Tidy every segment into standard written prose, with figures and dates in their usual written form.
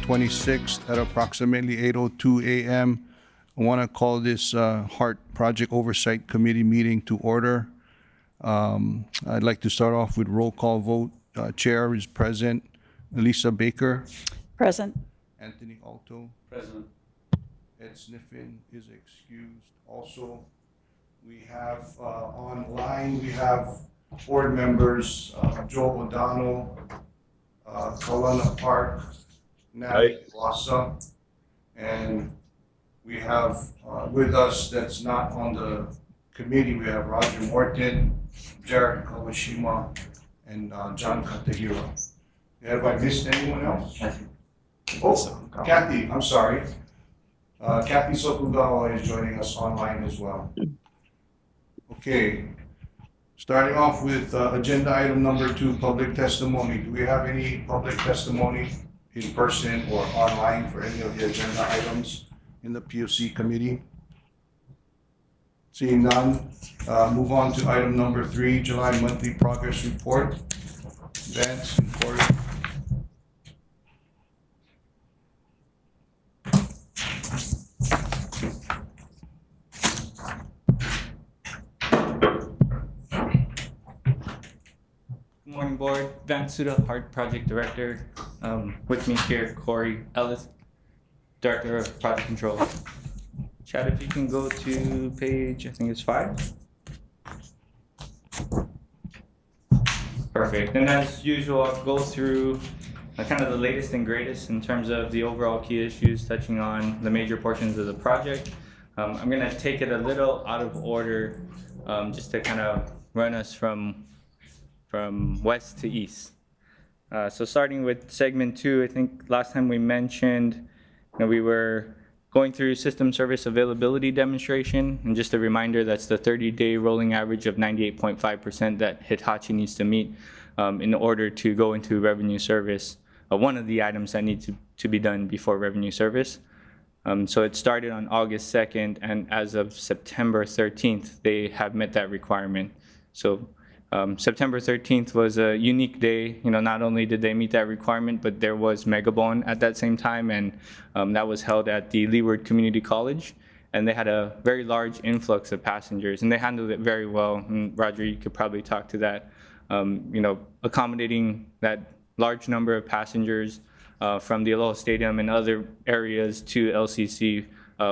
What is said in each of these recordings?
26th at approximately 8:02 a.m. I want to call this HART Project Oversight Committee meeting to order. I'd like to start off with roll call vote. Chair is present. Elisa Baker. Present. Anthony Alto. Present. Ed Sniffen is excused. Also, we have online, we have board members, Joe O'Donnell, Kalana Park, Natalie Wassa, and we have with us that's not on the committee, we have Roger Morton, Jared Kawashima, and John Katahira. Have I missed anyone else? Oh, Kathy, I'm sorry. Kathy Sokugawa is joining us online as well. Okay, starting off with agenda item number 2, public testimony. Do we have any public testimony in person or online for any of the agenda items in the POC committee? Seeing none, move on to item number 3, July monthly progress report. Vance and Corey. Good morning, board. Vance Suda, HART Project Director. With me here, Corey Ellis, Director of Project Control. Chad, if you can go to page, I think it's 5. Perfect. And as usual, I'll go through kind of the latest and greatest in terms of the overall key issues touching on the major portions of the project. I'm going to take it a little out of order just to kind of run us from west to east. So starting with segment 2, I think last time we mentioned we were going through system service availability demonstration, and just a reminder, that's the 30-day rolling average of 98.5% that Hitachi needs to meet in order to go into revenue service. One of the items that need to be done before revenue service. So it started on August 2nd, and as of September 13th, they have met that requirement. So September 13th was a unique day. Not only did they meet that requirement, but there was Megabon at that same time, and that was held at the Leeward Community College, and they had a very large influx of passengers, and they handled it very well. And Roger, you could probably talk to that. Accommodating that large number of passengers from the Aloha Stadium and other areas to LCC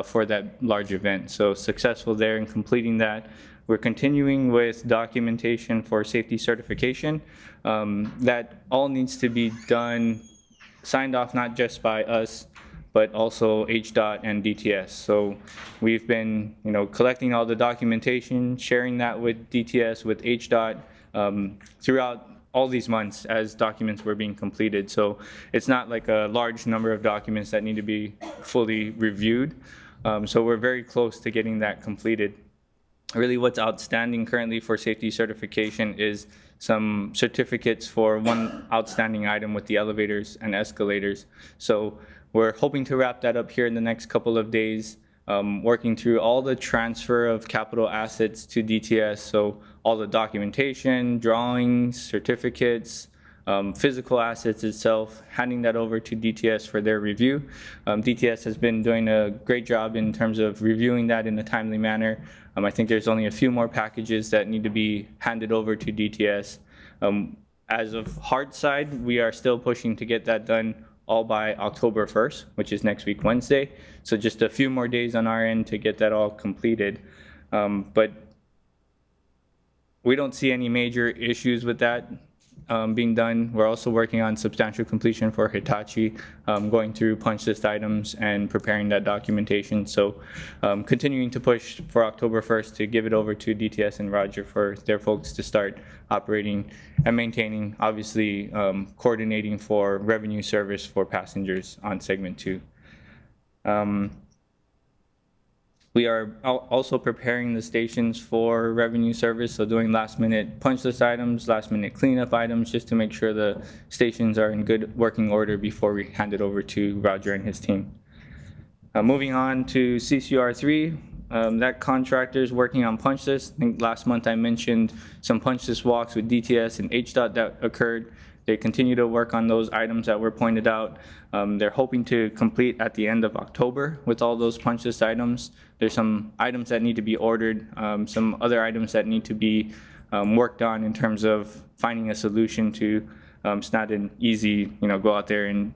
for that large event. So successful there in completing that. We're continuing with documentation for safety certification. That all needs to be done, signed off not just by us, but also HDOT and DTS. So we've been, collecting all the documentation, sharing that with DTS, with HDOT throughout all these months as documents were being completed. So it's not like a large number of documents that need to be fully reviewed. So we're very close to getting that completed. Really what's outstanding currently for safety certification is some certificates for one outstanding item with the elevators and escalators. So we're hoping to wrap that up here in the next couple of days, working through all the transfer of capital assets to DTS. So all the documentation, drawings, certificates, physical assets itself, handing that over to DTS for their review. DTS has been doing a great job in terms of reviewing that in a timely manner. I think there's only a few more packages that need to be handed over to DTS. As of HART side, we are still pushing to get that done all by October 1st, which is next week, Wednesday. So just a few more days on our end to get that all completed. But we don't see any major issues with that being done. We're also working on substantial completion for Hitachi, going through punch list items and preparing that documentation. So continuing to push for October 1st to give it over to DTS and Roger for their folks to start operating and maintaining, obviously coordinating for revenue service for passengers on segment 2. We are also preparing the stations for revenue service, so doing last-minute punch list items, last-minute cleanup items, just to make sure the stations are in good working order before we hand it over to Roger and his team. Moving on to CCR3, that contractor is working on punch lists. I think last month I mentioned some punch list walks with DTS and HDOT that occurred. They continue to work on those items that were pointed out. They're hoping to complete at the end of October with all those punch list items. There's some items that need to be ordered, some other items that need to be worked on in terms of finding a solution to, it's not an easy, go out there and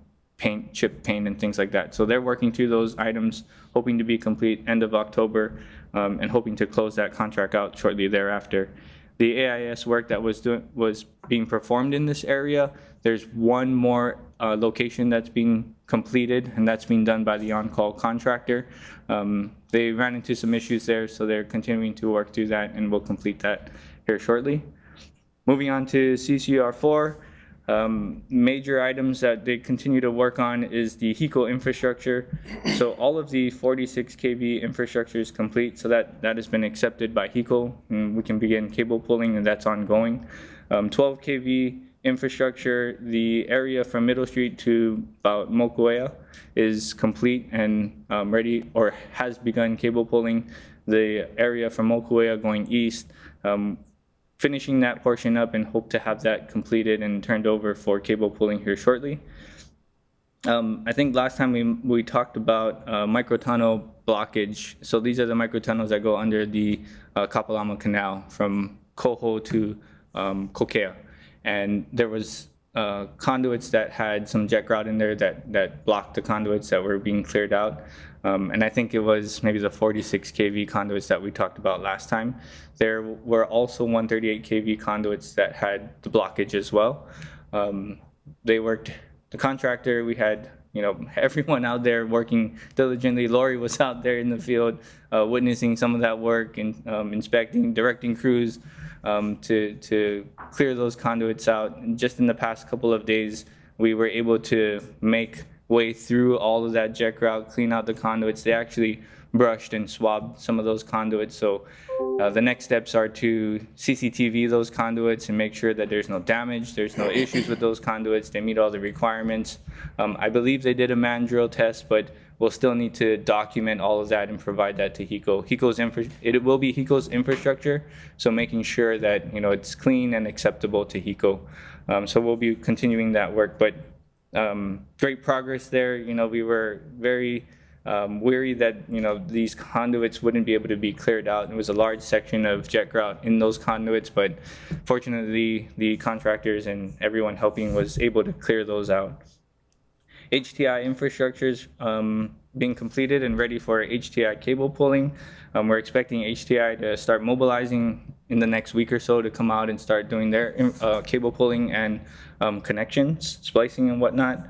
chip paint and things like that. So they're working through those items, hoping to be complete end of October, and hoping to close that contract out shortly thereafter. The AIS work that was being performed in this area, there's one more location that's being completed, and that's being done by the on-call contractor. They ran into some issues there, so they're continuing to work through that, and we'll complete that here shortly. Moving on to CCR4, major items that they continue to work on is the HECO infrastructure. So all of the 46 kV infrastructure is complete, so that has been accepted by HECO, and we can begin cable pulling, and that's ongoing. 12 kV infrastructure, the area from Middle Street to about Mokuea is complete and ready, or has begun cable pulling. The area from Mokuea going east, finishing that portion up, and hope to have that completed and turned over for cable pulling here shortly. I think last time we talked about microtunnel blockage. So these are the microtunnels that go under the Kapalama Canal from Koho to Kokea. And there was conduits that had some jet grout in there that blocked the conduits that were being cleared out. And I think it was maybe the 46 kV conduits that we talked about last time. There were also 138 kV conduits that had the blockage as well. They worked, the contractor, we had everyone out there working diligently. Lori was out there in the field witnessing some of that work and inspecting, directing crews to clear those conduits out. And just in the past couple of days, we were able to make way through all of that jet grout, clean out the conduits. They actually brushed and swabbed some of those conduits. So the next steps are to CCTV those conduits and make sure that there's no damage, there's no issues with those conduits, they meet all the requirements. I believe they did a man drill test, but we'll still need to document all of that and provide that to HECO. It will be HECO's infrastructure, so making sure that it's clean and acceptable to HECO. So we'll be continuing that work, but great progress there. We were very weary that these conduits wouldn't be able to be cleared out. It was a large section of jet grout in those conduits, but fortunately the contractors and everyone helping was able to clear those out. HTI infrastructure's being completed and ready for HTI cable pulling. We're expecting HTI to start mobilizing in the next week or so to come out and start doing their cable pulling and connections, splicing and whatnot.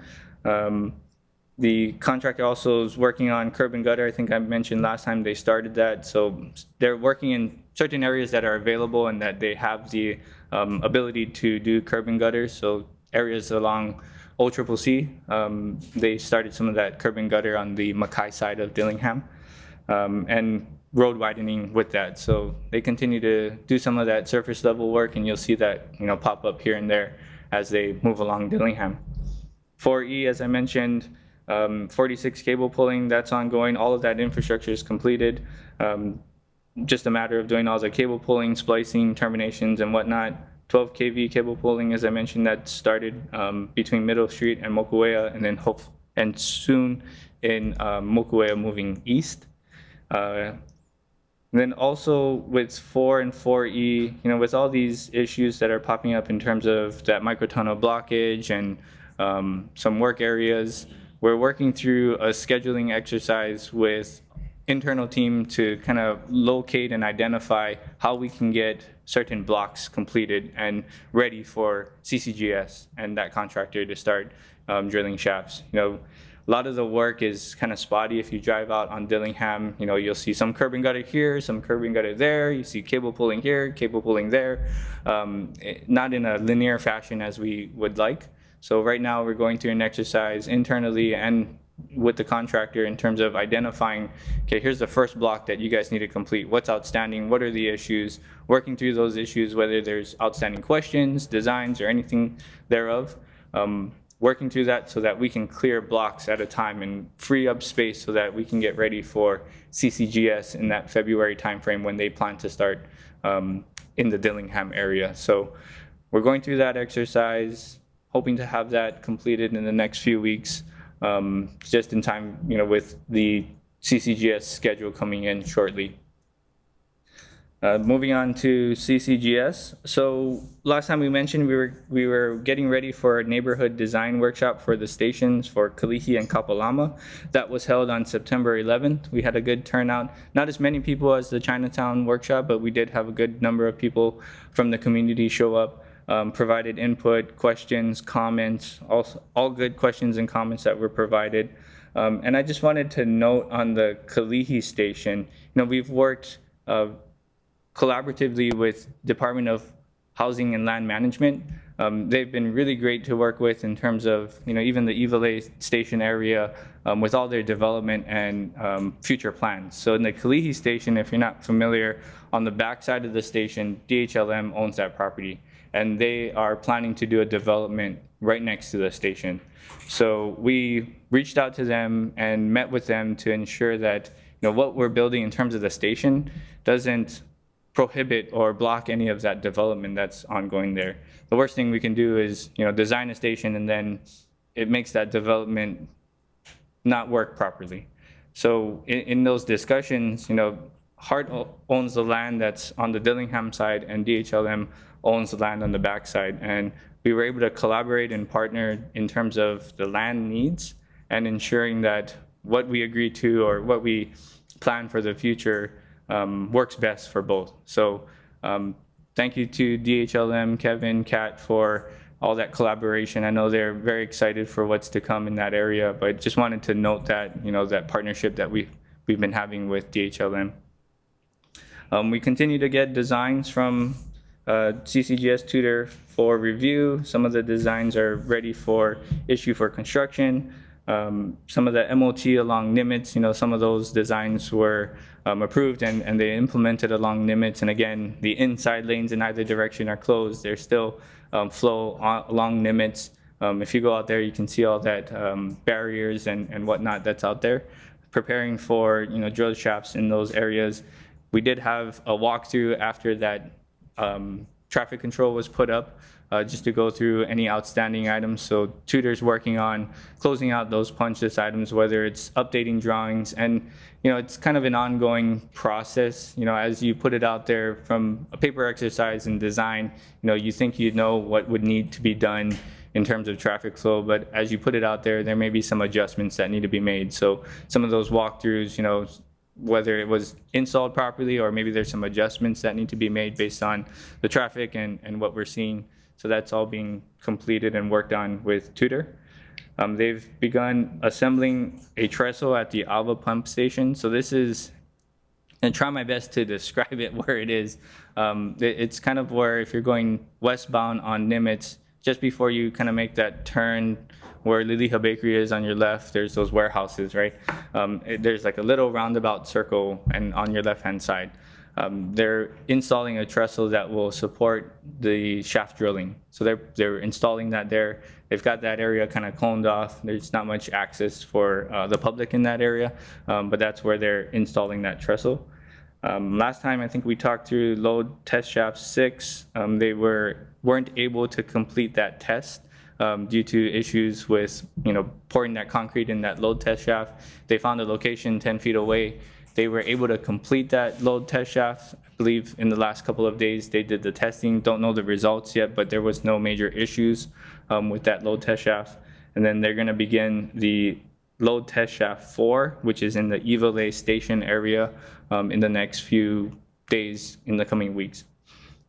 The contractor also is working on curb and gutter. I think I mentioned last time they started that. So they're working in certain areas that are available and that they have the ability to do curb and gutter. So areas along OCCC, they started some of that curb and gutter on the Mackay side of Dillingham, and road widening with that. So they continue to do some of that surface level work, and you'll see that pop up here and there as they move along Dillingham. 4E, as I mentioned, 46 cable pulling, that's ongoing. All of that infrastructure is completed. Just a matter of doing all the cable pulling, splicing, terminations, and whatnot. 12 kV cable pulling, as I mentioned, that started between Middle Street and Mokuea, and soon in Mokuea moving east. And then also with 4 and 4E, with all these issues that are popping up in terms of that microtunnel blockage and some work areas, we're working through a scheduling exercise with internal team to kind of locate and identify how we can get certain blocks completed and ready for CCGS and that contractor to start drilling shafts. A lot of the work is kind of spotty. If you drive out on Dillingham, you'll see some curb and gutter here, some curb and gutter there. You see cable pulling here, cable pulling there, not in a linear fashion as we would like. So right now we're going through an exercise internally and with the contractor in terms of identifying, okay, here's the first block that you guys need to complete. What's outstanding? What are the issues? Working through those issues, whether there's outstanding questions, designs, or anything thereof. Working through that so that we can clear blocks at a time and free up space so that we can get ready for CCGS in that February timeframe when they plan to start in the Dillingham area. So we're going through that exercise. hoping to have that completed in the next few weeks, just in time, with the CCGS schedule coming in shortly. Moving on to CCGS. So last time we mentioned we were getting ready for a neighborhood design workshop for the stations for Kalihi and Kapalama. That was held on September 11th. We had a good turnout. Not as many people as the Chinatown workshop, but we did have a good number of people from the community show up, provided input, questions, comments, all good questions and comments that were provided. And I just wanted to note on the Kalihi station, we've worked collaboratively with Department of Housing and Land Management. They've been really great to work with in terms of, even the Iwalei station area with all their development and future plans. So in the Kalihi station, if you're not familiar, on the back side of the station, DHLM owns that property, and they are planning to do a development right next to the station. So we reached out to them and met with them to ensure that, what we're building in terms of the station doesn't prohibit or block any of that development that's ongoing there. The worst thing we can do is, design a station and then it makes that development not work properly. So in those discussions, HART owns the land that's on the Dillingham side and DHLM owns the land on the back side. And we were able to collaborate and partner in terms of the land needs and ensuring that what we agree to or what we plan for the future works best for both. So thank you to DHLM, Kevin, Kat, for all that collaboration. I know they're very excited for what's to come in that area, but just wanted to note that, that partnership that we've been having with DHLM. We continue to get designs from CCGS Tutor for review. Some of the designs are ready for issue for construction. Some of the MOT along Nimitz, some of those designs were approved and they implemented along Nimitz. And again, the inside lanes in either direction are closed. There's still flow along Nimitz. If you go out there, you can see all that barriers and whatnot that's out there. Preparing for drill shafts in those areas. We did have a walkthrough after that traffic control was put up, just to go through any outstanding items. So Tutor's working on closing out those punch list items, whether it's updating drawings, and it's kind of an ongoing process. As you put it out there from a paper exercise and design, you think what would need to be done in terms of traffic flow, but as you put it out there, there may be some adjustments that need to be made. So some of those walkthroughs, whether it was installed properly or maybe there's some adjustments that need to be made based on the traffic and what we're seeing. So that's all being completed and worked on with Tutor. They've begun assembling a trestle at the Alva pump station. So this is, and try my best to describe it where it is. It's kind of where if you're going westbound on Nimitz, just before you kind of make that turn where Liliha Bakery is on your left, there's those warehouses, right? There's like a little roundabout circle and on your left-hand side. They're installing a trestle that will support the shaft drilling. So they're installing that there. They've got that area kind of coned off. There's not much access for the public in that area, but that's where they're installing that trestle. Last time, I think we talked through load test shaft 6. They weren't able to complete that test due to issues with, pouring that concrete in that load test shaft. They found a location 10 feet away. They were able to complete that load test shaft. I believe in the last couple of days they did the testing. Don't know the results yet, but there was no major issues with that load test shaft. And then they're going to begin the load test shaft 4, which is in the Iwalei station area in the next few days in the coming weeks.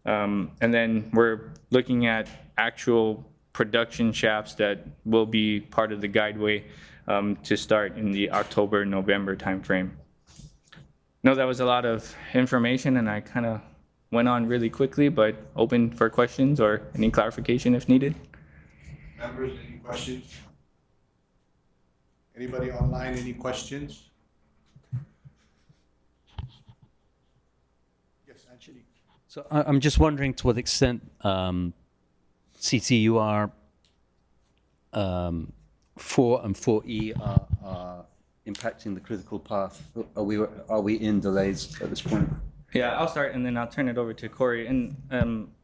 And then we're looking at actual production shafts that will be part of the guideway to start in the October-November timeframe. I know that was a lot of information and I kind of went on really quickly, but open for questions or any clarification if needed. Members, any questions? Anybody online, any questions? Yes, Anthony. So I'm just wondering to what extent CTUR 4 and 4E are impacting the critical path. Are we in delays at this point? Yeah, I'll start and then I'll turn it over to Corey. And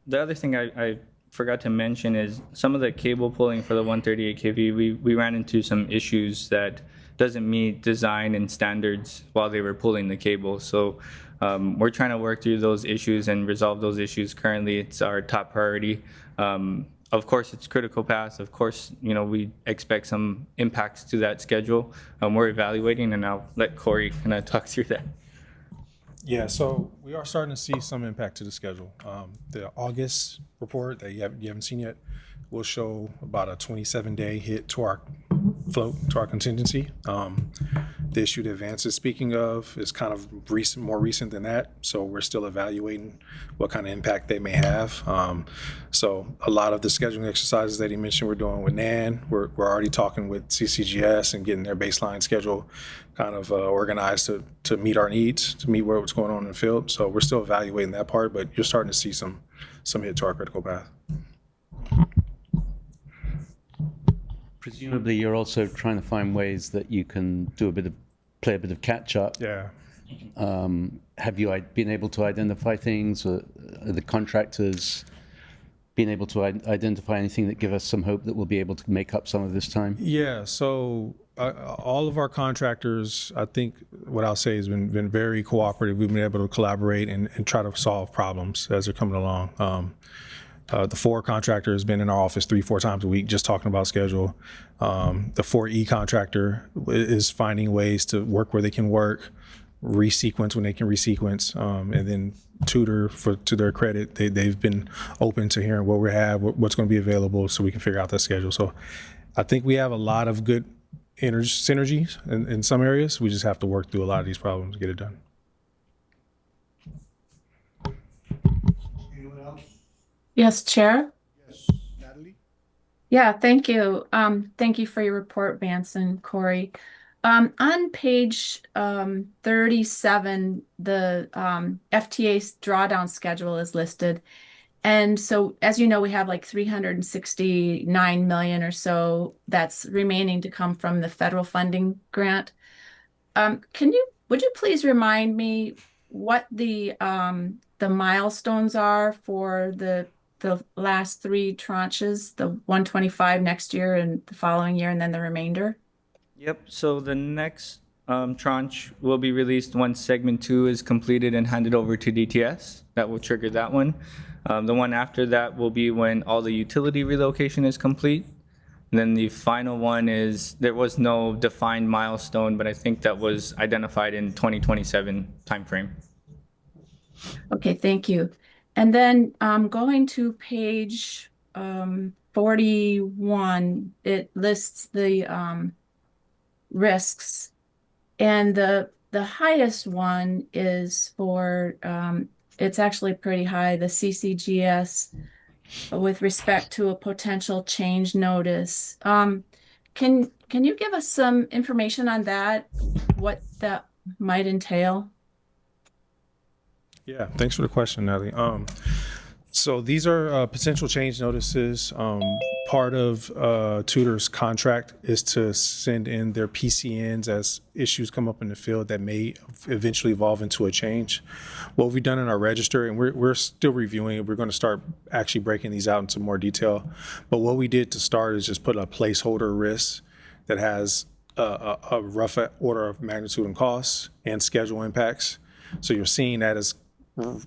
the other thing I forgot to mention is some of the cable pulling for the 138 kV, we ran into some issues that doesn't meet design and standards while they were pulling the cable. So we're trying to work through those issues and resolve those issues. Currently, it's our top priority. Of course, it's critical path. Of course, we expect some impacts to that schedule. We're evaluating, and I'll let Corey kind of talk through that. Yeah, so we are starting to see some impact to the schedule. The August report that you haven't seen yet will show about a 27-day hit to our float, to our contingency. The issue that Vance is speaking of is kind of more recent than that, so we're still evaluating what kind of impact they may have. So a lot of the scheduling exercises that he mentioned we're doing with NAN, we're already talking with CCGS and getting their baseline schedule kind of organized to meet our needs, to meet what's going on in the field. So we're still evaluating that part, but you're starting to see some hit to our critical path. Presumably, you're also trying to find ways that you can play a bit of catch up. Yeah. Have you been able to identify things, or are the contractors been able to identify anything that give us some hope that we'll be able to make up some of this time? Yeah, so all of our contractors, I think what I'll say has been very cooperative. We've been able to collaborate and try to solve problems as they're coming along. The 4 contractor has been in our office 3-4 times a week just talking about schedule. The 4E contractor is finding ways to work where they can work, resequence when they can resequence, and then Tutor, to their credit, they've been open to hearing what we have, what's going to be available, so we can figure out that schedule. So I think we have a lot of good synergies in some areas. We just have to work through a lot of these problems to get it done. Anyone else? Yes, Chair. Yes, Natalie? Yeah, thank you. Thank you for your report, Vance and Corey. On page 37, the FTA's drawdown schedule is listed. And so, as you know, we have like 369 million or so that's remaining to come from the federal funding grant. Would you please remind me what the milestones are for the last 3 tranches, the 125 next year and the following year, and then the remainder? Yep, so the next tranche will be released once segment 2 is completed and handed over to DTS. That will trigger that one. The one after that will be when all the utility relocation is complete. And then the final one is, there was no defined milestone, but I think that was identified in 2027 timeframe. Okay, thank you. And then going to page 41, it lists the risks, and the highest one is for it's actually pretty high, the CCGS, with respect to a potential change notice. Can you give us some information on that, what that might entail? Yeah, thanks for the question, Natalie. So these are potential change notices. Part of Tutor's contract is to send in their PCNs as issues come up in the field that may eventually evolve into a change. What we've done in our register, and we're still reviewing it, we're going to start actually breaking these out into more detail. But what we did to start is just put a placeholder risk that has a rough order of magnitude and costs and schedule impacts. So you're seeing that as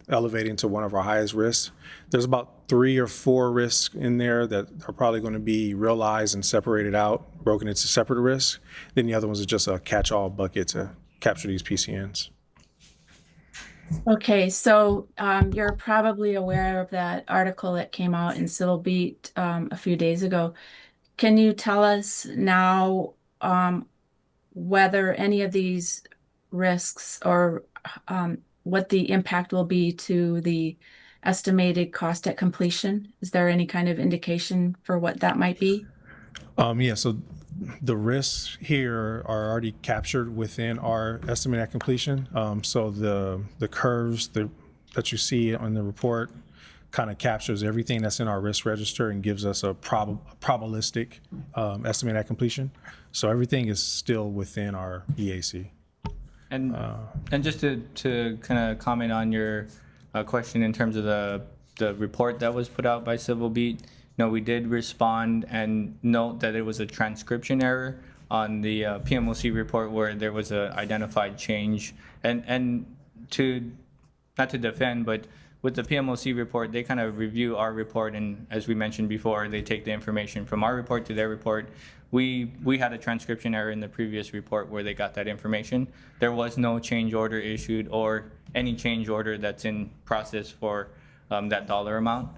elevating to one of our highest risks. There's about 3 or 4 risks in there that are probably going to be realized and separated out, broken into separate risks. Then the other ones are just a catch-all bucket to capture these PCNs. Okay, so you're probably aware of that article that came out in Civil Beat a few days ago. Can you tell us now whether any of these risks or what the impact will be to the estimated cost at completion? Is there any kind of indication for what that might be? Yeah, so the risks here are already captured within our estimate at completion. So the curves that you see on the report kind of captures everything that's in our risk register and gives us a probabilistic estimate at completion. So everything is still within our EAC. And just to kind of comment on your question in terms of the the report that was put out by Civil Beat. No, we did respond and note that it was a transcription error on the PMOC report where there was a identified change. And to, not to defend, but with the PMOC report, they kind of review our report, and as we mentioned before, they take the information from our report to their report. We had a transcription error in the previous report where they got that information. There was no change order issued or any change order that's in process for that dollar amount.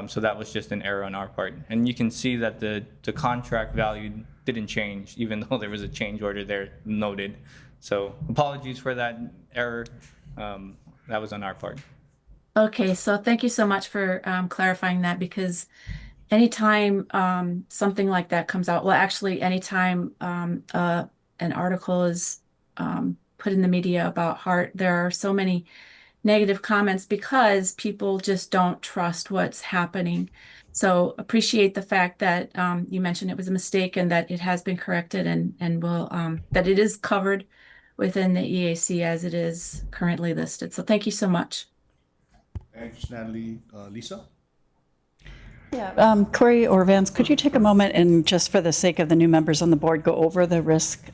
So that was just an error on our part. And you can see that the contract value didn't change, even though there was a change order there noted. So apologies for that error. That was on our part. Okay, so thank you so much for clarifying that, because anytime something like that comes out, well, actually, anytime an article is put in the media about HART, there are so many negative comments because people just don't trust what's happening. So appreciate the fact that you mentioned it was a mistake and that it has been corrected and will that it is covered within the EAC as it is currently listed. So thank you so much. Thanks, Natalie. Lisa? Yeah, Corey or Vance, could you take a moment and just for the sake of the new members on the board, go over the risk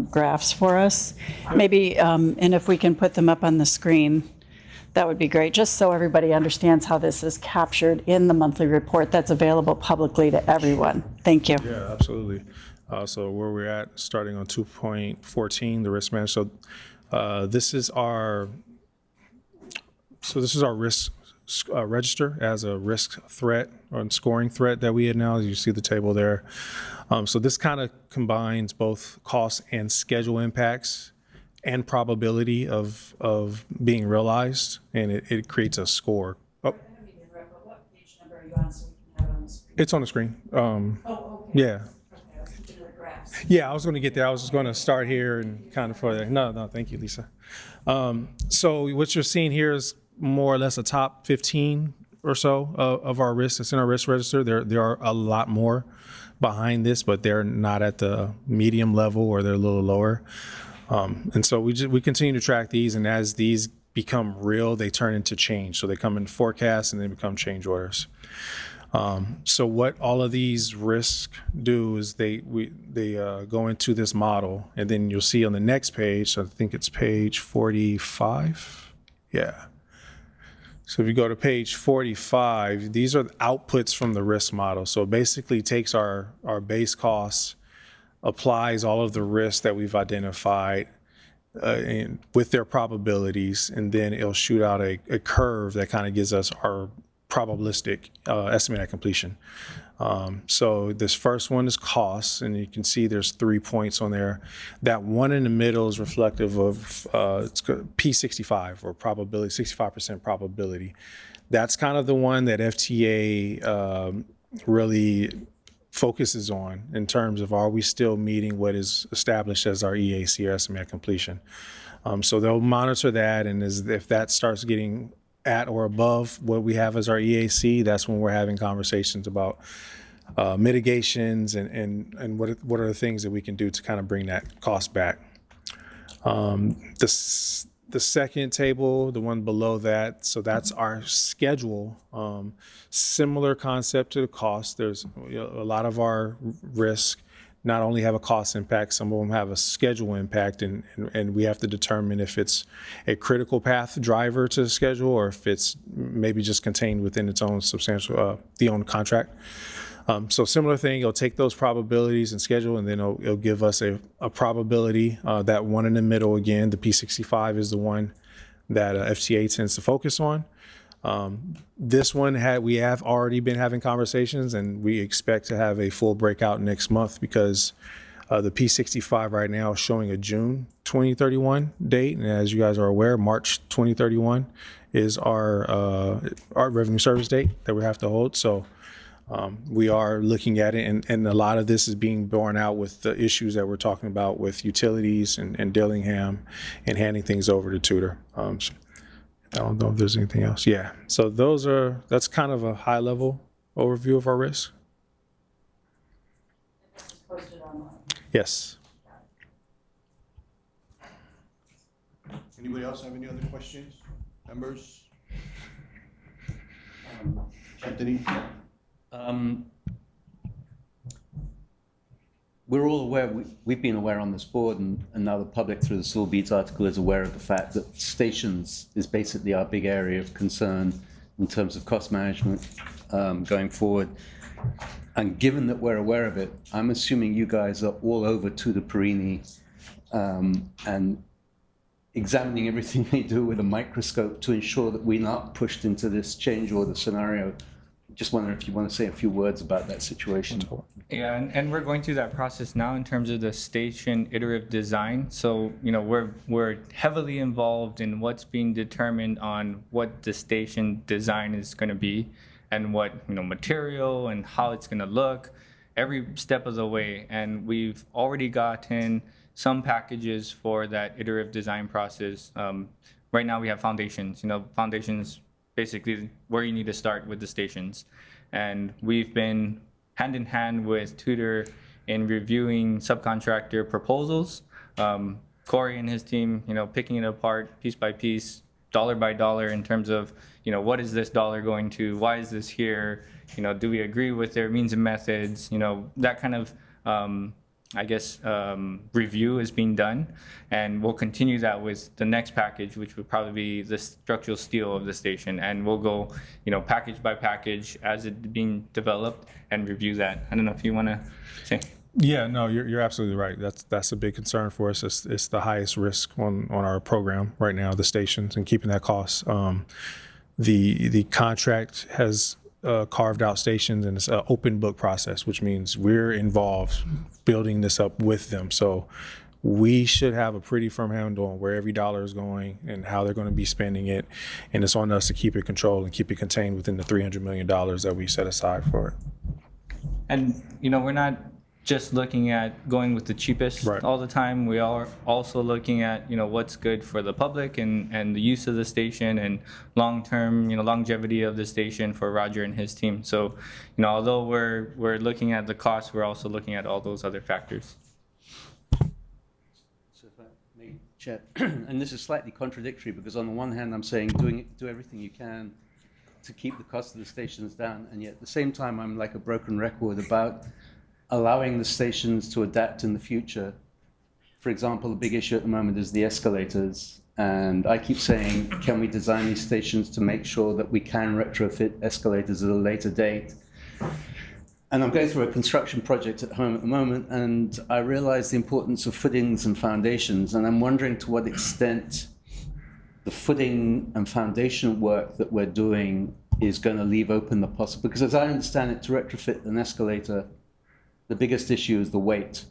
graphs for us? Maybe, and if we can put them up on the screen, that would be great, just so everybody understands how this is captured in the monthly report that's available publicly to everyone. Thank you. Yeah, absolutely. So where we're at, starting on 2.14, the risk management. So this is our risk register as a risk threat or scoring threat that we had now. As you see the table there. So this kind of combines both cost and schedule impacts and probability of being realized, and it creates a score. Oh, What page number are you on so we can have it on the screen? it's on the screen. Yeah. Yeah, I was going to get there. I was just going to start here and kind of further. No, thank you, Lisa. So what you're seeing here is more or less a top 15 or so of our risks. It's in our risk register. There are a lot more behind this, but they're not at the medium level, or they're a little lower. And so we continue to track these, and as these become real, they turn into change. So they come in forecasts and they become change orders. So what all of these risks do is they go into this model, and then you'll see on the next page, so I think it's page 45. Yeah. So if you go to page 45, these are the outputs from the risk model. So it basically takes our base costs, applies all of the risks that we've identified with their probabilities, and then it'll shoot out a curve that kind of gives us our probabilistic estimate at completion. So this first one is costs, and you can see there's 3 points on there. That one in the middle is reflective of it's P65, or probability, 65% probability. That's kind of the one that FTA really focuses on in terms of, are we still meeting what is established as our EAC, or estimate at completion. So they'll monitor that, and if that starts getting at or above what we have as our EAC, that's when we're having conversations about mitigations and what are the things that we can do to kind of bring that cost back. The second table, the one below that, so that's our schedule. Similar concept to the cost. There's a lot of our risk not only have a cost impact, some of them have a schedule impact, and we have to determine if it's a critical path driver to the schedule, or if it's maybe just contained within its own substantial, the own contract. So similar thing, it'll take those probabilities and schedule, and then it'll give us a probability. That one in the middle, again, the P65 is the one that FTA tends to focus on. This one we have already been having conversations, and we expect to have a full breakout next month, because the P65 right now is showing a June 2031 date. And as you guys are aware, March 2031 is our revenue service date that we have to hold. So we are looking at it, and a lot of this is being borne out with the issues that we're talking about with utilities and Dillingham and handing things over to Tutor. I don't know if there's anything else. Yeah. So that's kind of a high level overview of our risk. Yes. Anybody else have any other questions? Members? Anthony? We're all aware, we've been aware on this board, and now the public through the Soul Beats article is aware of the fact that stations is basically our big area of concern in terms of cost management going forward. And given that we're aware of it, I'm assuming you guys are all over Tudor Perini and examining everything they do with a microscope to ensure that we're not pushed into this change order scenario. Just wonder if you want to say a few words about that situation. Yeah, and we're going through that process now in terms of the station iterative design. So, you know, we're heavily involved in what's being determined on what the station design is going to be and what, you know, material and how it's going to look every step of the way. And we've already gotten some packages for that iterative design process. Right now we have foundations, you know, foundations basically where you need to start with the stations. And we've been hand in hand with Tudor in reviewing subcontractor proposals. Corey and his team, you know, picking it apart piece by piece, dollar by dollar in terms of, you know, what is this dollar going to? Why is this here? You know, do we agree with their means and methods? You know, that kind of, review is being done. And we'll continue that with the next package, which would probably be the structural steel of the station. And we'll go, you know, package by package as it being developed and review that. I don't know if you want to say. Yeah, no, you're absolutely right. That's a big concern for us. It's the highest risk on our program right now, the stations, and keeping that cost. The contract has carved out stations, and it's an open book process, which means we're involved building this up with them. So we should have a pretty firm handle on where every dollar is going and how they're going to be spending it. And it's on us to keep it controlled and keep it contained within the $300 million that we set aside for it. And, you know, we're not just looking at going with the cheapest Right. all the time. We are also looking at, you know, what's good for the public and the use of the station and long-term, you know, longevity of the station for Roger and his team. So, you know, although we're looking at the cost, we're also looking at all those other factors. So if I may, Chair, and this is slightly contradictory because on the one hand I'm saying do everything you can to keep the cost of the stations down, and yet at the same time I'm like a broken record about allowing the stations to adapt in the future. For example, the big issue at the moment is the escalators, and I keep saying, can we design these stations to make sure that we can retrofit escalators at a later date? And I'm going through a construction project at home at the moment, and I realize the importance of footings and foundations, and I'm wondering to what extent the footing and foundation work that we're doing is going to leave open the possible, because as I understand it, to retrofit an escalator, the biggest issue is the weight.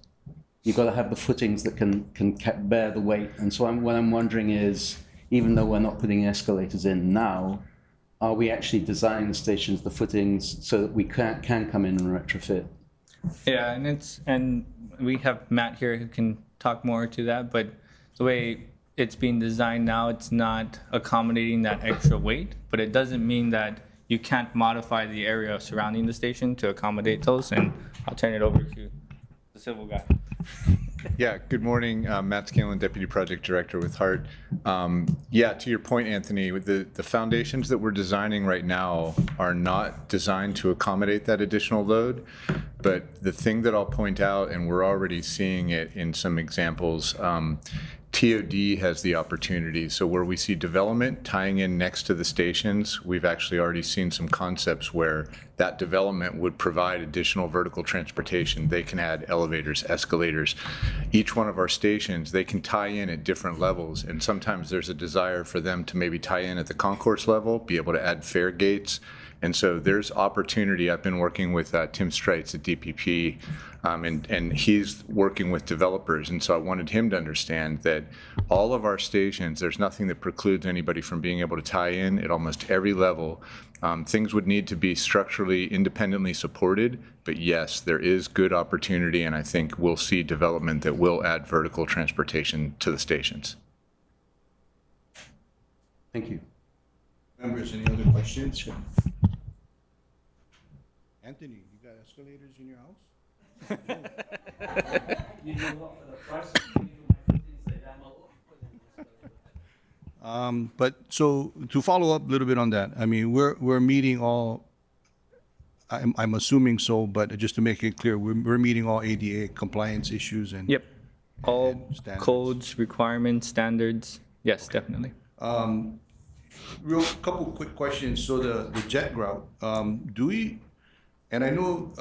You've got to have the footings that can bear the weight. And so what I'm wondering is, even though we're not putting escalators in now, are we actually designing the stations, the footings, so that we can come in and retrofit? Yeah, and we have Matt here who can talk more to that, but the way it's being designed now, it's not accommodating that extra weight, but it doesn't mean that you can't modify the area surrounding the station to accommodate those. And I'll turn it over to the civil guy. Yeah, good morning. Matt Scanlon, Deputy Project Director with HART. Yeah, to your point, Anthony, with the foundations that we're designing right now are not designed to accommodate that additional load. But the thing that I'll point out, and we're already seeing it in some examples, TOD has the opportunity. So where we see development tying in next to the stations, we've actually already seen some concepts where that development would provide additional vertical transportation. They can add elevators, escalators. Each one of our stations, they can tie in at different levels. And sometimes there's a desire for them to maybe tie in at the concourse level, be able to add fare gates. And so there's opportunity. I've been working with Tim Streitz at DPP, and he's working with developers. And so I wanted him to understand that all of our stations, there's nothing that precludes anybody from being able to tie in at almost every level. Things would need to be structurally independently supported, but yes, there is good opportunity, and I think we'll see development that will add vertical transportation to the stations. Thank you. Members, any other questions? Sure. Anthony, you got escalators in your house? But so to follow up a little bit on that, I mean, we're meeting all I'm assuming so, but just to make it clear, we're meeting all ADA compliance issues and. Yep. All Standards. codes, requirements, standards. Yes, definitely. Real couple quick questions. So the jet route, do we, and I know,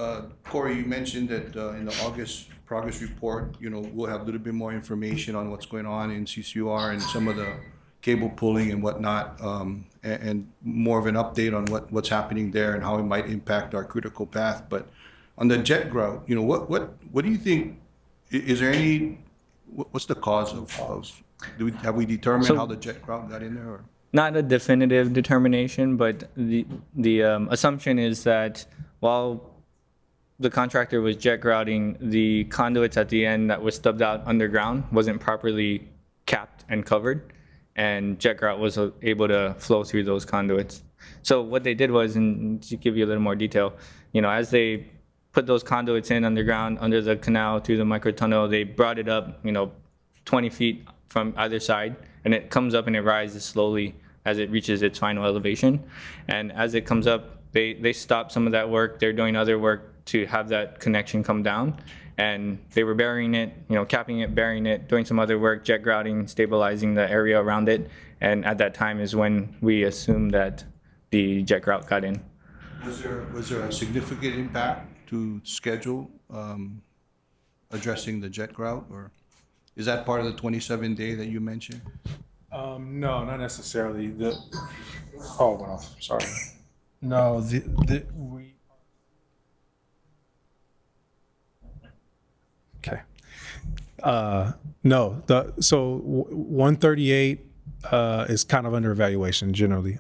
Corey, you mentioned that in the August progress report, we'll have a little bit more information on what's going on in CCUR and some of the cable pulling and whatnot, and more of an update on what's happening there and how it might impact our critical path. But on the jet route, what do you think? Is there any? What's the cause of have we determined So- how the jet route got in there? Or? Not a definitive determination, but the assumption is that while the contractor was jet grouting, the conduits at the end that was stubbed out underground wasn't properly capped and covered, and jet grout was able to flow through those conduits. So what they did was, and to give you a little more detail, as they put those conduits in underground, under the canal, through the microtunnel, they brought it up, 20 feet from either side, and it comes up and it rises slowly as it reaches its final elevation. And as it comes up, they stop some of that work. They're doing other work to have that connection come down. And they were burying it, capping it, burying it, doing some other work, jet grouting, stabilizing the area around it. And at that time is when we assumed that the jet grout got in. Was there a significant impact to schedule addressing the jet grout, or is that part of the 27-day that you mentioned? No, not necessarily. Oh, well, sorry. No, okay. No, 138 is kind of under evaluation generally.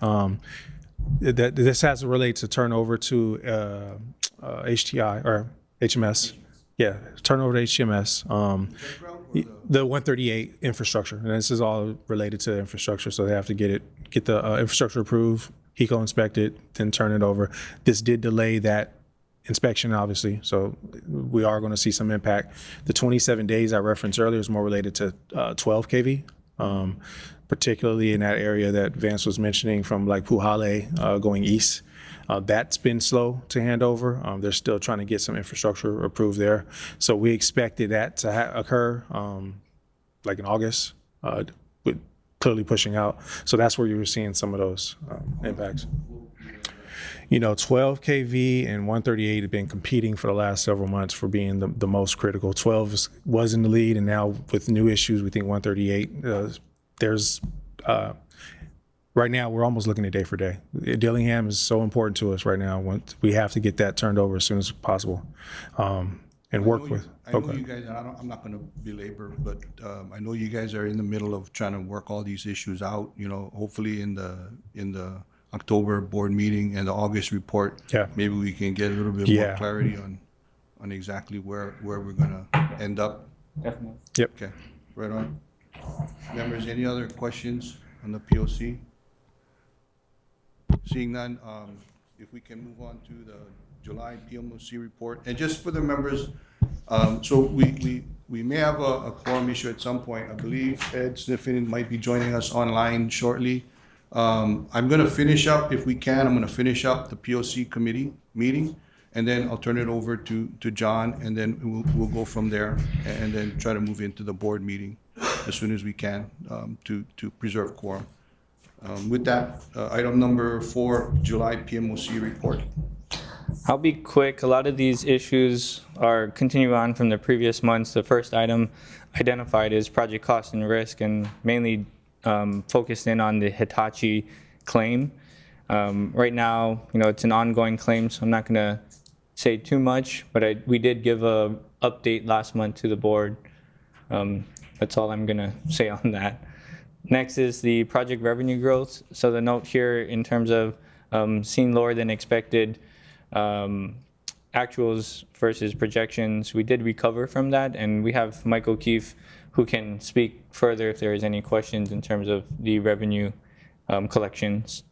This has to relate to turnover to HTI or HMS. Yeah, turnover to HMS. The 138 infrastructure, and this is all related to infrastructure, so they have to get the infrastructure approved, HECO inspected, then turn it over. This did delay that inspection, obviously, so we are going to see some impact. The 27 days I referenced earlier is more related to 12 kV, particularly in that area that Vance was mentioning from like Puhale going east. That's been slow to hand over. They're still trying to get some infrastructure approved there. So we expected that to occur like in August, with clearly pushing out. So that's where you were seeing some of those impacts. 12 kV and 138 have been competing for the last several months for being the most critical. 12 was in the lead, and now with new issues, we think 138, right now, we're almost looking at day for day. Dillingham is so important to us right now. We have to get that turned over as soon as possible, and work with. I know you guys, and I'm not going to belabor, but I know you guys are in the middle of trying to work all these issues out. Hopefully in the October board meeting and the August report, Yeah. maybe we can get a little bit more clarity on exactly where we're going to end up. Definitely. Yep. Okay, right on. Members, any other questions on the POC? Seeing none, if we can move on to the July PMOC report. And just for the members, so we may have a quorum issue at some point. I believe Ed Sniffen might be joining us online shortly. I'm going to finish up, if we can, I'm going to finish up the POC committee meeting, and then I'll turn it over to John, and then we'll go from there, and then try to move into the board meeting as soon as we can, to preserve quorum. With that, item number 4, July PMOC report. I'll be quick. A lot of these issues are continue on from the previous months. The first item identified is project cost and risk, and mainly focused in on the Hitachi claim. Right now, it's an ongoing claim, so I'm not going to say too much, but we did give a update last month to the board. That's all I'm going to say on that. Next is the project revenue growth. So the note here in terms of seeing lower than expected actuals versus projections, we did recover from that, and we have Mike O'Keefe who can speak further if there is any questions in terms of the revenue collections.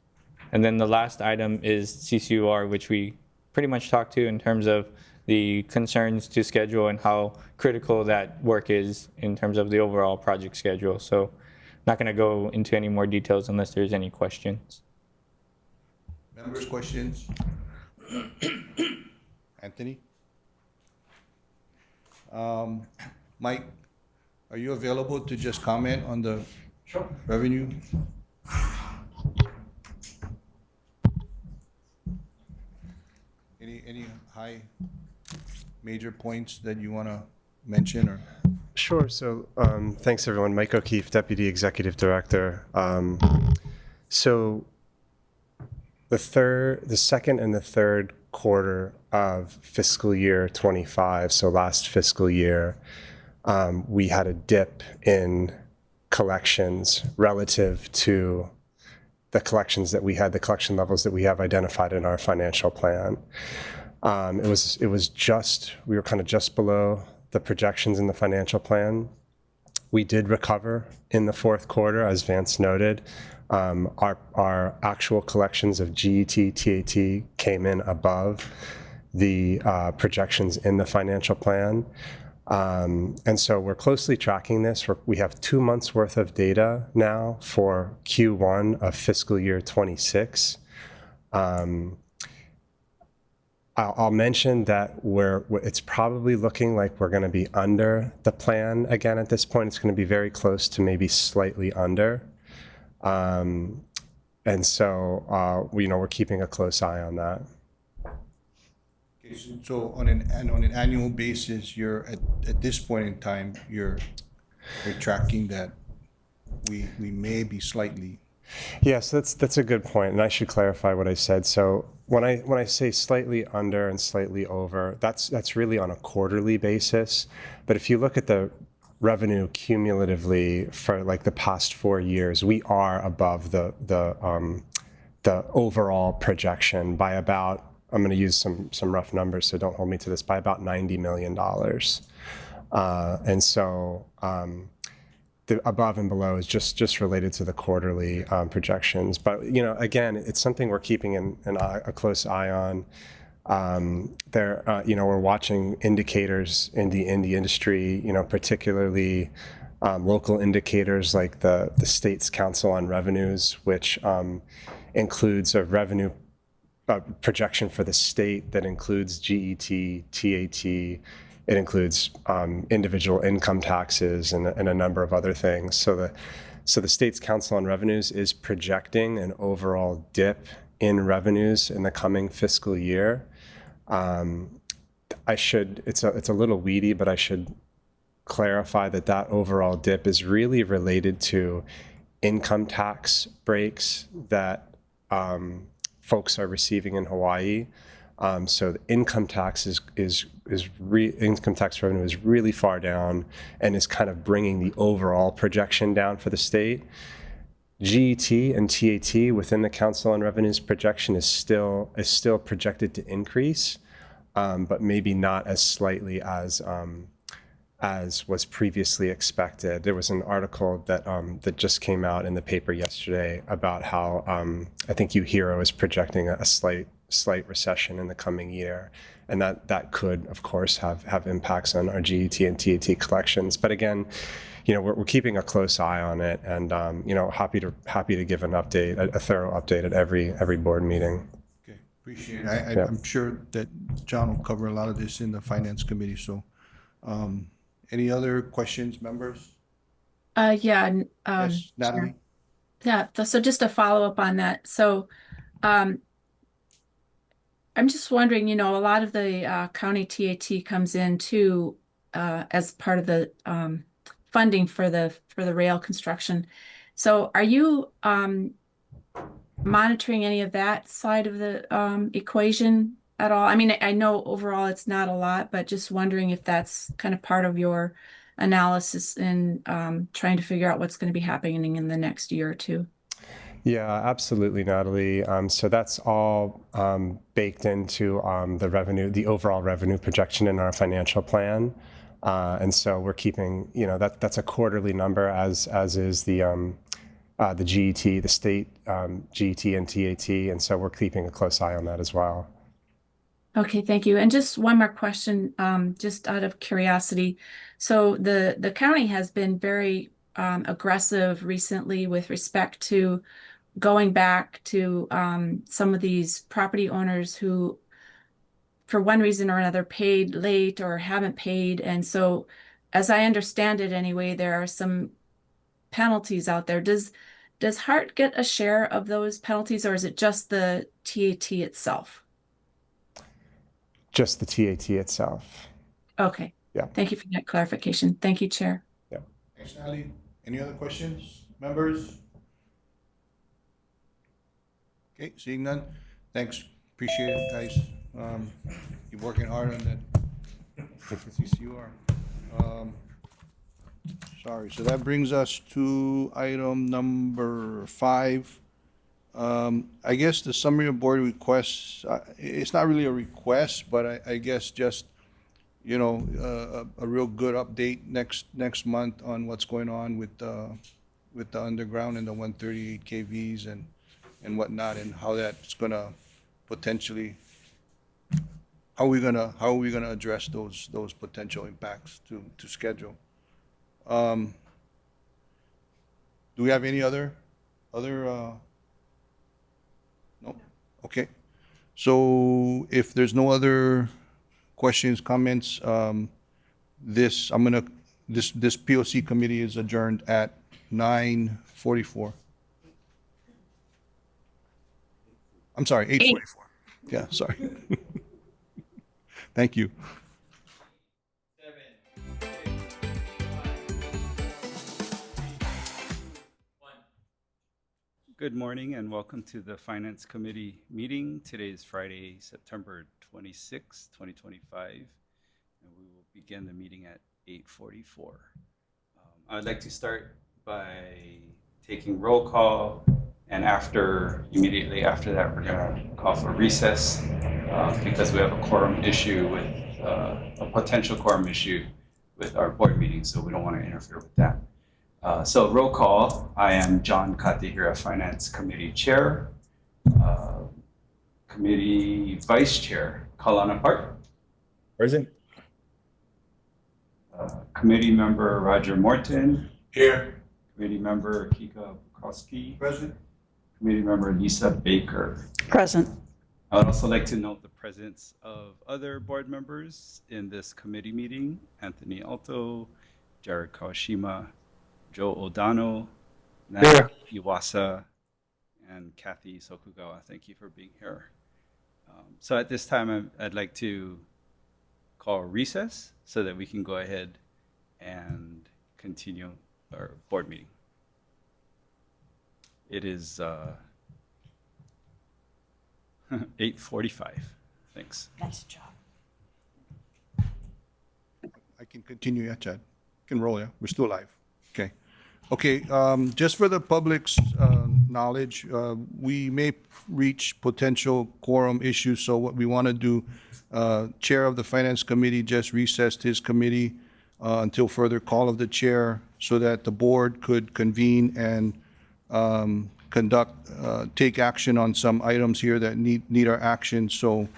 And then the last item is CCUR, which we pretty much talked to in terms of the concerns to schedule and how critical that work is in terms of the overall project schedule. So not going to go into any more details unless there's any questions. Members, questions? Anthony? Mike, are you available to just comment on the revenue? Any high major points that you want to mention or? Sure. So thanks, everyone. Mike O'Keefe, Deputy Executive Director. So the second and the third quarter of fiscal year 25, so last fiscal year, we had a dip in collections relative to the collections that we had, the collection levels that we have identified in our financial plan. It was just, we were kind of just below the projections in the financial plan. We did recover in the fourth quarter, as Vance noted. Our actual collections of GET, TAT came in above the projections in the financial plan. And so we're closely tracking this. We have 2 months worth of data now for Q1 of fiscal year 26. I'll mention that it's probably looking like we're going to be under the plan again at this point. It's going to be very close to maybe slightly under. And so, we're keeping a close eye on that. Okay, so on an annual basis, you're at this point in time, you're tracking that we may be slightly. Yes, that's a good point, and I should clarify what I said. So when I say slightly under and slightly over, that's really on a quarterly basis. But if you look at the revenue cumulatively for like the past 4 years, we are above the overall projection by about, I'm going to use some rough numbers, so don't hold me to this, by about $90 million. And so the above and below is just related to the quarterly projections. But, again, it's something we're keeping a close eye on. We're watching indicators in the industry, particularly local indicators like the state's Council on Revenues, which includes a revenue projection for the state that includes GET, TAT. It includes individual income taxes and a number of other things. So the state's Council on Revenues is projecting an overall dip in revenues in the coming fiscal year. It's a little weedy, but I should clarify that overall dip is really related to income tax breaks that folks are receiving in Hawaii. So the income tax income tax revenue is really far down and is kind of bringing the overall projection down for the state. GET and TAT within the Council on Revenues projection is still projected to increase, but maybe not as slightly as was previously expected. There was an article that just came out in the paper yesterday about how I think UHERO is projecting a slight recession in the coming year, and that could, of course, have impacts on our GET and TAT collections. But again, we're keeping a close eye on it, and happy to give an update, a thorough update at every board meeting. Okay, appreciate it. I'm sure that John will cover a lot of this in the Finance Committee. So, any other questions, members? Yeah. Yes, Natalie? Yeah, so just to follow up on that. So, I'm just wondering, a lot of the county TAT comes in too as part of the funding for the rail construction. So are you monitoring any of that side of the equation at all? I mean, I know overall it's not a lot, but just wondering if that's kind of part of your analysis in trying to figure out what's going to be happening in the next year or two. Yeah, absolutely, Natalie. So that's all baked into the overall revenue projection in our financial plan. And so we're keeping, that's a quarterly number as is the GET, the state GET and TAT. And so we're keeping a close eye on that as well. Okay, thank you. And just one more question, just out of curiosity. So the county has been very aggressive recently with respect to going back to some of these property owners who for one reason or another, paid late or haven't paid. And so, as I understand it anyway, there are some penalties out there. Does Hart get a share of those penalties, or is it just the TAT itself? Just the TAT itself. Okay. Yeah. Thank you for that clarification. Thank you, Chair. Thanks, Natalie. Any other questions, members? Okay, seeing none. Thanks, appreciate it, guys. You're working hard on that. CCUR. Sorry, so that brings us to item number 5. I guess the summary of board requests, it's not really a request, but I guess just, you know, a real good update next month on what's going on with the underground and the 138 KVs and whatnot, and how that's gonna potentially, how are we gonna address those potential impacts to schedule? Do we have any other? No? Okay. So if there's no other questions, comments, this POC committee is adjourned at 9:44. I'm sorry, 8:44. Yeah, sorry. Thank you. Good morning and welcome to the Finance Committee meeting. Today is Friday, September 26, 2025, and we will begin the meeting at 8:44. I'd like to start by taking roll call, and immediately after that, we're going to call for recess because we have a quorum issue with a potential quorum issue with our board meeting, so we don't want to interfere with that. So roll call, I am John Katihira, Finance Committee Chair. Committee Vice Chair, Kalana Park. Present. Committee Member Roger Morton. Here. Committee Member Kika Bukowski. Present. Committee Member Lisa Baker. Present. I would also like to note the presence of other board members in this committee meeting: Anthony Alto, Jared Kawashima, Joe Odano, Nat Iwasa, and Kathy Sokugawa. Thank you for being here. So at this time, I'd like to call a recess so that we can go ahead and continue our board meeting. It is 8:45. Thanks. Nice job. I can continue, yeah, Chad. Can roll, yeah. We're still live. Okay. Okay, just for the public's knowledge, we may reach potential quorum issues, so what we want to do, Chair of the Finance Committee just recessed his committee until further call of the chair so that the board could convene and take action on some items here that need our action. So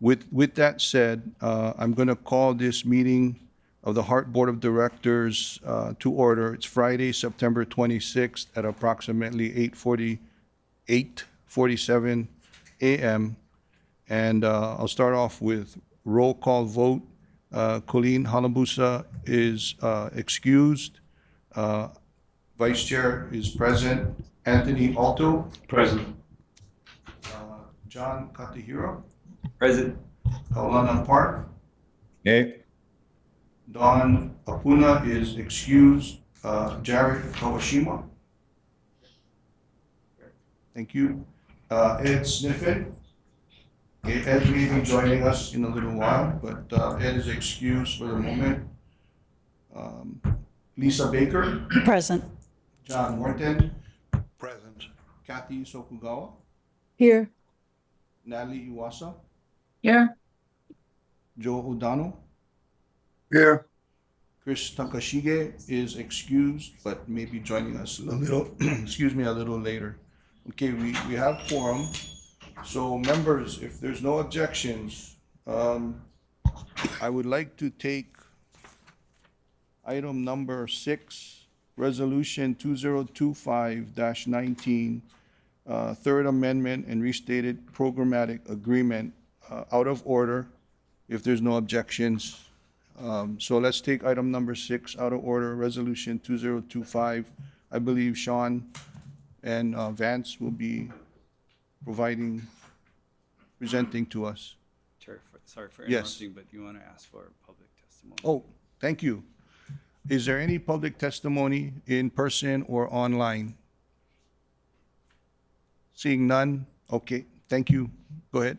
with that said, I'm going to call this meeting of the Hart Board of Directors to order. It's Friday, September 26th at approximately 8:47 a.m. And I'll start off with roll call vote. Colleen Halabusa is excused. Vice Chair is present. Anthony Alto. Present. John Katihira. Present. Kalana Park. Yay. Don Apuna is excused. Jared Kawashima. Thank you. Ed Sniffen. Okay, Ed may be joining us in a little while, but Ed is excused for the moment. Lisa Baker. Present. John Morton. Present. Kathy Sokugawa. Here. Natalie Iwasa. Here. Joe Odano. Here. Chris Takashige is excused, but may be joining us a little, excuse me, a little later. Okay, we have quorum. So members, if there's no objections, I would like to take item number 6, Resolution 2025-19, Third Amendment and Restated Programmatic Agreement out of order if there's no objections. So let's take item number 6 out of order, Resolution 2025. I believe Sean and Vance will be presenting to us. Chair, sorry for Yes. interrupting, but you want to ask for public testimony? Oh, thank you. Is there any public testimony in person or online? Seeing none? Okay, thank you. Go ahead.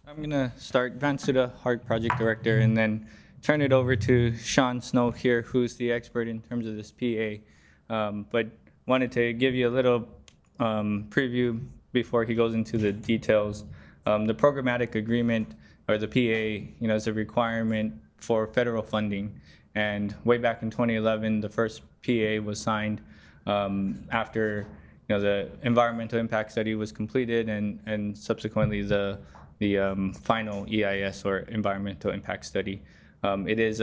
I'm going to start, Vance to the HART project director, and then turn it over to Sean Snow here, who's the expert in terms of this PA. But wanted to give you a little preview before he goes into the details. The programmatic agreement, or the PA, is a requirement for federal funding. And way back in 2011, the first PA was signed after the environmental impact study was completed, and subsequently the final EIS, or environmental impact study. It is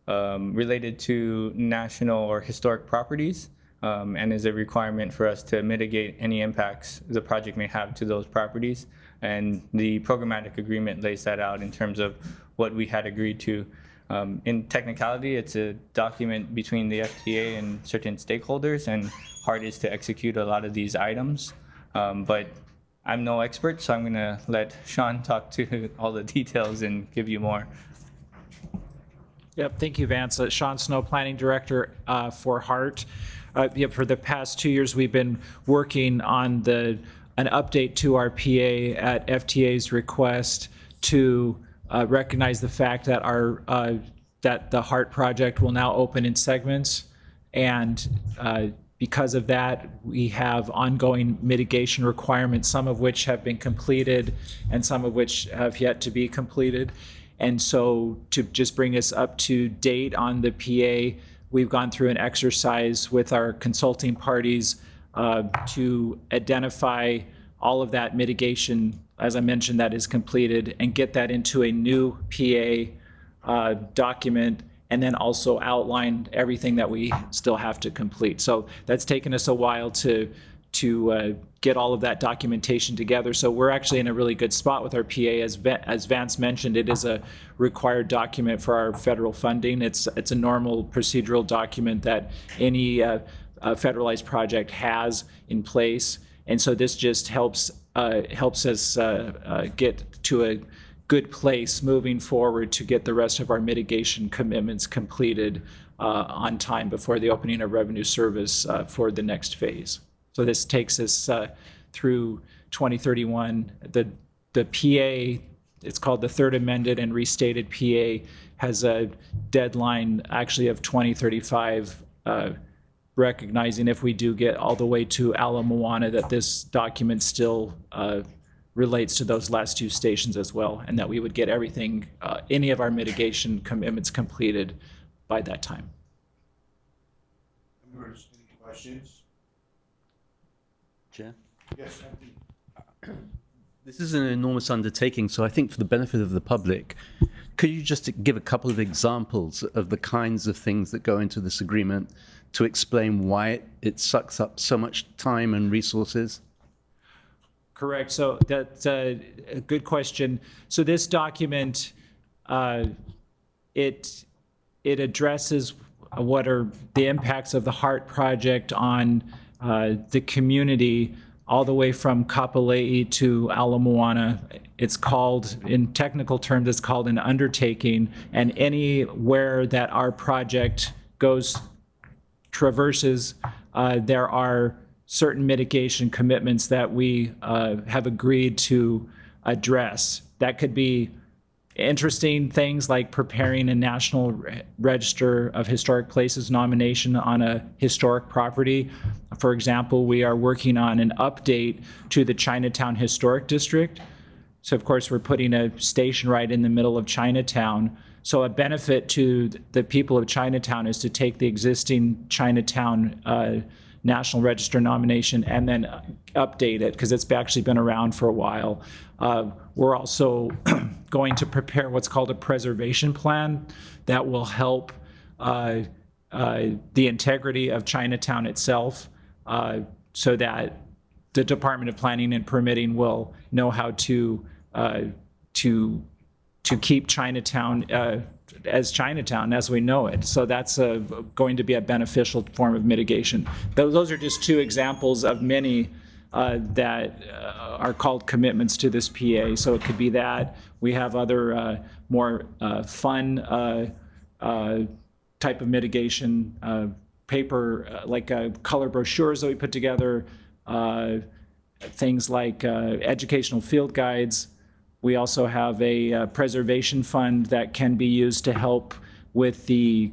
related to national or historic properties, and is a requirement for us to mitigate any impacts the project may have to those properties. And the programmatic agreement lays that out in terms of what we had agreed to. In technicality, it's a document between the FTA and certain stakeholders, and HART is to execute a lot of these items. But I'm no expert, so I'm going to let Sean talk to all the details and give you more. Yep, thank you, Vance. Sean Snow, Planning Director for HART. For the past 2 years, we've been working on an update to our PA at FTA's request to recognize the fact that that the HART project will now open in segments, and because of that, we have ongoing mitigation requirements, some of which have been completed and some of which have yet to be completed. And so to just bring us up to date on the PA, we've gone through an exercise with our consulting parties to identify all of that mitigation, as I mentioned, that is completed, and get that into a new PA document, and then also outline everything that we still have to complete. So that's taken us a while to get all of that documentation together. So we're actually in a really good spot with our PA. As Vance mentioned, it is a required document for our federal funding. It's a normal procedural document that any federalized project has in place. And so this just helps us get to a good place moving forward to get the rest of our mitigation commitments completed on time before the opening of revenue service for the next phase. So this takes us through 2031. The PA, it's called the Third Amended and Restated PA, has a deadline actually of 2035, recognizing if we do get all the way to Ala Moana that this document still relates to those last 2 stations as well, and that we would get everything, any of our mitigation commitments completed by that time. Members, any questions? Chair? Yes, Anthony. This is an enormous undertaking, so I think for the benefit of the public, could you just give a couple of examples of the kinds of things that go into this agreement to explain why it sucks up so much time and resources? Correct. So that's a good question. So this document, it addresses what are the impacts of the HART project on the community all the way from Kapolei to Ala Moana. It's called, in technical terms, it's called an undertaking, and anywhere that our project traverses, there are certain mitigation commitments that we have agreed to address. That could be interesting things like preparing a National Register of Historic Places nomination on a historic property. For example, we are working on an update to the Chinatown Historic District. So of course, we're putting a station right in the middle of Chinatown. So a benefit to the people of Chinatown is to take the existing Chinatown National Register nomination and then update it, because it's actually been around for a while. We're also going to prepare what's called a preservation plan that will help the integrity of Chinatown itself, so that the Department of Planning and Permitting will know how to to keep Chinatown as Chinatown as we know it. So that's going to be a beneficial form of mitigation. Those are just two examples of many that are called commitments to this PA. So it could be that. We have other more fun type of mitigation, paper, like color brochures that we put together, things like educational field guides. We also have a preservation fund that can be used to help with the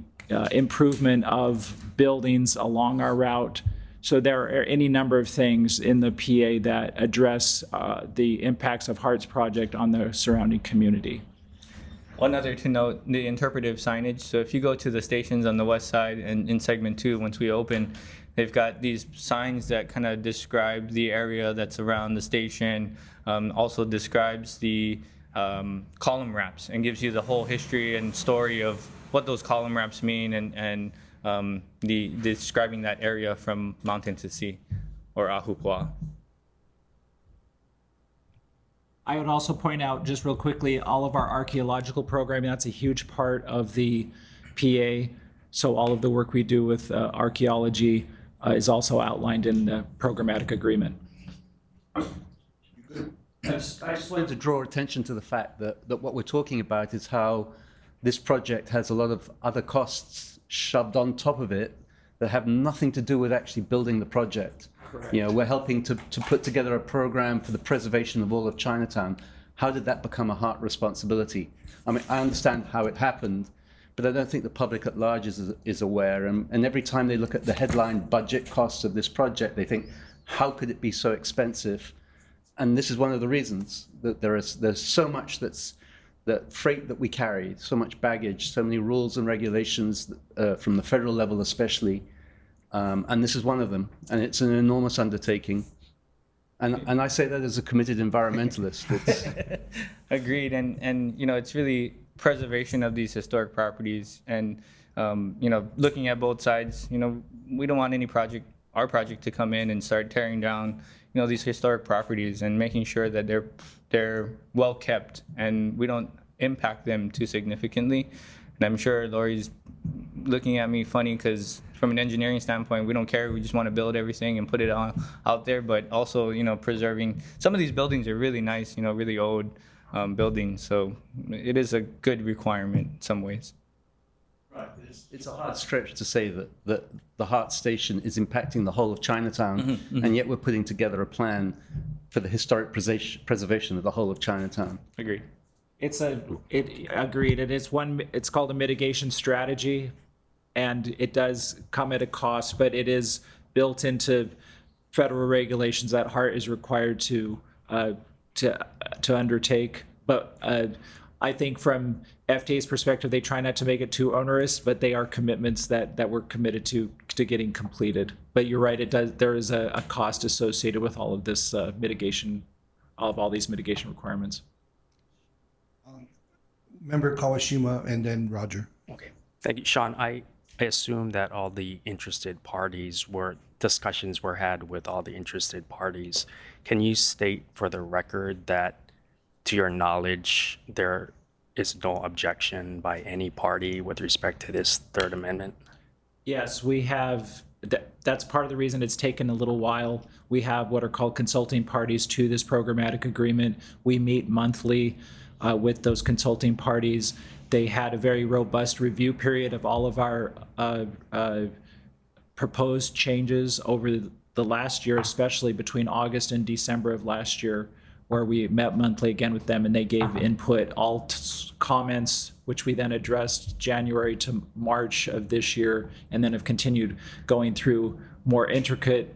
improvement of buildings along our route. So there are any number of things in the PA that address the impacts of HART's project on the surrounding community. One other to note, the interpretive signage. So if you go to the stations on the west side and in segment 2, once we open, they've got these signs that kind of describe the area that's around the station, also describes the column wraps and gives you the whole history and story of what those column wraps mean and the describing that area from mountain to sea, or Ahupua'a. I would also point out, just real quickly, all of our archaeological programming, that's a huge part of the PA. So all of the work we do with archaeology is also outlined in the programmatic agreement. I just wanted to draw attention to the fact that what we're talking about is how this project has a lot of other costs shoved on top of it that have nothing to do with actually building the project. Correct. You know, we're helping to put together a program for the preservation of all of Chinatown. How did that become a HART responsibility? I mean, I understand how it happened, but I don't think the public at large is aware. And every time they look at the headline budget costs of this project, they think, how could it be so expensive? And this is one of the reasons that there's so much that freight that we carry, so much baggage, so many rules and regulations from the federal level especially. And this is one of them. And it's an enormous undertaking. And I say that as a committed environmentalist. Agreed. And you know, it's really preservation of these historic properties and, you know, looking at both sides. You know, we don't want our project to come in and start tearing down, you know, these historic properties and making sure that they're well kept and we don't impact them too significantly. And I'm sure Lori's looking at me funny because from an engineering standpoint, we don't care. We just want to build everything and put it out there. But also, you know, preserving some of these buildings are really nice, you know, really old buildings. So it is a good requirement in some ways. Right. It's a hard stretch to say that the HART station is impacting the whole of Chinatown, and yet we're putting together a plan for the historic preservation of the whole of Chinatown. Agreed. Agreed. It's called a mitigation strategy, and it does come at a cost, but it is built into federal regulations that HART is required to undertake. But I think from FDA's perspective, they try not to make it too onerous, but they are commitments that we're committed to getting completed. But you're right, there is a cost associated with all of this mitigation, of all these mitigation requirements. Member Kawashima and then Roger. Okay, thank you, Sean. I assume that all the interested parties discussions were had with all the interested parties. Can you state for the record that, to your knowledge, there is no objection by any party with respect to this third amendment? Yes, we have. That's part of the reason it's taken a little while. We have what are called consulting parties to this programmatic agreement. We meet monthly with those consulting parties. They had a very robust review period of all of our proposed changes over the last year, especially between August and December of last year, where we met monthly again with them and they gave input, all comments, which we then addressed January to March of this year, and then have continued going through more intricate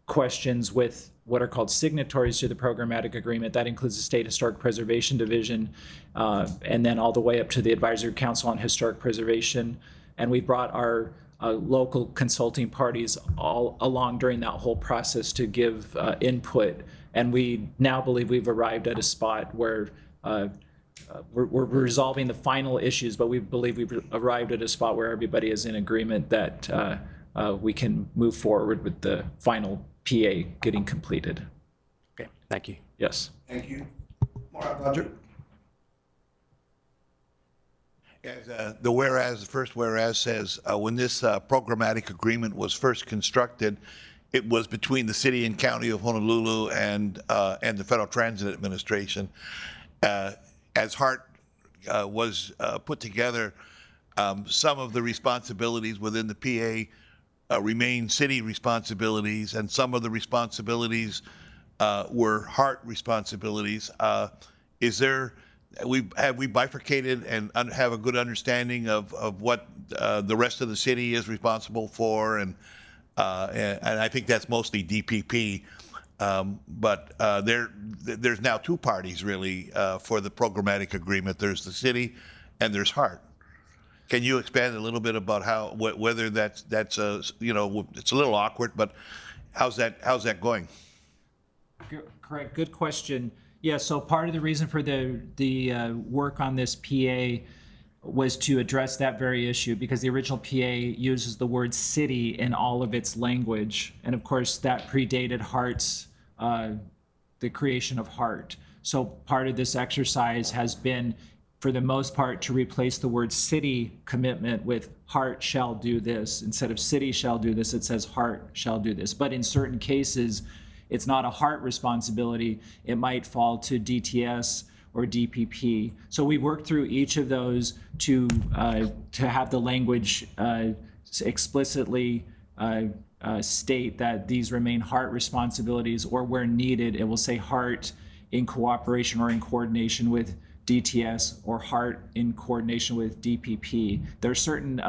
questions with what are called signatories to the programmatic agreement. That includes the State Historic Preservation Division, and then all the way up to the Advisory Council on Historic Preservation. And we brought our local consulting parties all along during that whole process to give input. And we now believe we've arrived at a spot where we're resolving the final issues, but we believe we've arrived at a spot where everybody is in agreement that we can move forward with the final PA getting completed. Okay, thank you. Yes. Thank you. Roger. As the first whereas says, when this programmatic agreement was first constructed, it was between the city and county of Honolulu and the Federal Transit Administration. As HART was put together, some of the responsibilities within the PA remain city responsibilities, and some of the responsibilities were HART responsibilities. Have we bifurcated and have a good understanding of what the rest of the city is responsible for, and I think that's mostly DPP. But there's now two parties really for the programmatic agreement. There's the city, and there's HART. Can you expand a little bit about whether that's it's a little awkward, but how's that going? Correct. Good question. Yeah, so part of the reason for the work on this PA was to address that very issue, because the original PA uses the word city in all of its language. And of course, that predated HART's, the creation of HART. So part of this exercise has been, for the most part, to replace the word city commitment with HART shall do this. Instead of city shall do this, it says HART shall do this. But in certain cases, it's not a HART responsibility. It might fall to DTS or DPP. So we worked through each of those to have the language explicitly state that these remain HART responsibilities, or where needed, it will say HART in cooperation or in coordination with DTS, or HART in coordination with DPP. There are certain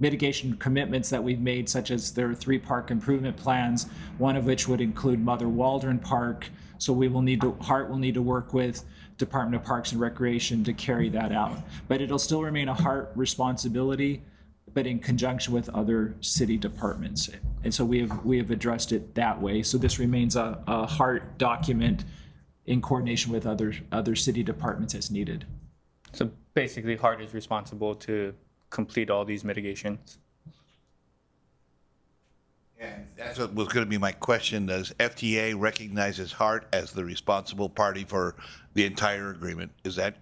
mitigation commitments that we've made, such as there are 3 park improvement plans, one of which would include Mother Waldron Park. So HART will need to work with Department of Parks and Recreation to carry that out. But it'll still remain a HART responsibility, but in conjunction with other city departments. And so we have addressed it that way. So this remains a HART document in coordination with other city departments as needed. So basically, HART is responsible to complete all these mitigations. And that's what was going to be my question. Does FTA recognizes HART as the responsible party for the entire agreement? Is that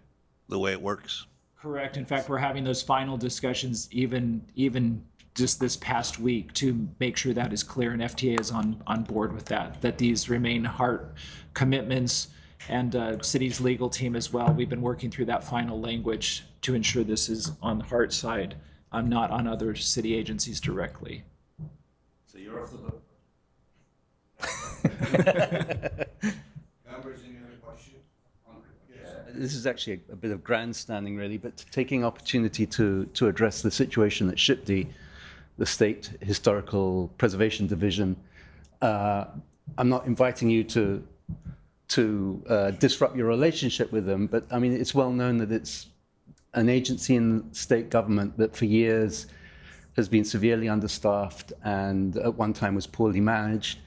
the way it works? Correct. In fact, we're having those final discussions even just this past week to make sure that is clear, and FTA is on board with that these remain HART commitments, and city's legal team as well. We've been working through that final language to ensure this is on the HART side, not on other city agencies directly. So you're off the hook. Members, any other questions? This is actually a bit of grandstanding, really, but taking opportunity to address the situation at SHPD, the State Historical Preservation Division. I'm not inviting you to disrupt your relationship with them, but I mean, it's well known that it's an agency in state government that for years has been severely understaffed and at one time was poorly managed.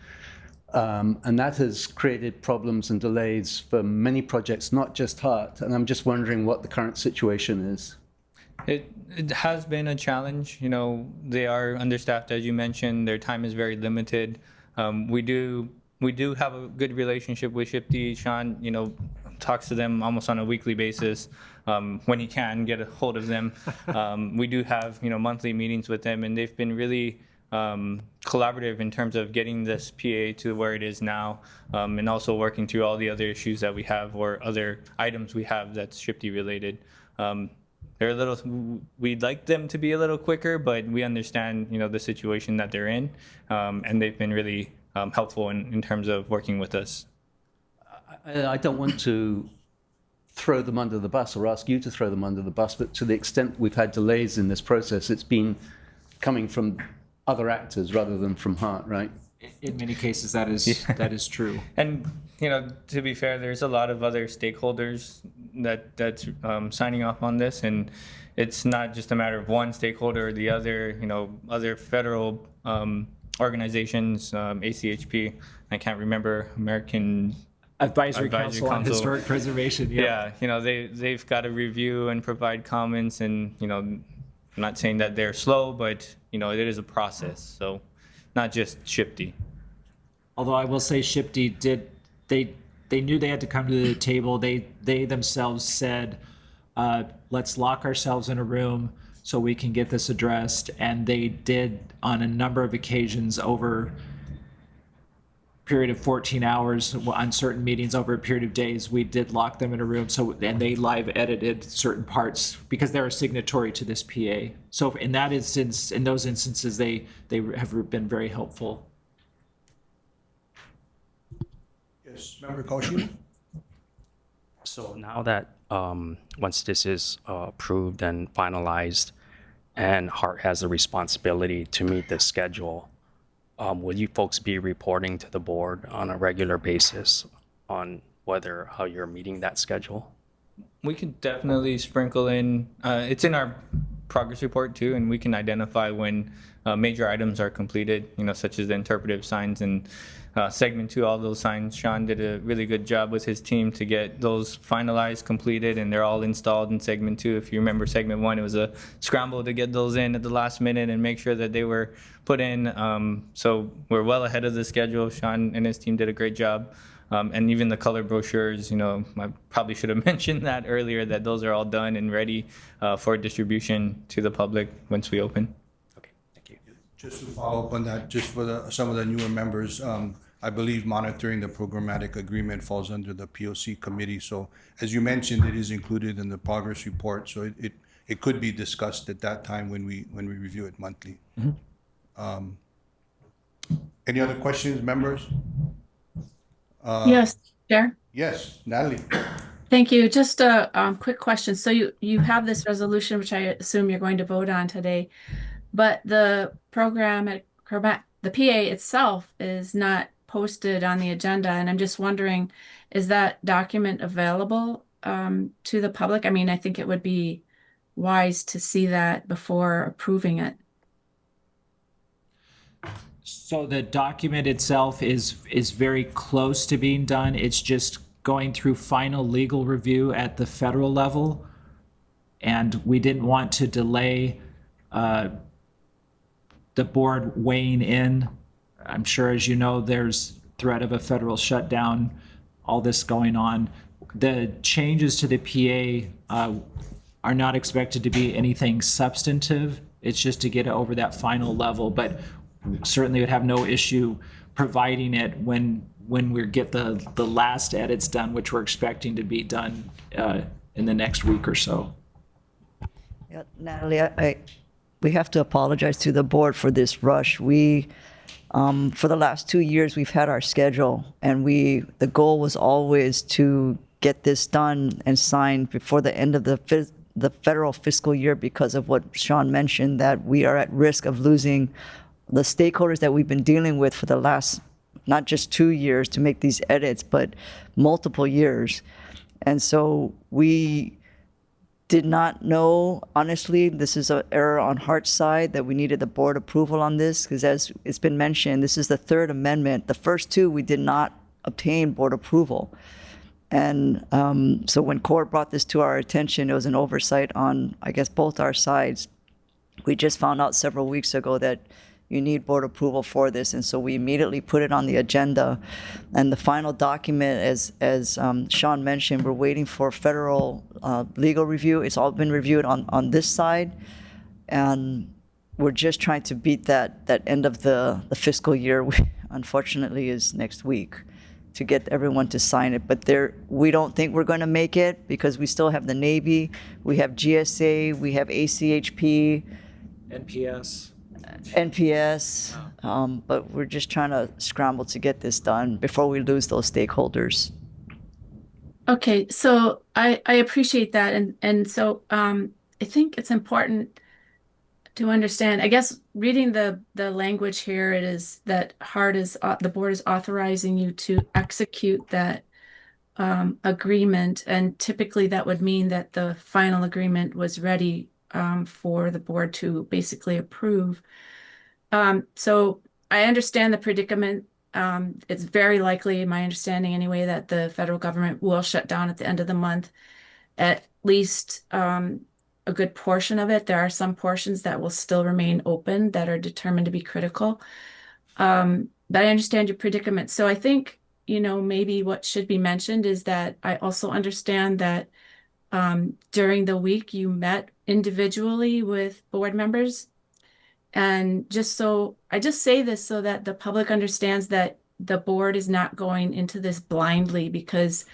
And that has created problems and delays for many projects, not just HART. And I'm just wondering what the current situation is. It has been a challenge. You know, they are understaffed, as you mentioned. Their time is very limited. We do have a good relationship with SHPD. Sean, you know, talks to them almost on a weekly basis when he can get a hold of them. We do have, you know, monthly meetings with them, and they've been really collaborative in terms of getting this PA to where it is now, and also working through all the other issues that we have or other items we have that's SHPD related. They're a little, we'd like them to be a little quicker, but we understand, you know, the situation that they're in, and they've been really helpful in terms of working with us. I don't want to throw them under the bus or ask you to throw them under the bus, but to the extent we've had delays in this process, it's been coming from other actors rather than from HART, right? In many cases, that is true. And, you know, to be fair, there's a lot of other stakeholders that's signing off on this, and it's not just a matter of one stakeholder or the other. You know, other federal organizations, ACHP, I can't remember, American Advisory Council on Historic Preservation. Yeah, you know, they've got to review and provide comments, and, you know, I'm not saying that they're slow, but, you know, it is a process. So not just SHPD. Although I will say SHPD they knew they had to come to the table. They themselves said let's lock ourselves in a room so we can get this addressed. And they did on a number of occasions over a period of 14 hours on certain meetings over a period of days. We did lock them in a room. So, and they live edited certain parts because they're a signatory to this PA. So in that instance, in those instances, they have been very helpful. Yes, Member Koshi? So now that once this is approved and finalized and Hart has the responsibility to meet the schedule, will you folks be reporting to the board on a regular basis on how you're meeting that schedule? We can definitely sprinkle in, it's in our progress report too, and we can identify when major items are completed, such as the interpretive signs and segment 2, all those signs. Sean did a really good job with his team to get those finalized, completed, and they're all installed in segment 2. If you remember segment 1, it was a scramble to get those in at the last minute and make sure that they were put in. So we're well ahead of the schedule. Sean and his team did a great job. And even the color brochures, I probably should have mentioned that earlier, that those are all done and ready for distribution to the public once we open. Okay, thank you. Just to follow up on that, just for some of the newer members, I believe monitoring the programmatic agreement falls under the POC committee. So as you mentioned, it is included in the progress report. So it could be discussed at that time when we review it monthly. Any other questions, members? Yes, Chair. Yes, Natalie. Thank you. Just a quick question. So you have this resolution, which I assume you're going to vote on today, but the the PA itself is not posted on the agenda, and I'm just wondering, is that document available to the public? I mean, I think it would be wise to see that before approving it. So the document itself is very close to being done. It's just going through final legal review at the federal level. And we didn't want to delay the board weighing in. I'm sure, as you know, there's threat of a federal shutdown, all this going on. The changes to the PA are not expected to be anything substantive. It's just to get it over that final level, but certainly would have no issue providing it when we get the last edits done, which we're expecting to be done in the next week or so. Yeah, Natalie, we have to apologize to the board for this rush. We, for the last 2 years, we've had our schedule, and the goal was always to get this done and signed before the end of the federal fiscal year, because of what Sean mentioned, that we are at risk of losing the stakeholders that we've been dealing with for the last, not just 2 years to make these edits, but multiple years. And so we did not know, honestly, this is an error on Hart's side, that we needed the board approval on this, because as it's been mentioned, this is the third amendment. The first two, we did not obtain board approval. And so when court brought this to our attention, it was an oversight on, I guess, both our sides. We just found out several weeks ago that you need board approval for this, and so we immediately put it on the agenda. And the final document, as Sean mentioned, we're waiting for federal legal review. It's all been reviewed on this side, and we're just trying to beat that end of the fiscal year, which unfortunately is next week, to get everyone to sign it. But we don't think we're going to make it, because we still have the Navy, we have GSA, we have ACHP, NPS, but we're just trying to scramble to get this done before we lose those stakeholders. Okay, so I appreciate that, and so I think it's important to understand. I guess reading the language here, it is that the board is authorizing you to execute that agreement, and typically that would mean that the final agreement was ready for the board to basically approve. So I understand the predicament. It's very likely, my understanding anyway, that the federal government will shut down at the end of the month, at least a good portion of it. There are some portions that will still remain open that are determined to be critical. But I understand your predicament. So I think, maybe what should be mentioned is that I also understand that during the week you met individually with board members. And I just say this so that the public understands that the board is not going into this blindly, because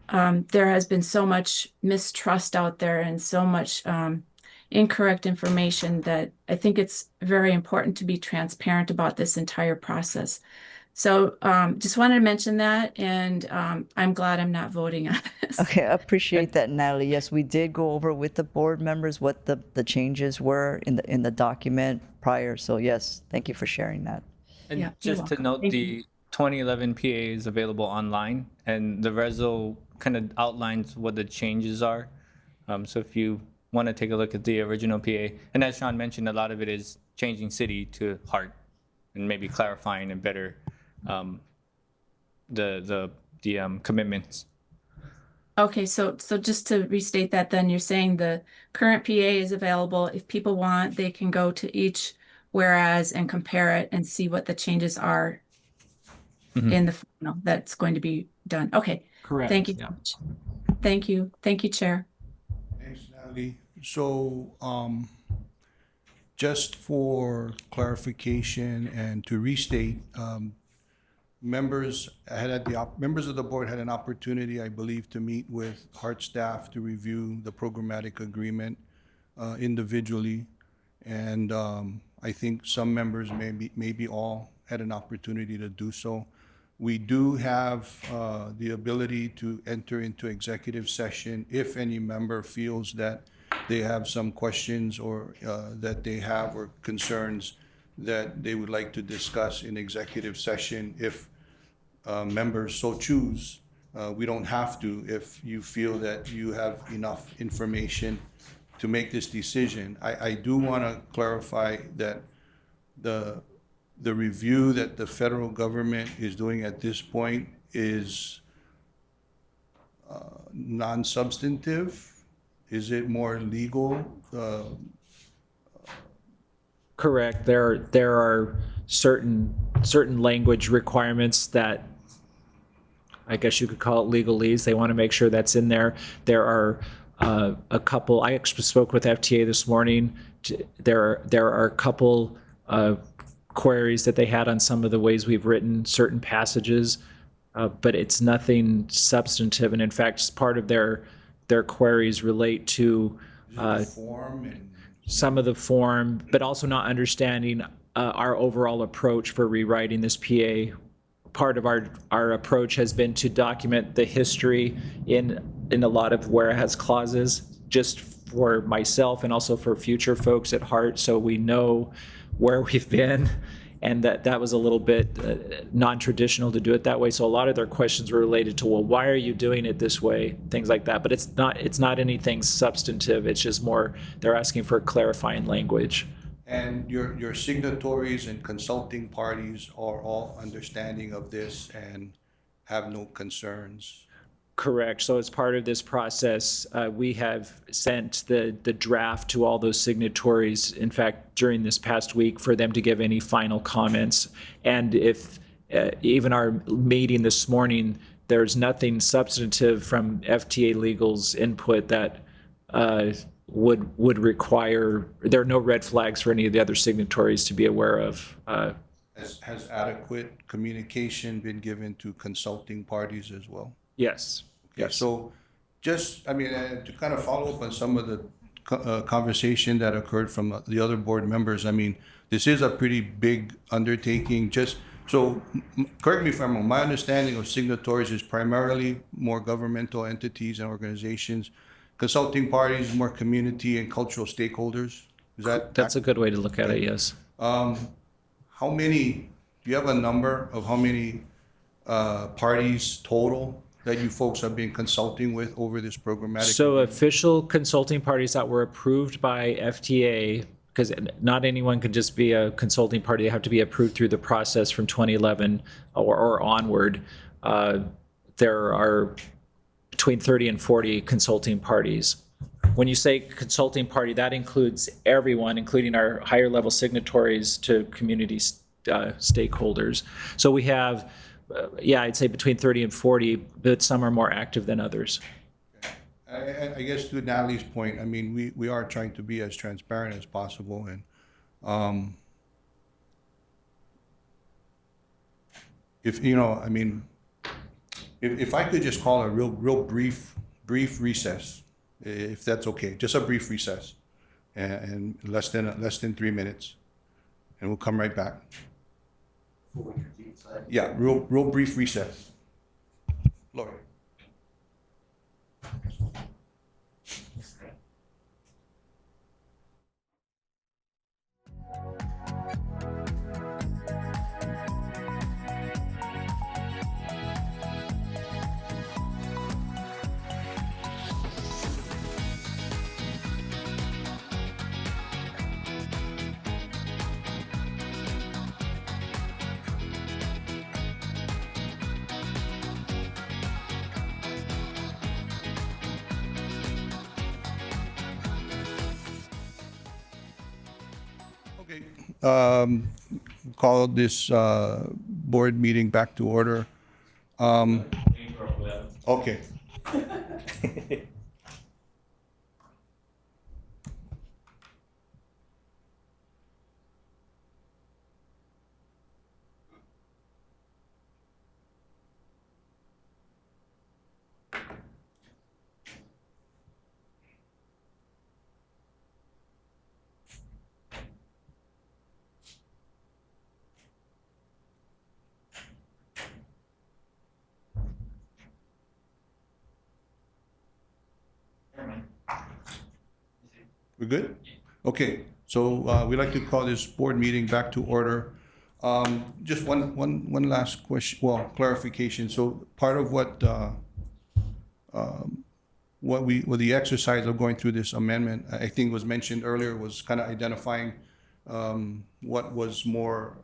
there has been so much mistrust out there and so much incorrect information that I think it's very important to be transparent about this entire process. So just wanted to mention that, and I'm glad I'm not voting on this. Okay, I appreciate that, Natalie. Yes, we did go over with the board members what the changes were in the document prior. So yes, thank you for sharing that. And Yeah, you're just to welcome. note, Thank the 2011 PA is available online, and the reso kind of outlines what the changes are. So if you want to take a look at the original PA, and as Sean mentioned, a lot of it is changing city to Hart, and maybe clarifying and better the commitments. Okay, so just to restate that, then you're saying the current PA is available. If people want, they can go to each whereas and compare it and see what the changes are in the final that's going to be done. Okay. Correct. Thank you. yeah. so much. Thank you. Thank you, Chair. Thanks, Natalie. So, just for clarification and to restate, members of the board had an opportunity, I believe, to meet with Hart staff to review the programmatic agreement individually. And I think some members, maybe all, had an opportunity to do so. We do have the ability to enter into executive session if any member feels that they have some questions or that they have or concerns that they would like to discuss in executive session. If members so choose, we don't have to if you feel that you have enough information to make this decision. I do want to clarify that the review that the federal government is doing at this point is non-substantive. Is it more legal? Correct. There are certain language requirements that I guess you could call it legalese. They want to make sure that's in there. There are a couple. I actually spoke with FTA this morning. There are a couple queries that they had on some of the ways we've written certain passages, but it's nothing substantive. And in fact, part of their queries relate to Form and some of the form, but also not understanding our overall approach for rewriting this PA. Part of our approach has been to document the history in a lot of whereas clauses, just for myself and also for future folks at Hart, so we know where we've been, and that was a little bit non-traditional to do it that way. So a lot of their questions were related to, well, why are you doing it this way, things like that. But it's not anything substantive. It's just more they're asking for clarifying language. And your signatories and consulting parties are all understanding of this and have no concerns? Correct. So as part of this process, we have sent the draft to all those signatories, in fact, during this past week, for them to give any final comments. And if even our meeting this morning, there's nothing substantive from FTA Legal's input that would require, there are no red flags for any of the other signatories to be aware of. Has adequate communication been given to consulting parties as well? Yes. Okay, so just, I mean, to kind of follow up on some of the conversation that occurred from the other board members, I mean, this is a pretty big undertaking. Just so, correct me if I'm wrong, my understanding of signatories is primarily more governmental entities and organizations. Consulting parties, more community and cultural stakeholders. Is that? That's a good way to look at it, yes. How many, do you have a number of how many parties total that you folks have been consulting with over this programmatic? So official consulting parties that were approved by FTA, because not anyone can just be a consulting party, they have to be approved through the process from 2011 or onward. There are between 30 and 40 consulting parties. When you say consulting party, that includes everyone, including our higher level signatories to community stakeholders. So we have, I'd say between 30 and 40, but some are more active than others. I I guess to Natalie's point, I mean, we are trying to be as transparent as possible, and if, you know, I mean, if I could just call a real brief recess, if that's okay, just a brief recess, and less than 3 minutes, and we'll come right back. Yeah, real brief recess. Lori. Okay, call this board meeting back to order. Okay. We're good? Okay, so we'd like to call this board meeting back to order. Just one last question, well, clarification. So part of what the exercise of going through this amendment, I think was mentioned earlier, was kind of identifying what was more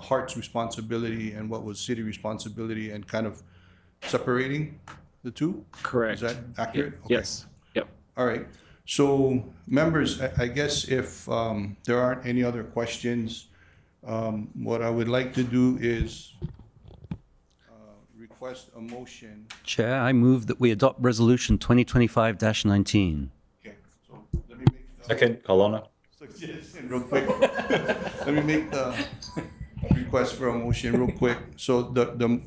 Hart's responsibility and what was city responsibility, and kind of separating the two? Correct. Is that accurate? Okay. Yes. Yep. All right. So, members, I guess if there aren't any other questions, what I would like to do is request a motion. Chair, I move that we adopt Resolution 2025-19. Okay, so let me make Second, Colonna. suggestion real quick. Let me make the request for a motion real quick. So the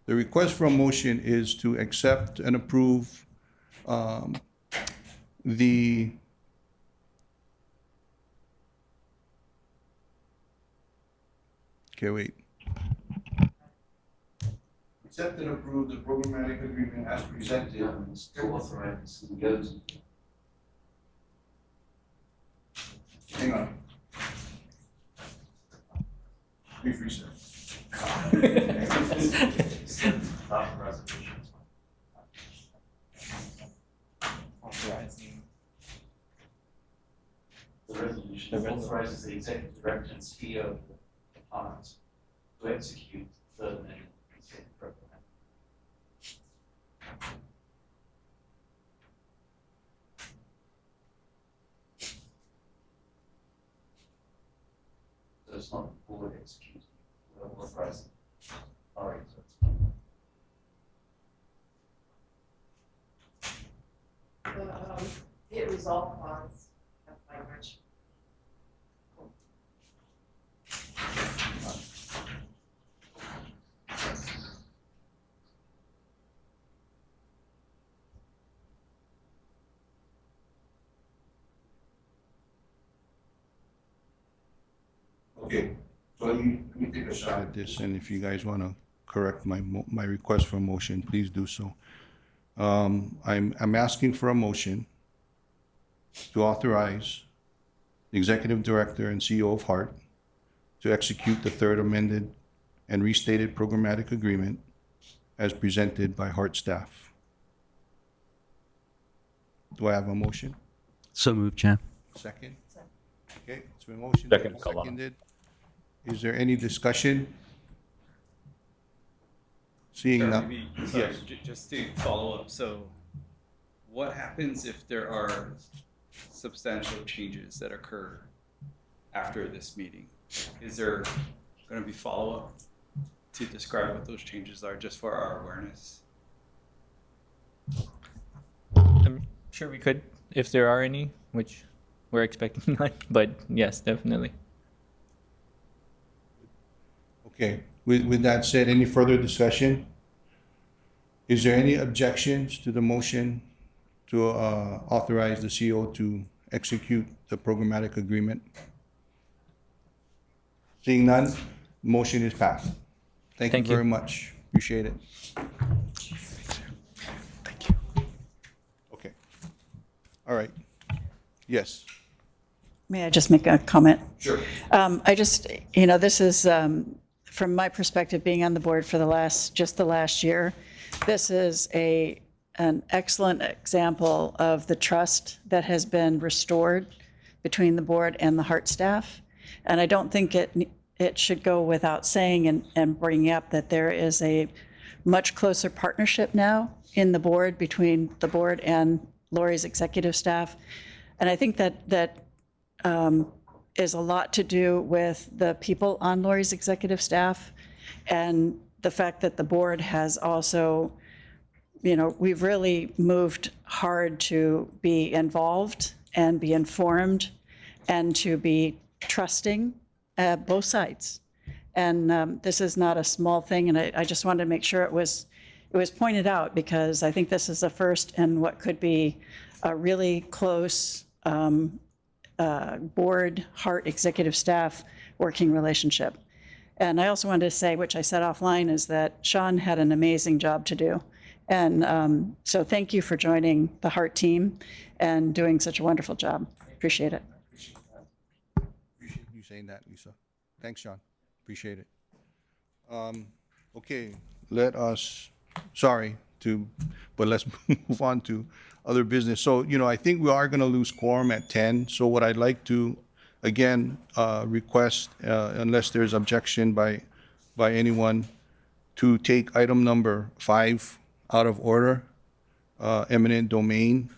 request for a motion is to accept and approve wait. Accept and approve the programmatic agreement as presented. Still authorized. Hang on. Brief recess. Authorizing the resolution authorizes the executive director and CEO of the department to execute the third amendment program. So it's not the board executing, we're authorizing. All right, so it's fine. It resolved bonds, that's language. Okay, so let me take a shot at this, and if you guys want to correct my request for a motion, please do so. I'm asking for a motion to authorize the executive director and CEO of Hart to execute the third amended and restated programmatic agreement as presented by Hart staff. Do I have a motion? So moved, Chair. Second? Okay, it's been motioned. Second, and Colonna. seconded. Is there any discussion? Seeing Sure, none. maybe, sorry, Yes. just to follow up, so what happens if there are substantial changes that occur after this meeting? Is there going to be follow-up to describe what those changes are, just for our awareness? Sure, we could, if there are any, which we're expecting none, but yes, definitely. Okay, with that said, any further discussion? Is there any objections to the motion to authorize the CEO to execute the programmatic agreement? Seeing none, motion is passed. Thank you very much. Appreciate it. Thank you. Okay. All right. Yes. May I just make a comment? Sure. I just, you know, this is, from my perspective, being on the board for the last year, this is an excellent example of the trust that has been restored between the board and the Hart staff. And I don't think it should go without saying and bringing up that there is a much closer partnership now in the board, between the board and Lori's executive staff. And I think that is a lot to do with the people on Lori's executive staff and the fact that the board has also, you know, we've really moved hard to be involved and be informed and to be trusting both sides. And this is not a small thing, and I just wanted to make sure it was pointed out, because I think this is the first in what could be a really close board, Hart executive staff working relationship. And I also wanted to say, which I said offline, is that Sean had an amazing job to do. And so thank you for joining the Hart team and doing such a wonderful job. Appreciate it. Appreciate you saying that, Lisa. Thanks, Sean. Appreciate it. Okay, let's move on to other business. So, you know, I think we are going to lose quorum at 10. So what I'd like to, again, request, unless there's objection by anyone, to take item number 5 out of order, eminent domain.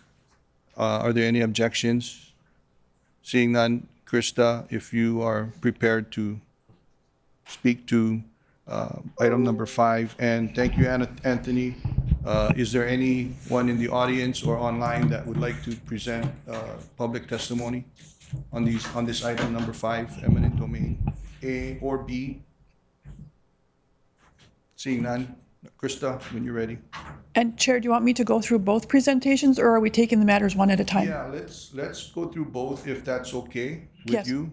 Are there any objections? Seeing none, Krista, if you are prepared to speak to item number 5. And thank you, Anthony. Is there anyone in the audience or online that would like to present public testimony on this item number 5, eminent domain, A or B? Seeing none, Krista, when you're ready. And Chair, do you want me to go through both presentations, or are we taking the matters one at a time? Yeah, let's go through both, if that's okay with Yes. you.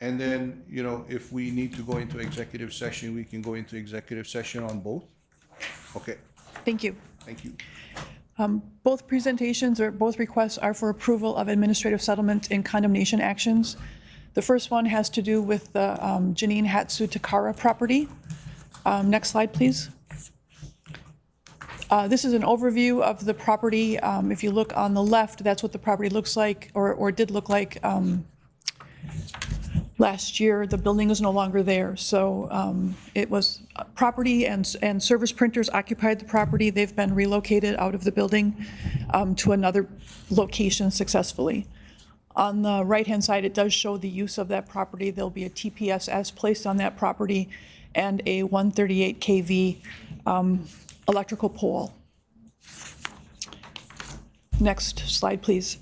And then, you know, if we need to go into executive session, we can go into executive session on both. Okay, Thank you. thank you. Both presentations or both requests are for approval of administrative settlement in condemnation actions. The first one has to do with the Janine Hatsu Takara property. Next slide, please. This is an overview of the property. If you look on the left, that's what the property looks like, or did look like last year. The building is no longer there. So it was property and service printers occupied the property. They've been relocated out of the building to another location successfully. On the right-hand side, it does show the use of that property. There'll be a TPSS placed on that property and a 138 kV electrical pole. Next slide, please.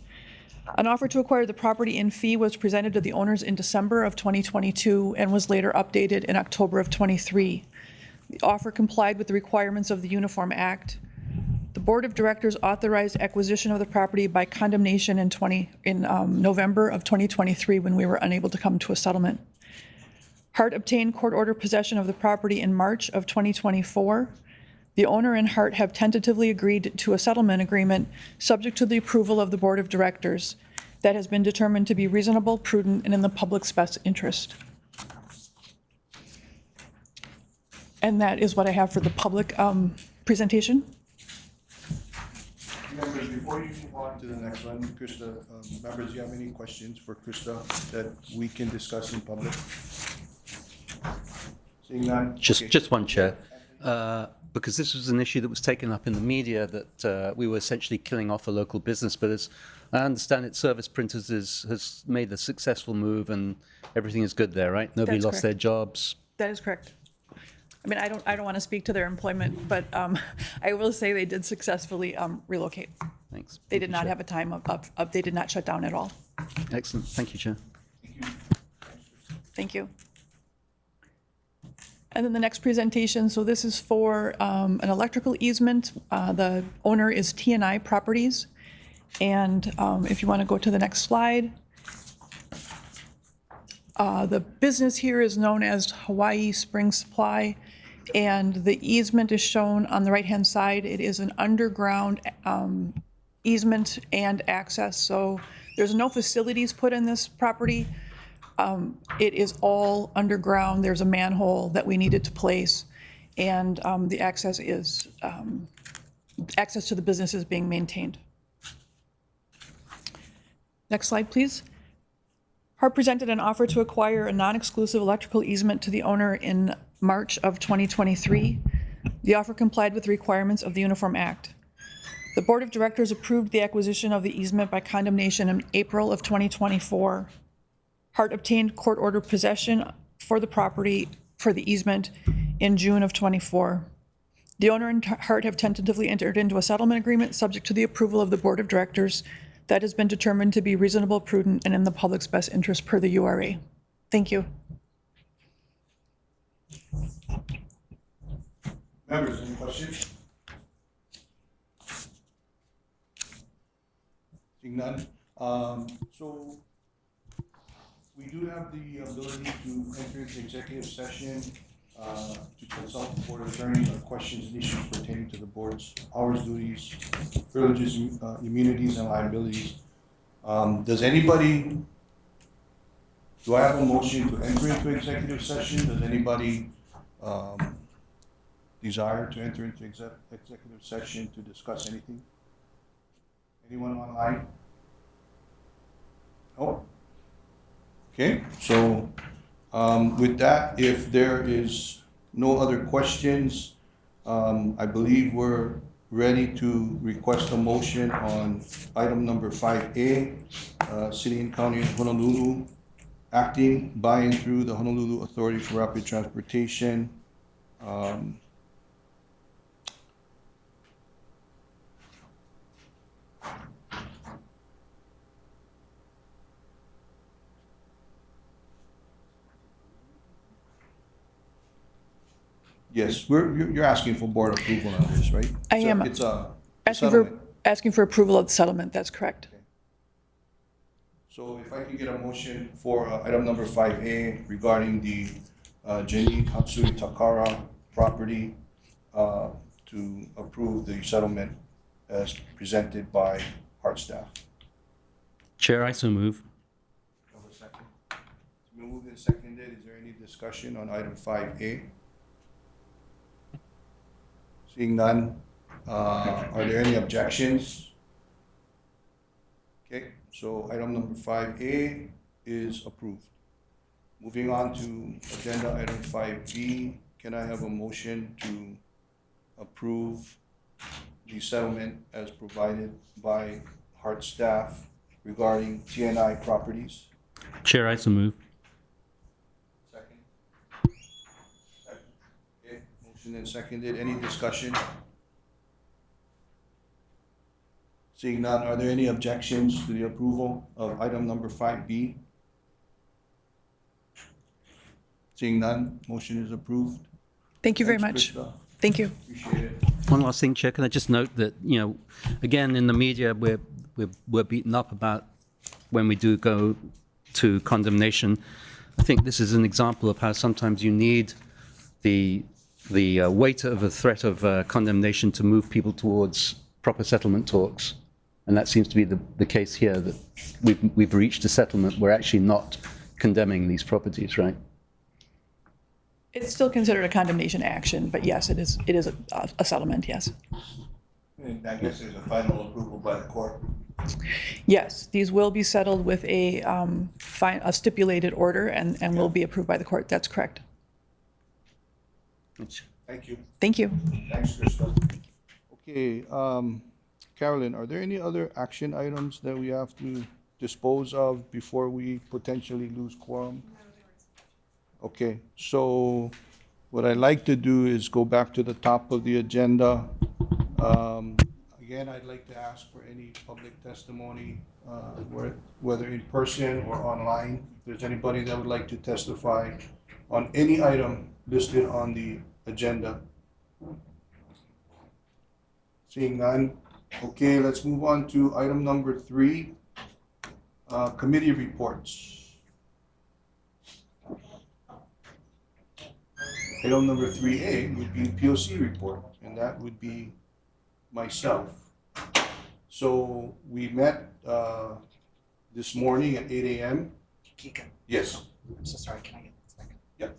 An offer to acquire the property in fee was presented to the owners in December of 2022 and was later updated in October of 23. The offer complied with the requirements of the Uniform Act. The Board of Directors authorized acquisition of the property by condemnation in November of 2023, when we were unable to come to a settlement. Hart obtained court order possession of the property in March of 2024. The owner and Hart have tentatively agreed to a settlement agreement subject to the approval of the Board of Directors that has been determined to be reasonable, prudent, and in the public's best interest. And that is what I have for the public presentation. Members, before you move on to the next one, Krista, members, do you have any questions for Krista that we can discuss in public? Seeing none? Okay. Just one, Chair. Because this was an issue that was taken up in the media, that we were essentially killing off a local business. But as I understand it, Service Printers has made a successful move and everything is good there, right? Nobody That's lost correct. their jobs. That is correct. I mean, I don't want to speak to their employment, but I will say they did successfully relocate. Thanks. They did not have a time of, they did not shut down at all. Excellent. Thank you, Chair. Thank you. And then the next presentation, so this is for an electrical easement. The owner is TNI Properties. And if you want to go to the next slide. The business here is known as Hawaii Spring Supply, and the easement is shown on the right-hand side. It is an underground easement and access, so there's no facilities put in this property. It is all underground. There's a manhole that we needed to place, and the access is, access to the business is being maintained. Next slide, please. Hart presented an offer to acquire a non-exclusive electrical easement to the owner in March of 2023. The offer complied with the requirements of the Uniform Act. The Board of Directors approved the acquisition of the easement by condemnation in April of 2024. Hart obtained court order possession for the property for the easement in June of 24. The owner and Hart have tentatively entered into a settlement agreement subject to the approval of the Board of Directors that has been determined to be reasonable, prudent, and in the public's best interest per the URA. Thank you. Members, any questions? Seeing none. So we do have the ability to enter into executive session to consult the board attorney on questions and issues pertaining to the board's hours, duties, privileges, immunities, and liabilities. Does anybody, do I have a motion to enter into executive session? Does anybody desire to enter into executive session to discuss anything? Anyone online? No? Okay, so with that, if there is no other questions, I believe we're ready to request a motion on item number 5A, City and County of Honolulu acting by and through the Honolulu Authority for Rapid Transportation. Yes, you're asking for board approval on this, right? I am. It's a Asking settlement. asking for approval of the settlement, that's correct. So if I can get a motion for item number 5A regarding the Jenny Hatsui Takara property to approve the settlement as presented by Hart staff. Chair, I so move. Have a second. It's been moved and seconded. Is there any discussion on item 5A? Seeing none, are there any objections? Okay, so item number 5A is approved. Moving on to agenda item 5B, can I have a motion to approve the settlement as provided by Hart staff regarding TNI properties? Chair, I so move. Second. Okay, motion and seconded. Any discussion? Seeing none, are there any objections to the approval of item number 5B? Seeing none, motion is approved. Thank you very Thanks, much. Krista. Thank you. Appreciate it. One last thing, Chair. Can I just note that, you know, again, in the media, we're beaten up about when we do go to condemnation. I think this is an example of how sometimes you need the weight of a threat of condemnation to move people towards proper settlement talks. And that seems to be the case here, that we've reached a settlement. We're actually not condemning these properties, right? It's still considered a condemnation action, but yes, it is a settlement, yes. And I guess there's a final approval by the court. Yes, these will be settled with a stipulated order and will be approved by the court. That's correct. Thank you. Thank you. Thanks, Krista. Okay, Carolyn, are there any other action items that we have to dispose of before we potentially lose quorum? Okay, so what I'd like to do is go back to the top of the agenda. Again, I'd like to ask for any public testimony, whether in person or online. If there's anybody that would like to testify on any item listed on the agenda. Seeing none. Okay, let's move on to item number 3, committee reports. Item number 3A would be POC report, and that would be myself. So we met this morning at 8 a.m. Kika. Yes. I'm so sorry, can I get a second? Yep.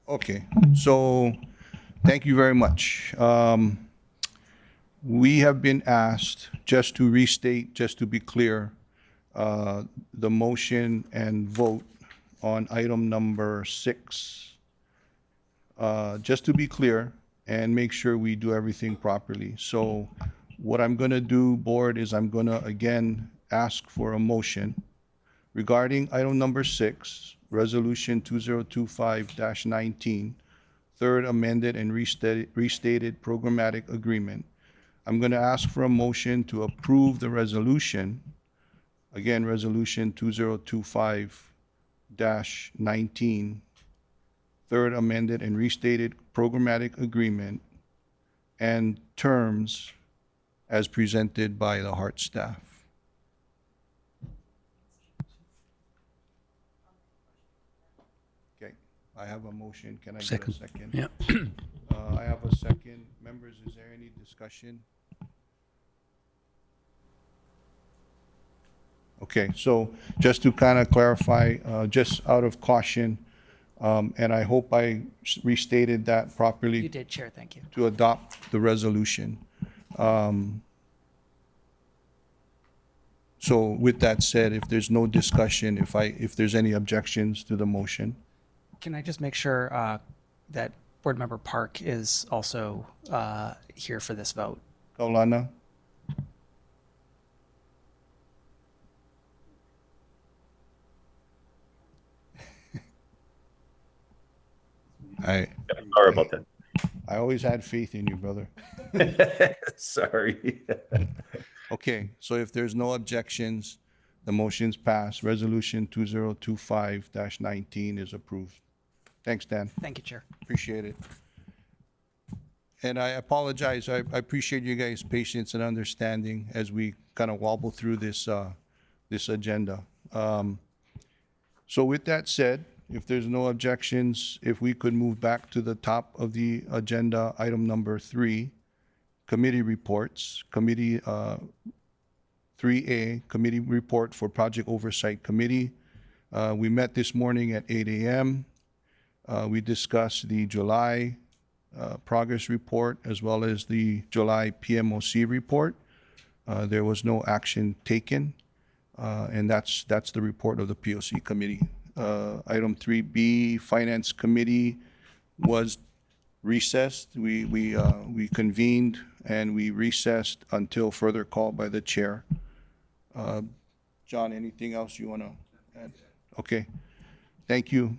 Okay, so thank you very much. We have been asked, just to restate, just to be clear, the motion and vote on item number 6. Just to be clear and make sure we do everything properly. So what I'm going to do, board, is I'm going to again ask for a motion regarding item number 6, Resolution 2025-19, third amended and restated programmatic agreement. I'm going to ask for a motion to approve the resolution, again, Resolution 2025-19, third amended and restated programmatic agreement, and terms as presented by the HART staff. Okay, I have a motion. Can I get a second? Yeah. I have a second. Members, is there any discussion? Okay, so just to kind of clarify, just out of caution, and I hope I restated that properly. You did, Chair, thank you. To adopt the resolution. So with that said, if there's no discussion, if there's any objections to the motion. Can I just make sure that Board Member Park is also here for this vote? Kaulana? Sorry about that. I always had faith in you, brother. Sorry. Okay, so if there's no objections, the motion's passed. Resolution 2025-19 is approved. Thanks, Dan. Thank you, Chair. Appreciate it. And I apologize. I appreciate you guys' patience and understanding as we kind of wobble through this this agenda. So with that said, if there's no objections, if we could move back to the top of the agenda, item number 3, committee reports. Committee 3A, committee report for Project Oversight Committee. We met this morning at 8 a.m. We discussed the July progress report as well as the July PMOC report. There was no action taken, and that's the report of the POC committee. Item 3B, Finance Committee was recessed. We convened and we recessed until further call by the chair. John, anything else you want to add? Okay, thank you.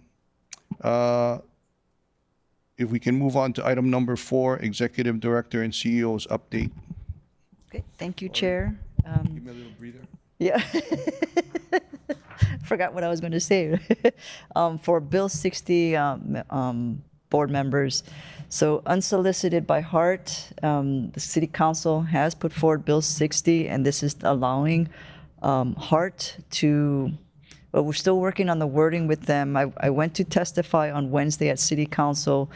If we can move on to item number 4, Executive Director and CEO's update. Okay, thank you, Chair. Give me a little breather. Yeah. Forgot what I was going to say. For Bill 60 board members, so unsolicited by HART, the City Council has put forward Bill 60, and this is allowing HART to, but we're still working on the wording with them. I went to testify on Wednesday at City Council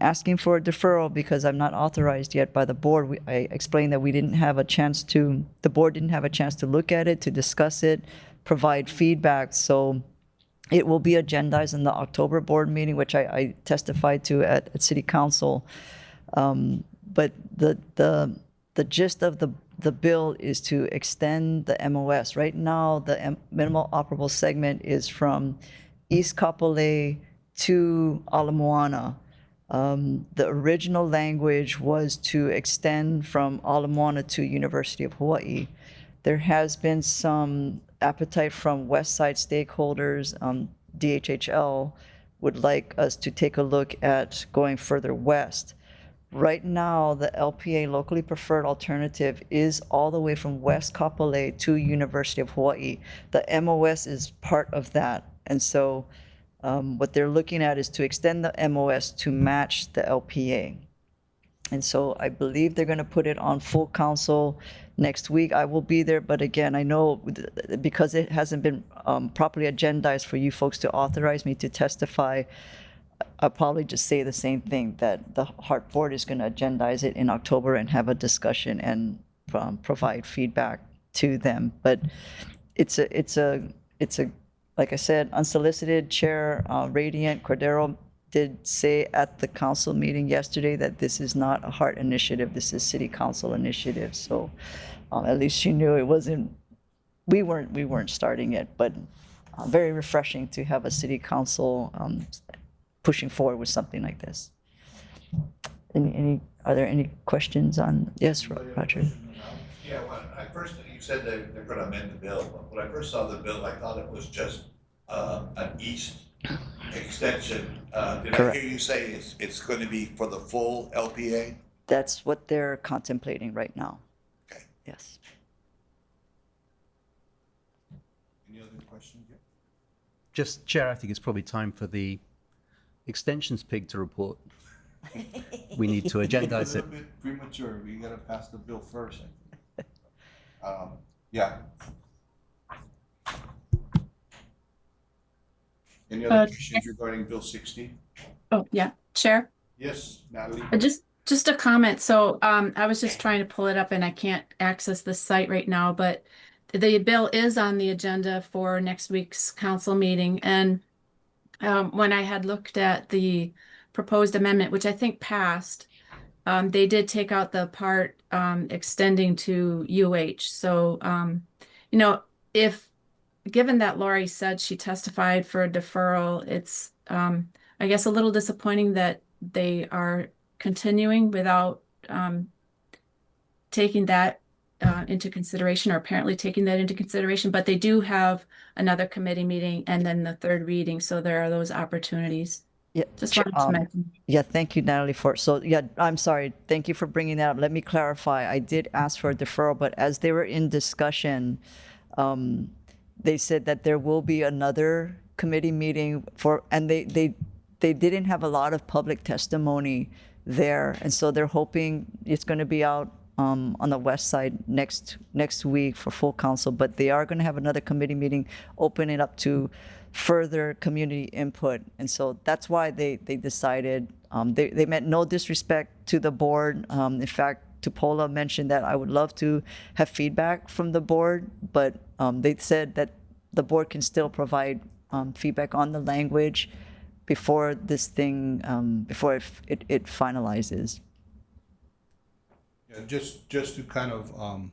asking for a deferral because I'm not authorized yet by the board. I explained that we didn't have a chance to, the board didn't have a chance to look at it, to discuss it, provide feedback. So it will be agendized in the October board meeting, which I testified to at City Council. But the gist of the bill is to extend the MOS. Right now, the minimal operable segment is from East Kapolei to Ala Moana. The original language was to extend from Ala Moana to University of Hawaii. There has been some appetite from West Side stakeholders. DHHL would like us to take a look at going further west. Right now, the LPA, locally preferred alternative, is all the way from West Kapolei to University of Hawaii. The MOS is part of that. And so what they're looking at is to extend the MOS to match the LPA. And so I believe they're going to put it on full council next week. I will be there, but again, I know because it hasn't been properly agendized for you folks to authorize me to testify, I'll probably just say the same thing, that the HART board is going to agendize it in October and have a discussion and provide feedback to them. But it's a like I said, unsolicited. Chair Radiant Cordero did say at the council meeting yesterday that this is not a HART initiative, this is city council initiative. So at least she knew it wasn't, we weren't starting it, but very refreshing to have a city council pushing forward with something like this. Are there any questions on, yes, Roger? Yeah, well, at first you said they're going to amend the bill. But when I first saw the bill, I thought it was just an east extension. Did Correct. I hear you say it's going to be for the full LPA? That's what they're contemplating right now. Okay. Yes. Any other questions? Yeah. Just, Chair, I think it's probably time for the extensions pig to report. We need to agendize It's a it. little bit premature. We gotta pass the bill first. I think. Yeah. Any other questions regarding Bill 60? Oh, yeah, Chair? Yes, Natalie? Just a comment. So I was just trying to pull it up and I can't access the site right now, but the bill is on the agenda for next week's council meeting. And when I had looked at the proposed amendment, which I think passed, they did take out the part extending to UH. So, you know, given that Lori said she testified for a deferral, it's, I guess, a little disappointing that they are continuing without taking that into consideration, or apparently taking that into consideration. But they do have another committee meeting and then the third reading. So there are those opportunities. Yeah, Just wanted to mention. yeah, thank you, Natalie, I'm sorry. Thank you for bringing that up. Let me clarify. I did ask for a deferral, but as they were in discussion, they said that there will be another committee meeting and they didn't have a lot of public testimony there. And so they're hoping it's going to be out on the west side next week for full council, but they are going to have another committee meeting, open it up to further community input. And so that's why they decided, they meant no disrespect to the board. In fact, Tupola mentioned that I would love to have feedback from the board, but they said that the board can still provide feedback on the language before this thing, before it finalizes. Yeah, just to kind of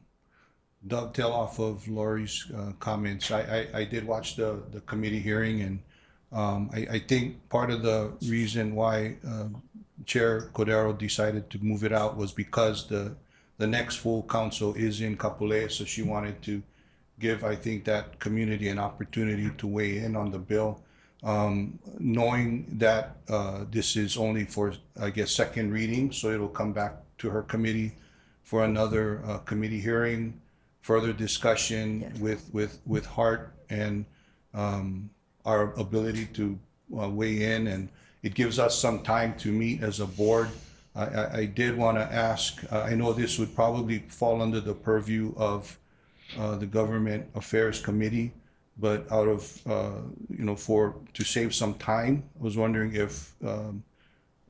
dovetail off of Lori's comments, I did watch the committee hearing, and I think part of the reason why Chair Cordero decided to move it out was because the next full council is in Kapolei, so she wanted to give, I think, that community an opportunity to weigh in on the bill. Knowing that this is only for, I guess, second reading, so it'll come back to her committee for another committee hearing, further discussion with HART and our ability to weigh in, and it gives us some time to meet as a board. I did want to ask, I know this would probably fall under the purview of the Government Affairs Committee, but out of, to save some time, I was wondering if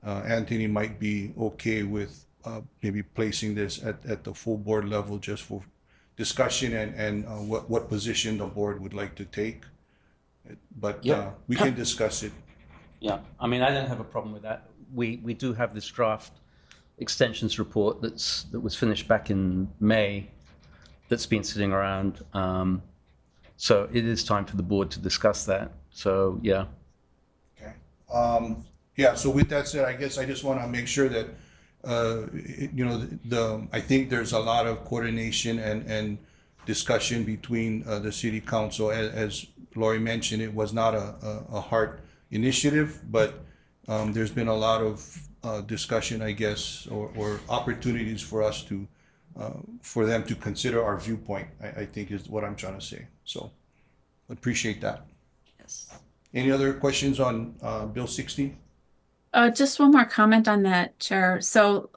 Anthony might be okay with maybe placing this at the full board level just for discussion and what position the board would like to take. But Yeah. we can discuss it. Yeah, I mean, I don't have a problem with that. We do have this draft extensions report that was finished back in May. that's been sitting around. So it is time for the board to discuss that. So, yeah. Okay. Yeah, so with that said, I guess I just want to make sure that, you know, I think there's a lot of coordination and discussion between the city council. As Lori mentioned, it was not a hard initiative, but there's been a lot of discussion, I guess, or opportunities for us to, for them to consider our viewpoint, I think is what I'm trying to say. So appreciate that. Yes. Any other questions on Bill 60? Just one more comment on that, Chair. So,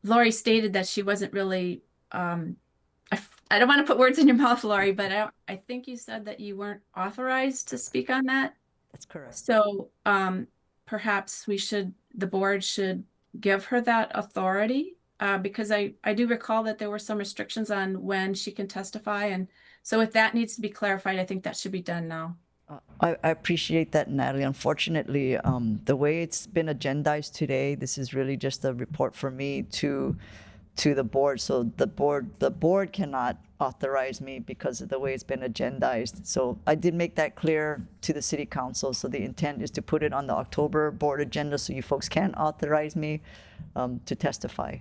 Lori stated that she wasn't really, I don't want to put words in your mouth, Lori, but I think you said that you weren't authorized to speak on that. That's correct. So, perhaps the board should give her that authority, because I do recall that there were some restrictions on when she can testify. And so if that needs to be clarified, I think that should be done now. I appreciate that, Natalie. Unfortunately, the way it's been agendized today, this is really just a report for me to the board. So the board cannot authorize me because of the way it's been agendized. So I did make that clear to the city council. So the intent is to put it on the October board agenda so you folks can authorize me to testify.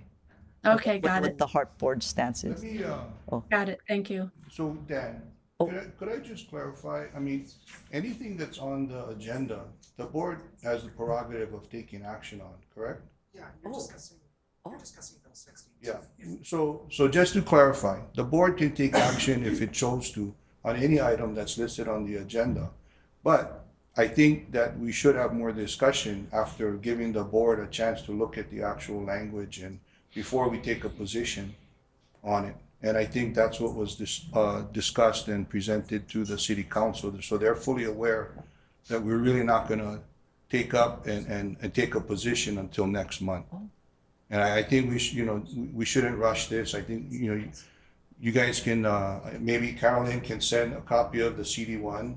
Okay, got What it. the Hart board stance Let is. me, Got it. Thank you. so Dan, could I just clarify? I mean, anything that's on the agenda, the board has the prerogative of taking action on, correct? Yeah, you're discussing Bill 60. Yeah, so just to clarify, the board can take action if it chose to on any item that's listed on the agenda. But I think that we should have more discussion after giving the board a chance to look at the actual language and before we take a position on it. And I think that's what was discussed and presented to the city council. So they're fully aware that we're really not gonna take up and take a position until next month. And I think we shouldn't rush this. I think, you guys can, maybe Carolyn can send a copy of the CD1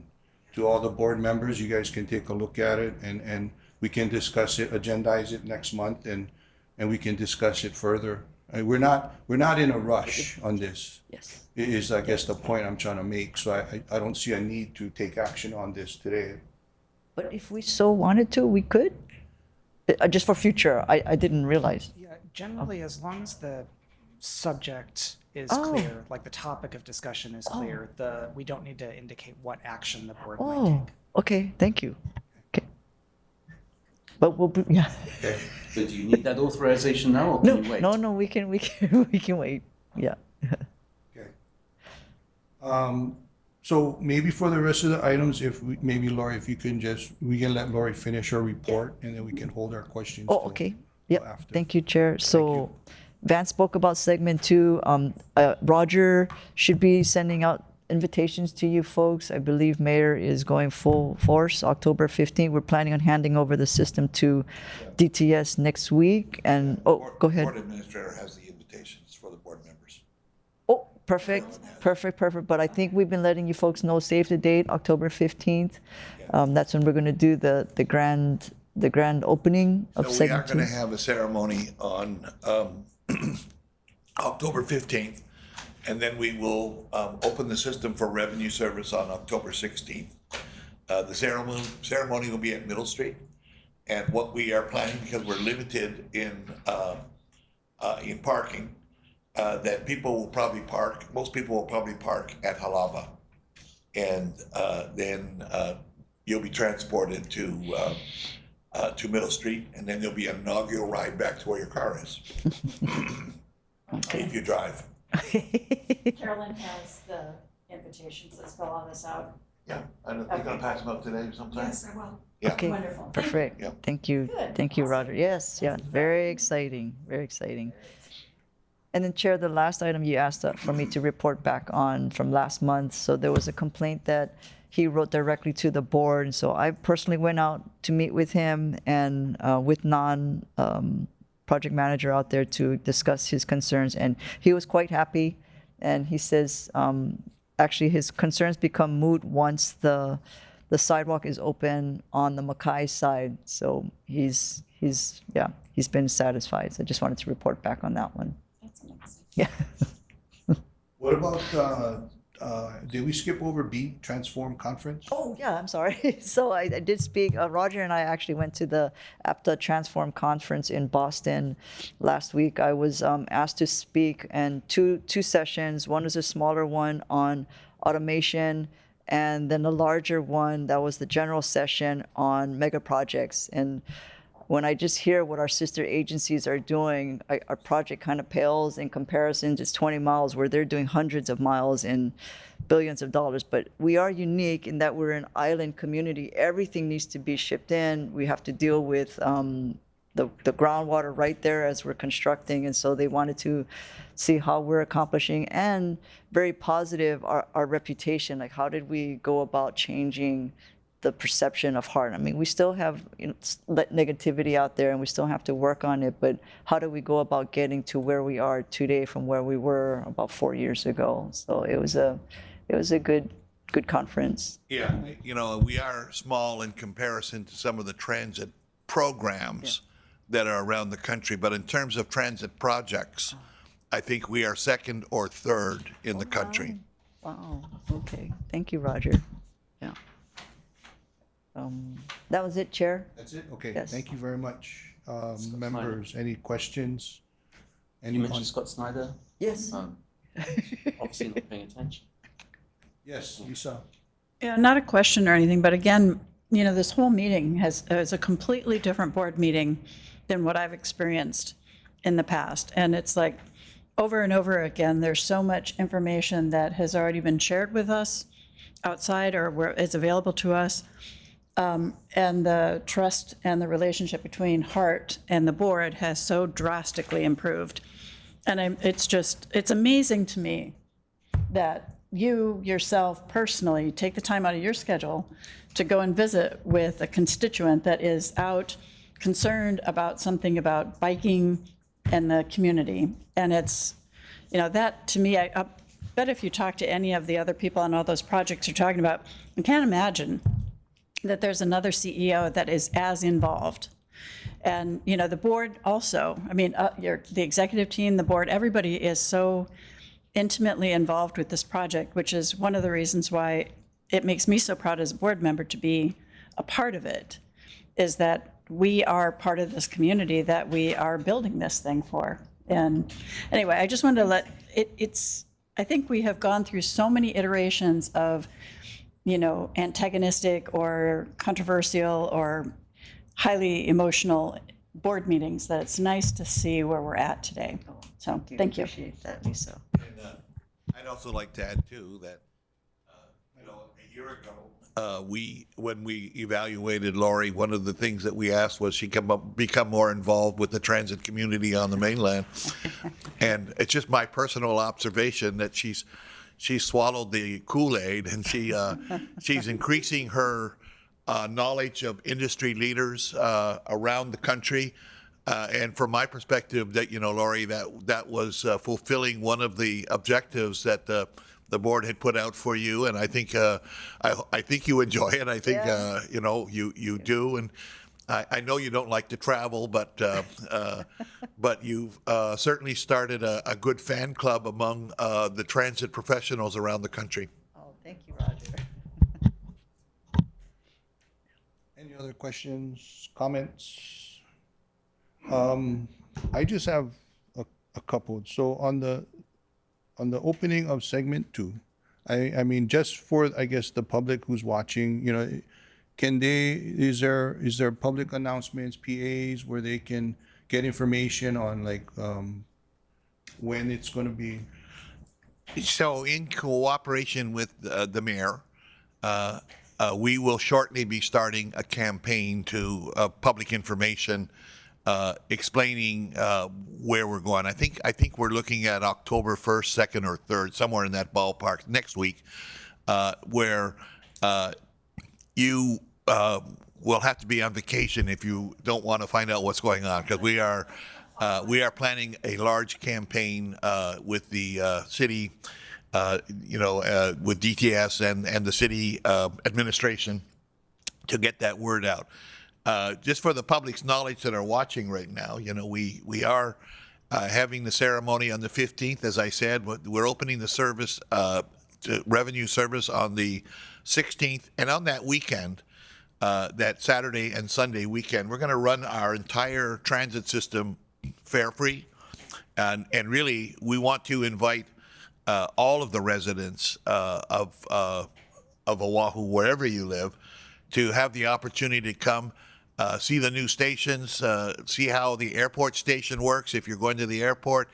to all the board members. You guys can take a look at it and we can discuss it, agendize it next month and we can discuss it further. We're not in a rush on this. Yes. It is, I guess, the point I'm trying to make. So I don't see a need to take action on this today. But if we so wanted to, we could. Just for future, I didn't realize. Yeah, generally, as long as the subject is Oh. clear, like the topic of discussion is clear, we don't need to indicate what action the board might Oh, take. okay, thank you. Okay. But we'll be, yeah. Okay. So do you need that authorization now or can you wait? No, we can wait. Yeah. Okay. So maybe for the rest of the items, maybe Lori, if you can we can let Lori finish her report and then we can hold our questions. Oh, till- okay. till Yep. after. Thank you, Chair. So Vance spoke about segment 2. Roger should be sending out invitations to you folks. I believe Mayor is going full force October 15th. We're planning on handing over the system to DTS next week. And, go ahead. Board administrator has the invitations for the board members. Oh, perfect. But I think we've been letting you folks know, save the date, October 15th. That's when we're going to do the grand opening of So we are segment 2. going to have a ceremony on October 15th, and then we will open the system for revenue service on October 16th. The ceremony will be at Middle Street, and what we are planning, because we're limited in parking, that most people will probably park at Halava, and then you'll be transported to Middle Street, and then there'll be an inaugural ride back to where your car is. If you drive. Carolyn has the invitations. Let's fill all this out. Yeah, you're gonna pass them out today sometime? Yes, I will. Yeah. Okay, Wonderful. perfect. Yeah. Thank you. Good. Thank you, Roger. Yes, yeah, very exciting, very exciting. And then Chair, the last item you asked for me to report back on from last month. So there was a complaint that he wrote directly to the board. So I personally went out to meet with him and with project manager out there to discuss his concerns. And he was quite happy. And he says, actually his concerns become moot once the sidewalk is open on the Mackay side. So he's been satisfied. So I just wanted to report back on that one. That's amazing. Yeah. What about, did we skip over B, Transform Conference? Oh, yeah, I'm sorry. So I did speak. Roger and I actually went to the APTA Transform Conference in Boston last week. I was asked to speak in two sessions. One is a smaller one on automation, and then a larger one that was the general session on mega projects. And when I just hear what our sister agencies are doing, our project kind of pales in comparison. It's 20 miles where they're doing hundreds of miles in billions of dollars. But we are unique in that we're an island community. Everything needs to be shipped in. We have to deal with the groundwater right there as we're constructing. And so they wanted to see how we're accomplishing, and very positive our reputation. Like, how did we go about changing the perception of Hart? I mean, we still have negativity out there, and we still have to work on it, but how do we go about getting to where we are today from where we were about 4 years ago? So it was a good conference. Yeah, you know, we are small in comparison to some of the transit programs that are around the country, but in terms of transit projects, I think we are second or third in the country. Wow, okay. Thank you, Roger. Yeah. That was it, Chair? That's it? Okay, Yes. thank you very much. Members, any questions? You mentioned Scott Snyder? Yes. Obviously not paying attention. Yes, Lisa. Yeah, not a question or anything, but again, you know, this whole meeting is a completely different board meeting than what I've experienced in the past. And it's like, over and over again, there's so much information that has already been shared with us outside or where it's available to us. And the trust and the relationship between Hart and the board has so drastically improved. And it's amazing to me that you yourself personally take the time out of your schedule to go and visit with a constituent that is out concerned about something about biking and the community. And it's, you know, that to me, I bet if you talk to any of the other people on all those projects you're talking about, I can't imagine that there's another CEO that is as involved. And, you know, the board also, I mean, the executive team, the board, everybody is so intimately involved with this project, which is one of the reasons why it makes me so proud as a board member to be a part of it, is that we are part of this community that we are building this thing for. And anyway, I just wanted to I think we have gone through so many iterations of, you know, antagonistic or controversial or highly emotional board meetings that it's nice to see where we're at today. So thank you. Appreciate that, Lisa. And I'd also like to add too that, you know, a year ago, when we evaluated Lori, one of the things that we asked was she become more involved with the transit community on the mainland. And it's just my personal observation that she's swallowed the Kool-Aid, and she's increasing her knowledge of industry leaders around the country. And from my perspective, that, you know, Lori, that was fulfilling one of the objectives that the board had put out for you, and I think I think you enjoy it. I think you know, you do, and I know you don't like to travel, but you've certainly started a good fan club among the transit professionals around the country. Oh, thank you, Roger. Any other questions, comments? I just have a couple. So on the opening of segment 2, I mean, just for, I guess, the public who's watching, you know, is there public announcements, PAs, where they can get information on, like, when it's going to be? So in cooperation with the mayor, we will shortly be starting a campaign to public information explaining where we're going. I think we're looking at October 1st, 2nd, or 3rd, somewhere in that ballpark next week, where you will have to be on vacation if you don't want to find out what's going on, because we are planning a large campaign with the city, you know, with DTS and the city administration to get that word out. Just for the public's knowledge that are watching right now, you know, we are having the ceremony on the 15th. As I said, we're opening the service, to revenue service on the 16th. And on that weekend, that Saturday and Sunday weekend, we're going to run our entire transit system fare-free. And really, we want to invite all of the residents of Oahu, wherever you live, to have the opportunity to come see the new stations, see how the airport station works if you're going to the airport.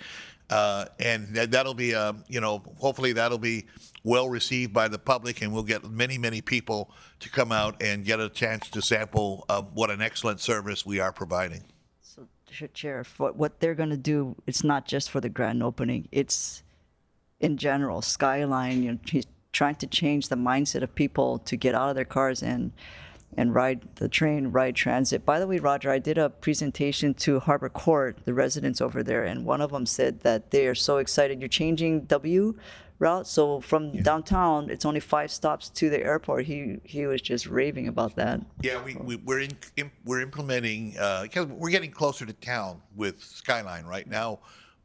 And that'll be, hopefully that'll be well received by the public, and we'll get many, many people to come out and get a chance to sample what an excellent service we are providing. So, Chair, what they're going to do, it's not just for the grand opening. It's in general. Skyline, he's trying to change the mindset of people to get out of their cars and ride the train, ride transit. By the way, Roger, I did a presentation to Harbor Court, the residents over there, and one of them said that they are so excited. You're changing W route, so from downtown, it's only 5 stops to the airport. He was just raving about that. Yeah, we're implementing because we're getting closer to town with Skyline right now,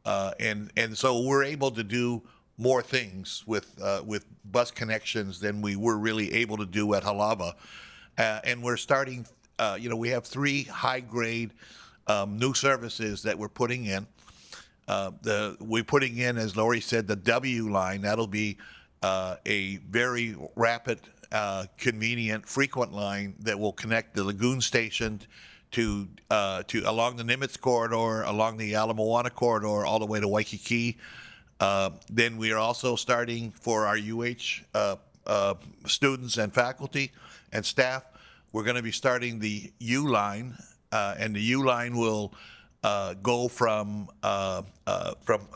and so we're able to do more things with bus connections than we were really able to do at Halava. And we're starting, we have 3 high-grade new services that we're putting in. We're putting in, as Lori said, the W line. That'll be a very rapid, convenient, frequent line that will connect the Lagoon Station to along the Nimitz corridor, along the Ala Moana corridor, all the way to Waikiki. Then we are also starting for our students and faculty and staff. We're going to be starting the U line, and the U line will go from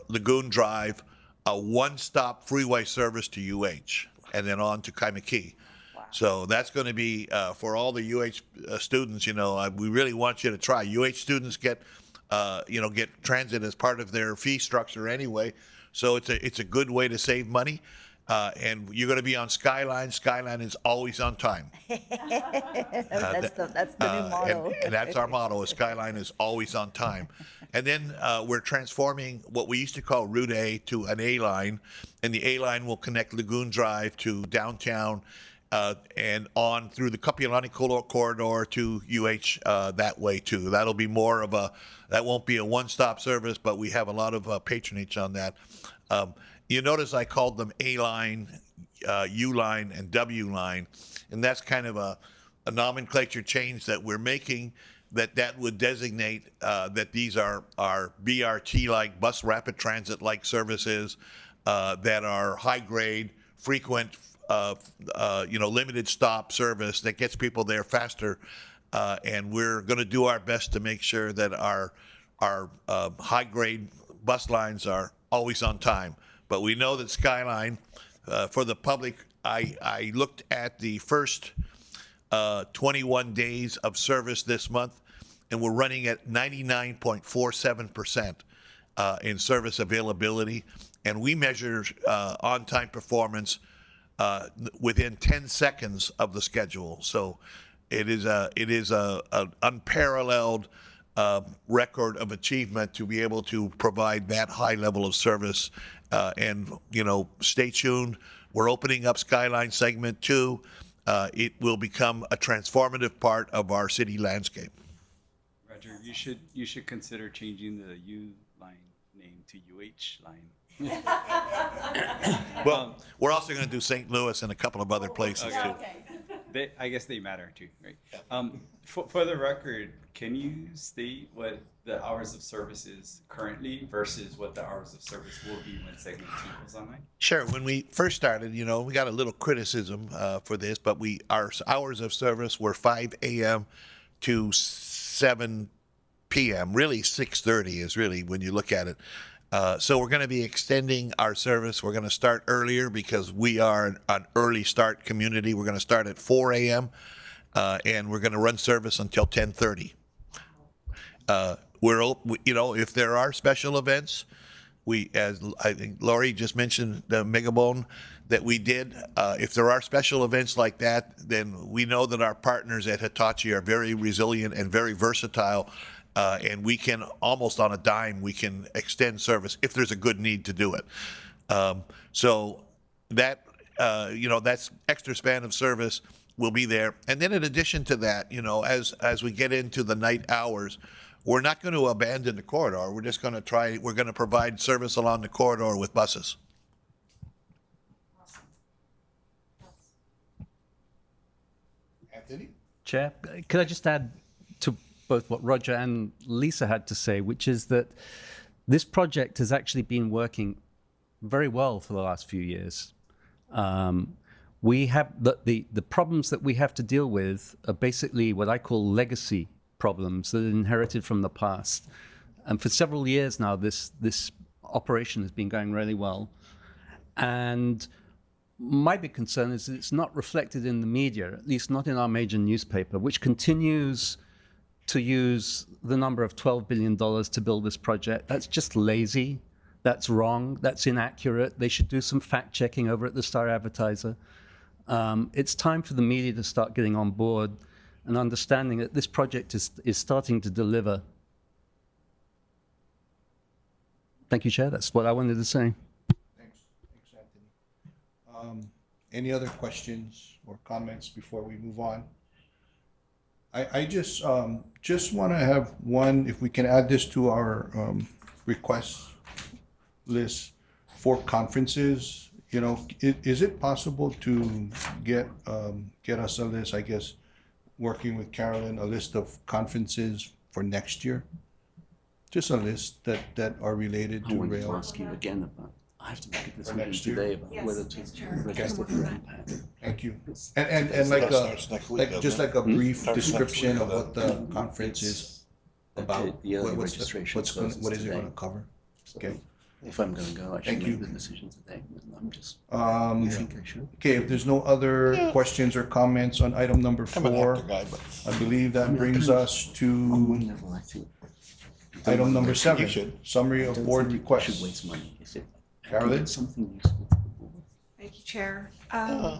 Lagoon Drive, a one-stop freeway service to UH, and then on to Kaimaki. Wow. So that's going to be for all the UH students. We really want you to try. UH students get transit as part of their fee structure anyway. So it's a good way to save money. And you're going to be on Skyline. Skyline is always on time. That's the new motto. And that's our motto, is Skyline is always on time. And then we're transforming what we used to call Route A to an A line, and the A line will connect Lagoon Drive to downtown and on through the Kapiolani corridor to UH that way too. That'll be more of that won't be a one-stop service, but we have a lot of patronage on that. You notice I called them A line, U line, and W line, and that's kind of a nomenclature change that we're making that would designate that these are BRT-like, bus rapid transit-like services that are high grade, frequent, limited stop service that gets people there faster. And we're going to do our best to make sure that our high grade bus lines are always on time. But we know that Skyline, for the public, I looked at the first 21 days of service this month, and we're running at 99.47% in service availability. And we measure on-time performance within 10 seconds of the schedule. So it is an unparalleled record of achievement to be able to provide that high level of service. And stay tuned. We're opening up Skyline Segment 2. It will become a transformative part of our city landscape. Roger, you should consider changing the U line name to UH line. Well, we're also going to do St. Louis and a couple of other places too. I guess they matter too, right? For the record, can you state what the hours of service is currently versus what the hours of service will be when segment 2 goes online? Sure. When we first started, we got a little criticism for this, but our hours of service were 5 a.m. to 7 p.m. Really, 6:30 is really when you look at it. So we're going to be extending our service. We're going to start earlier because we are an early start community. We're going to start at 4 a.m. And we're going to run service until 10:30. If there are special events, as I think Lori just mentioned, the Megabone that we did. If there are special events like that, then we know that our partners at Hitachi are very resilient and very versatile, And we can, almost on a dime, we can extend service if there's a good need to do it. So that, that's extra span of service will be there. And then in addition to that, as we get into the night hours, we're not going to abandon the corridor. We're just going to we're going to provide service along the corridor with buses. Anthony? Chair, could I just add to both what Roger and Lisa had to say, which is that this project has actually been working very well for the last few years. We have the problems that we have to deal with are basically what I call legacy problems that are inherited from the past. And for several years now, this operation has been going really well. And my big concern is that it's not reflected in the media, at least not in our major newspaper, which continues to use the number of $12 billion to build this project. That's just lazy. That's wrong. That's inaccurate. They should do some fact checking over at the Star Advertiser. It's time for the media to start getting on board and understanding that this project is starting to deliver. Thank you, Chair. That's what I wanted to say. Thanks, Anthony. Any other questions or comments before we move on? I just want to have one, if we can add this to our request list for conferences. Is it possible to get us a list, I guess, working with Carolyn, a list of conferences for next year? Just a list that are related to rail. I want to ask you again about, I have to make a decision next year? today about whether to register for impact. Thank you. And like a brief description of what the conference is about. The early What is registration it going to cover? Okay. If I'm going to go, I should Thank make you. the decision today. I'm just, I think I should. Okay, if there's no other questions or comments on item number I'm an 4, actor guy, but I believe that brings us On to one level, I think. item number 7, should. summary I of don't board think I should requests. waste money if it. Carolyn? It's something useful for the board. Thank you, Chair.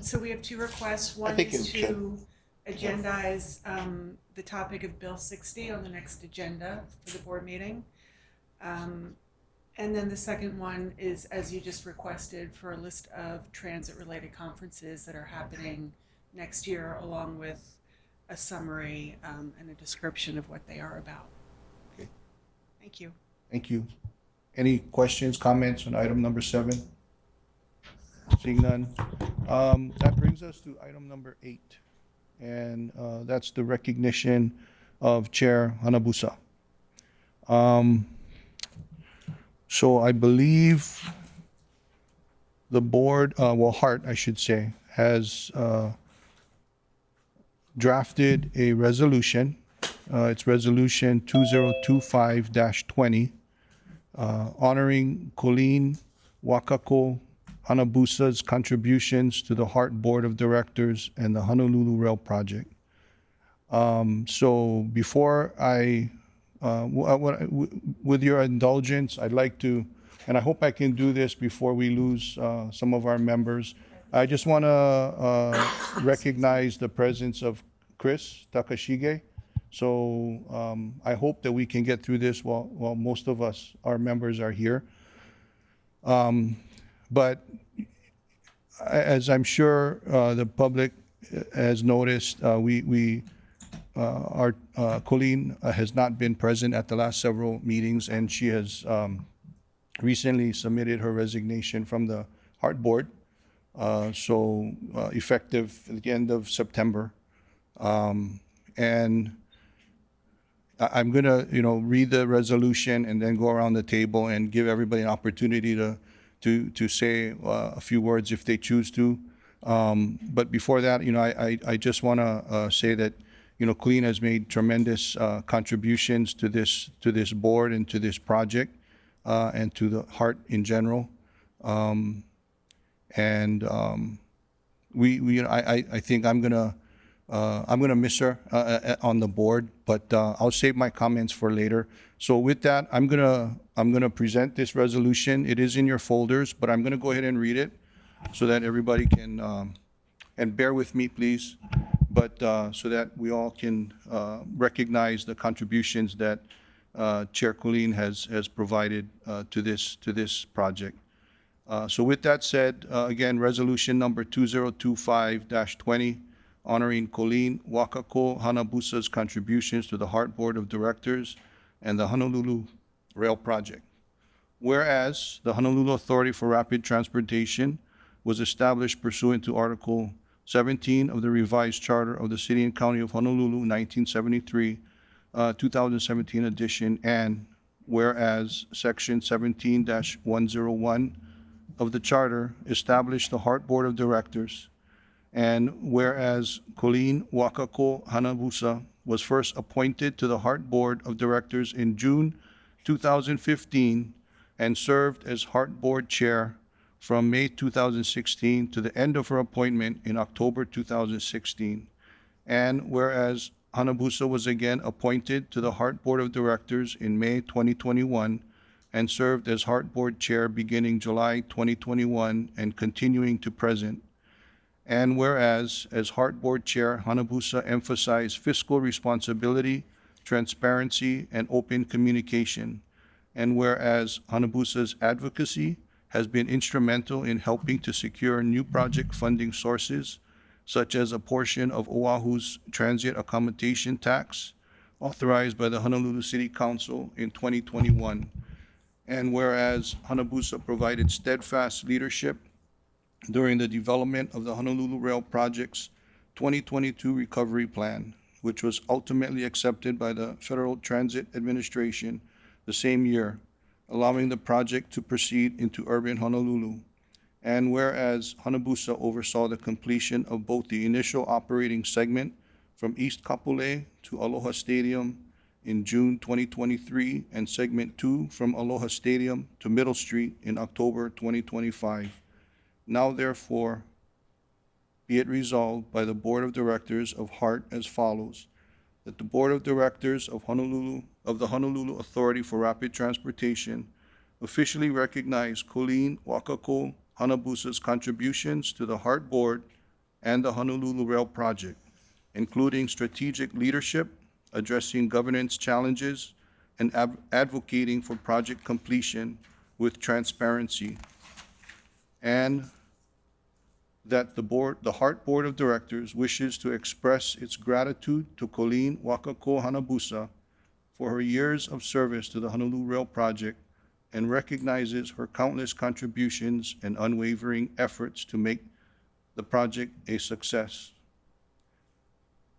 So we have 2 requests. One think is you to agendize the topic of Bill 60 on the next agenda for the board meeting. And then the second one is, as you just requested, for a list of transit-related conferences that are happening next year, along with a summary and a description of what they are about. Okay. Thank you. Thank you. Any questions, comments on item number 7? Seeing none. That brings us to item number 8, and that's the recognition of Chair Hanabusa. So I believe the board, Hart, I should say, has drafted a resolution. It's resolution 2025-20, honoring Colleen Wakako Hanabusa's contributions to the Hart Board of Directors and the Honolulu Rail Project. So before I, with your indulgence, I'd like to, and I hope I can do this before we lose some of our members. I just want to recognize the presence of Chris Takashige. So I hope that we can get through this while most of us, our members, are here. But as I'm sure the public has noticed, our Colleen has not been present at the last several meetings, and she has recently submitted her resignation from the Hart Board, so effective at the end of September. And I'm going to, read the resolution and then go around the table and give everybody an opportunity to say a few words if they choose to. But before that, I just want to say that, Colleen has made tremendous contributions to this board and to this project and to the Hart in general. I think I'm gonna miss her on the board, but I'll save my comments for later. So with that, I'm gonna present this resolution. It is in your folders, but I'm gonna go ahead and read it so that everybody can, and bear with me, please, but so that we all can recognize the contributions that Chair Colleen has provided to this project. So with that said, again, resolution number 2025-20, honoring Colleen Wakako Hanabusa's contributions to the Hart Board of Directors and the Honolulu Rail Project. Whereas the Honolulu Authority for Rapid Transportation was established pursuant to Article 17 of the revised charter of the City and County of Honolulu, 1973, 2017 edition, and whereas Section 17-101 of the charter established the Hart Board of Directors, and whereas Colleen Wakako Hanabusa was first appointed to the Hart Board of Directors in June 2015 and served as Hart Board Chair from May 2016 to the end of her appointment in October 2016. And whereas Hanabusa was again appointed to the Hart Board of Directors in May 2021 and served as Hart Board Chair beginning July 2021 and continuing to present. And whereas, as Hart Board Chair, Hanabusa emphasized fiscal responsibility, transparency, and open communication. And whereas Hanabusa's advocacy has been instrumental in helping to secure new project funding sources, such as a portion of Oahu's transient accommodation tax authorized by the Honolulu City Council in 2021. And whereas Hanabusa provided steadfast leadership during the development of the Honolulu Rail Project's 2022 Recovery Plan, which was ultimately accepted by the Federal Transit Administration the same year, allowing the project to proceed into urban Honolulu. And whereas Hanabusa oversaw the completion of both the initial operating segment from East Kapolei to Aloha Stadium in June 2023 and segment 2 from Aloha Stadium to Middle Street in October 2025. Now therefore, be it resolved by the Board of Directors of Hart as follows, that the Board of Directors of the Honolulu Authority for Rapid Transportation officially recognize Colleen Wakako Hanabusa's contributions to the Hart Board and the Honolulu Rail Project, including strategic leadership, addressing governance challenges, and advocating for project completion with transparency. And that the Hart Board of Directors wishes to express its gratitude to Colleen Wakako Hanabusa for her years of service to the Honolulu Rail Project and recognizes her countless contributions and unwavering efforts to make the project a success.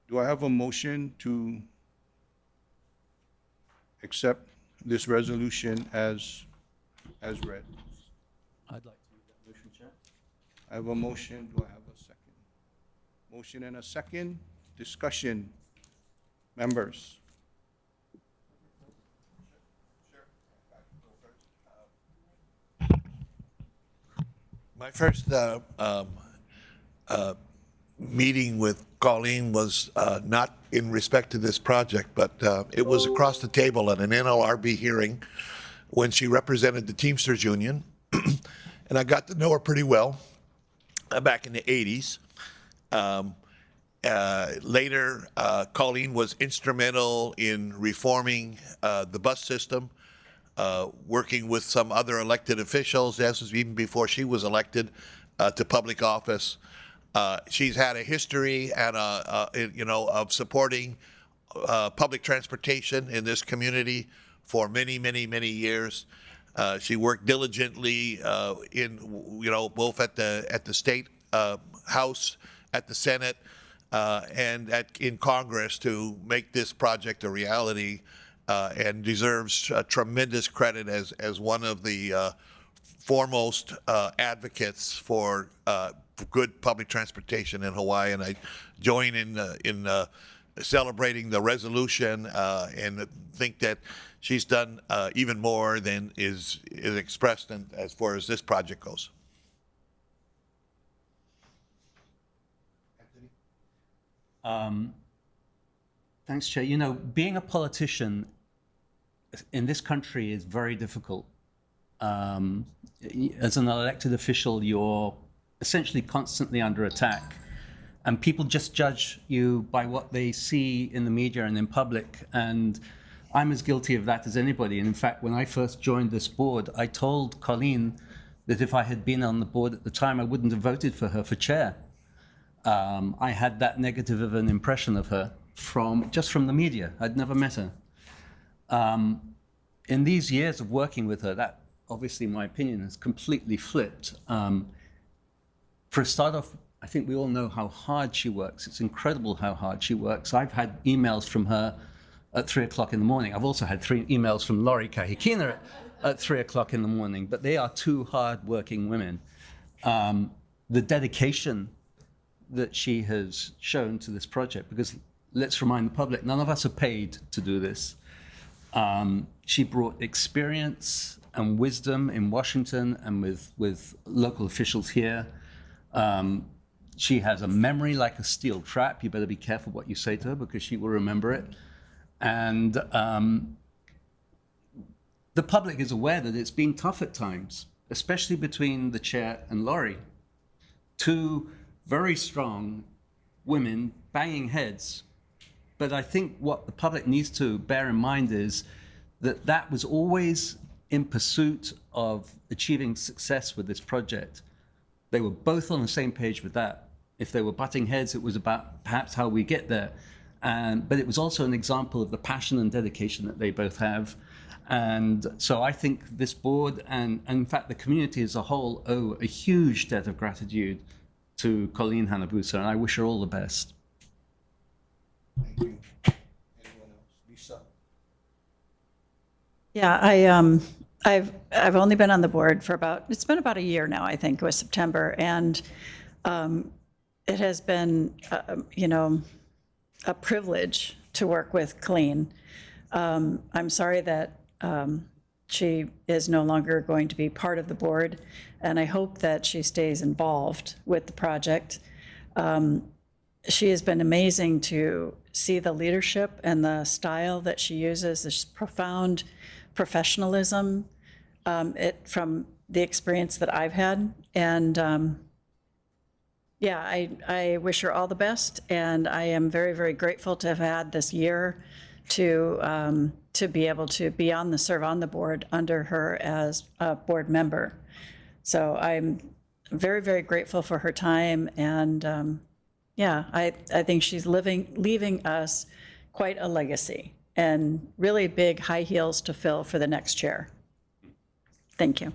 Do I have a motion to accept this resolution as read? I'd like to make that motion, Chair. I have a motion. Do I have a second? Motion and a second. Discussion. Members. My first meeting with Colleen was not in respect to this project, but it was across the table at an NLRB hearing when she represented the Teamsters Union. And I got to know her pretty well back in the 80s. Later, Colleen was instrumental in reforming the bus system, working with some other elected officials. This was even before she was elected to public office. She's had a history and of supporting public transportation in this community for many, many, many years. She worked diligently in both at the state house, at the Senate, and in Congress to make this project a reality, and deserves tremendous credit as one of the foremost advocates for good public transportation in Hawaii. And I join in celebrating the resolution and think that she's done even more than is expressed as far as this project goes. Thanks, Chair. You know, being a politician in this country is very difficult. As an elected official, you're essentially constantly under attack. And people just judge you by what they see in the media and in public. And I'm as guilty of that as anybody. And in fact, when I first joined this board, I told Colleen that if I had been on the board at the time, I wouldn't have voted for her for chair. I had that negative of an impression of her just from the media. I'd never met her. In these years of working with her, that obviously my opinion has completely flipped. For a start off, I think we all know how hard she works. It's incredible how hard she works. I've had emails from her at 3 o'clock in the morning. I've also had 3 emails from Lori Kahikina at 3 o'clock in the morning, but they are 2 hard-working women. The dedication that she has shown to this project, because let's remind the public, none of us are paid to do this. She brought experience and wisdom in Washington and with local officials here. She has a memory like a steel trap. You better be careful what you say to her because she will remember it. And the public is aware that it's been tough at times, especially between the chair and Lori. 2 very strong women banging heads. But I think what the public needs to bear in mind is that that was always in pursuit of achieving success with this project. They were both on the same page with that. If they were butting heads, it was about perhaps how we get there. But it was also an example of the passion and dedication that they both have. And so I think this board and in fact the community as a whole owe a huge debt of gratitude to Colleen Hanabusa, and I wish her all the best. Thank you. Anyone else? Lisa? Yeah, I've only been on the board for it's been about a year now, I think. It was September, and it has been, a privilege to work with Colleen. I'm sorry that she is no longer going to be part of the board, and I hope that she stays involved with the project. She has been amazing to see the leadership and the style that she uses, this profound professionalism from the experience that I've had. And I wish her all the best, and I am very, very grateful to have had this year to be able to serve on the board under her as a board member. So I'm very, very grateful for her time, and I think she's leaving us quite a legacy and really big high heels to fill for the next chair. Thank you.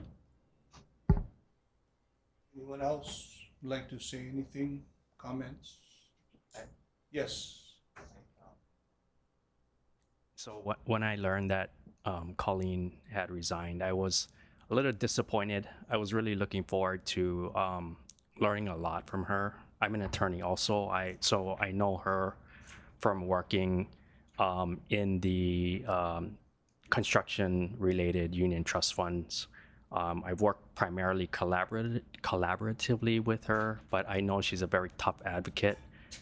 Anyone else would like to say anything? Comments? Yes. So when I learned that Colleen had resigned, I was a little disappointed. I was really looking forward to learning a lot from her. I'm an attorney also, so I know her from working in the construction-related union trust funds. I've worked primarily collaboratively with her, but I know she's a very tough advocate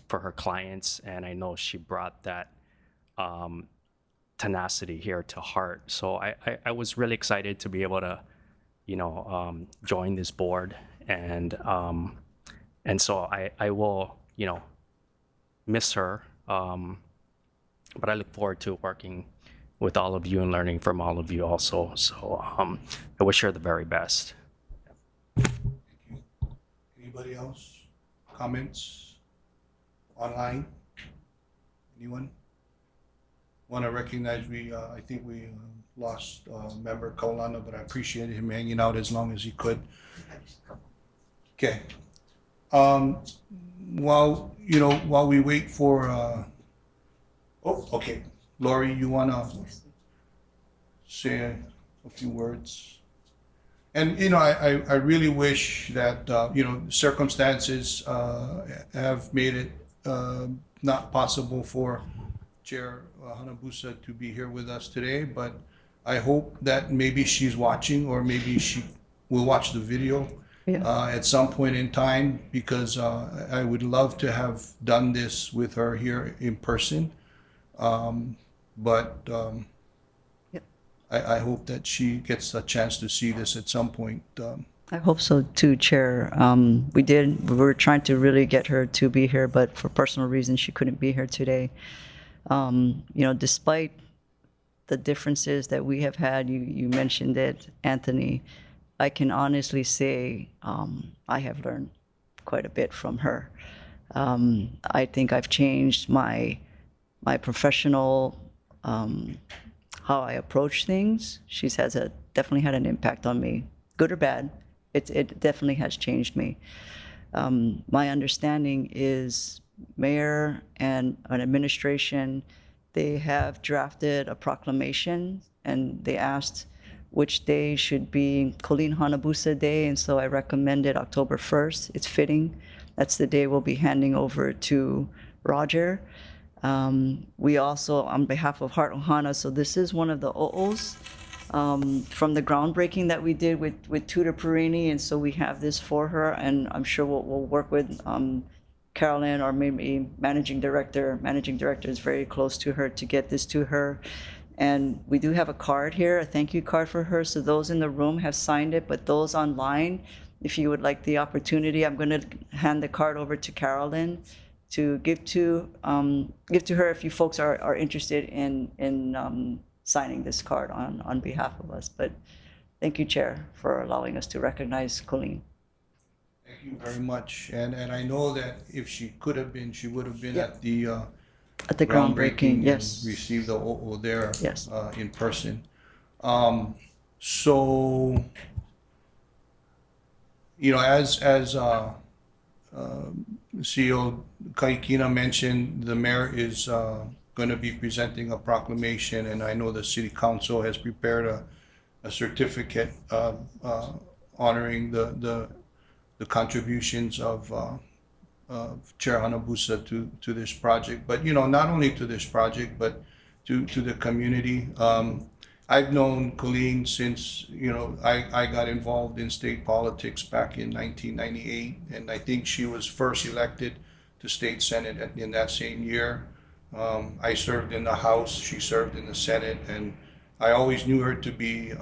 for her clients, and I know she brought that tenacity here to Hart. So I was really excited to be able to, join this board, and so I will, miss her, but I look forward to working with all of you and learning from all of you also. So I wish her the very best. Thank you. Anybody else? Comments? Online? Anyone? Want to recognize I think we lost member Kaulana, but I appreciated him hanging out as long as he could. Okay. While we wait for okay. Lori, you want to say a few words? And, I really wish that, circumstances have made it not possible for Chair Hanabusa to be here with us today, but I hope that maybe she's watching, or maybe she will watch the video at some point in time, because I would love to have done this with her here in person. But I hope that she gets a chance to see this at some point. I hope so too, Chair. We were trying to really get her to be here, but for personal reasons, she couldn't be here today. Despite the differences that we have had, you mentioned it, Anthony, I can honestly say I have learned quite a bit from her. I think I've changed my professional, how I approach things. She's definitely had an impact on me, good or bad. It definitely has changed me. My understanding is mayor and an administration, they have drafted a proclamation and they asked which day should be Colleen Hanabusa Day, and so I recommended October 1st. It's fitting. That's the day we'll be handing over to Roger. We also, on behalf of Heart Ohana, so this is one of the o'os from the groundbreaking that we did with Tudor Perini, and so we have this for her, and I'm sure we'll work with Carolyn or maybe managing director. Managing director is very close to her to get this to her. And we do have a card here, a thank you card for her. So those in the room have signed it, but those online, if you would like the opportunity, I'm going to hand the card over to Carolyn to give to her if you folks are interested in signing this card on behalf of us. But thank you, Chair, for allowing us to recognize Colleen. Thank you very much. And I know that if she could have been, she would have been Yeah. at the groundbreaking, yes. and received the o'o there Yes. In person. So, you know, as CEO Kaikina mentioned, the mayor is going to be presenting a proclamation, and I know the city council has prepared a certificate honoring the contributions of Chair Hanabusa to this project. But, you know, not only to this project, but to the community. I've known Colleen since, you know, I got involved in state politics back in 1998, and I think she was first elected to state senate in that same year. I served in the House, she served in the Senate, and I always knew her to be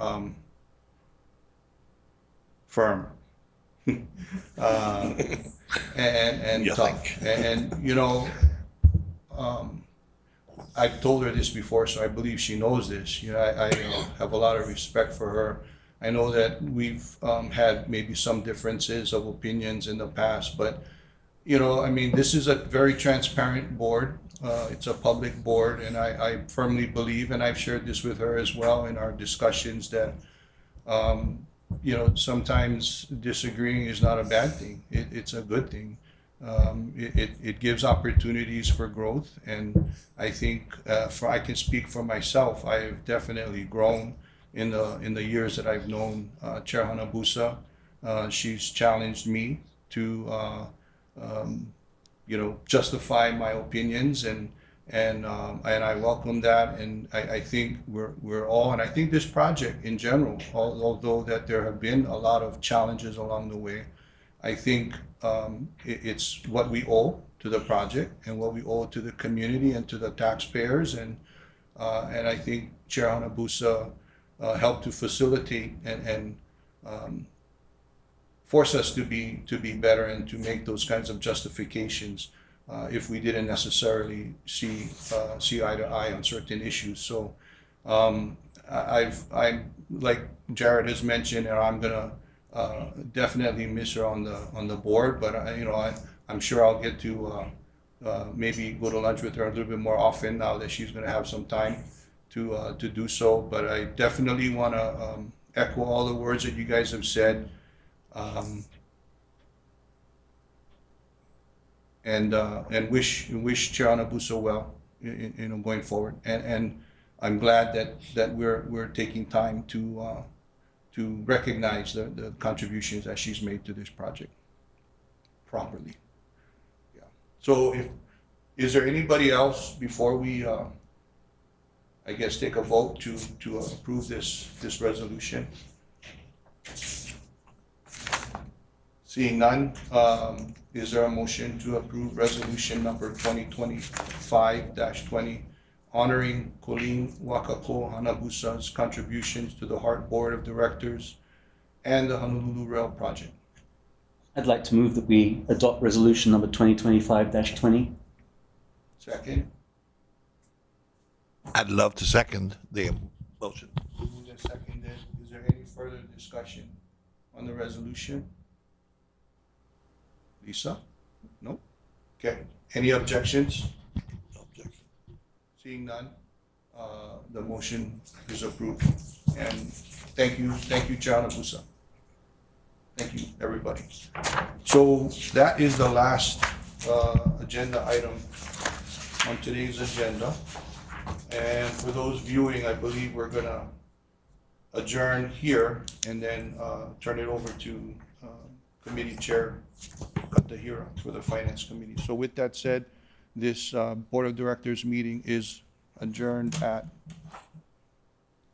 firm. And tough. And you know, I've told her this before, so I believe she knows this. You know, I have a lot of respect for her. I know that we've had maybe some differences of opinions in the past, but you know, I mean, this is a very transparent board. It's a public board, and I firmly believe, and I've shared this with her as well in our discussions, that you know, sometimes disagreeing is not a bad thing. It's a good thing. It gives opportunities for growth, and I think I can speak for myself. I have definitely grown in the years that I've known Chair Hanabusa. She's challenged me to you know, justify my opinions, and I welcome that, and I think we're all, and I think this project in general, although that there have been a lot of challenges along the way, I think it's what we owe to the project and what we owe to the community and to the taxpayers, and I think Chair Hanabusa helped to facilitate and force us to be better and to make those kinds of justifications if we didn't necessarily see eye to eye on certain issues. So I'm like Jared has mentioned, and I'm gonna definitely miss her on the board, but you know, I'm sure I'll get to maybe go to lunch with her a little bit more often now that she's gonna have some time to do so. But I definitely want to echo all the words that you guys have said. And wish Chair Hanabusa well, you know, going forward. And I'm glad that we're taking time to recognize the contributions that she's made to this project properly. Yeah. So is there anybody else before we I guess take a vote to approve this resolution? Seeing none, is there a motion to approve resolution number 2025-20, honoring Colleen Wakako Hanabusa's contributions to the Heart Board of Directors and the Honolulu Rail Project? I'd like to move that we adopt resolution number 2025-20. Second. I'd love to second the motion. Moved and seconded. Is there any further discussion on the resolution? Lisa? No? Okay. Any objections? No objection. Seeing none, the motion is approved. And thank you, Chair Abusa. Thank you, everybody. So that is the last agenda item on today's agenda. And for those viewing, I believe we're gonna adjourn here and then turn it over to Committee Chair Tahira for the Finance Committee. So with that said, this Board of Directors meeting is adjourned at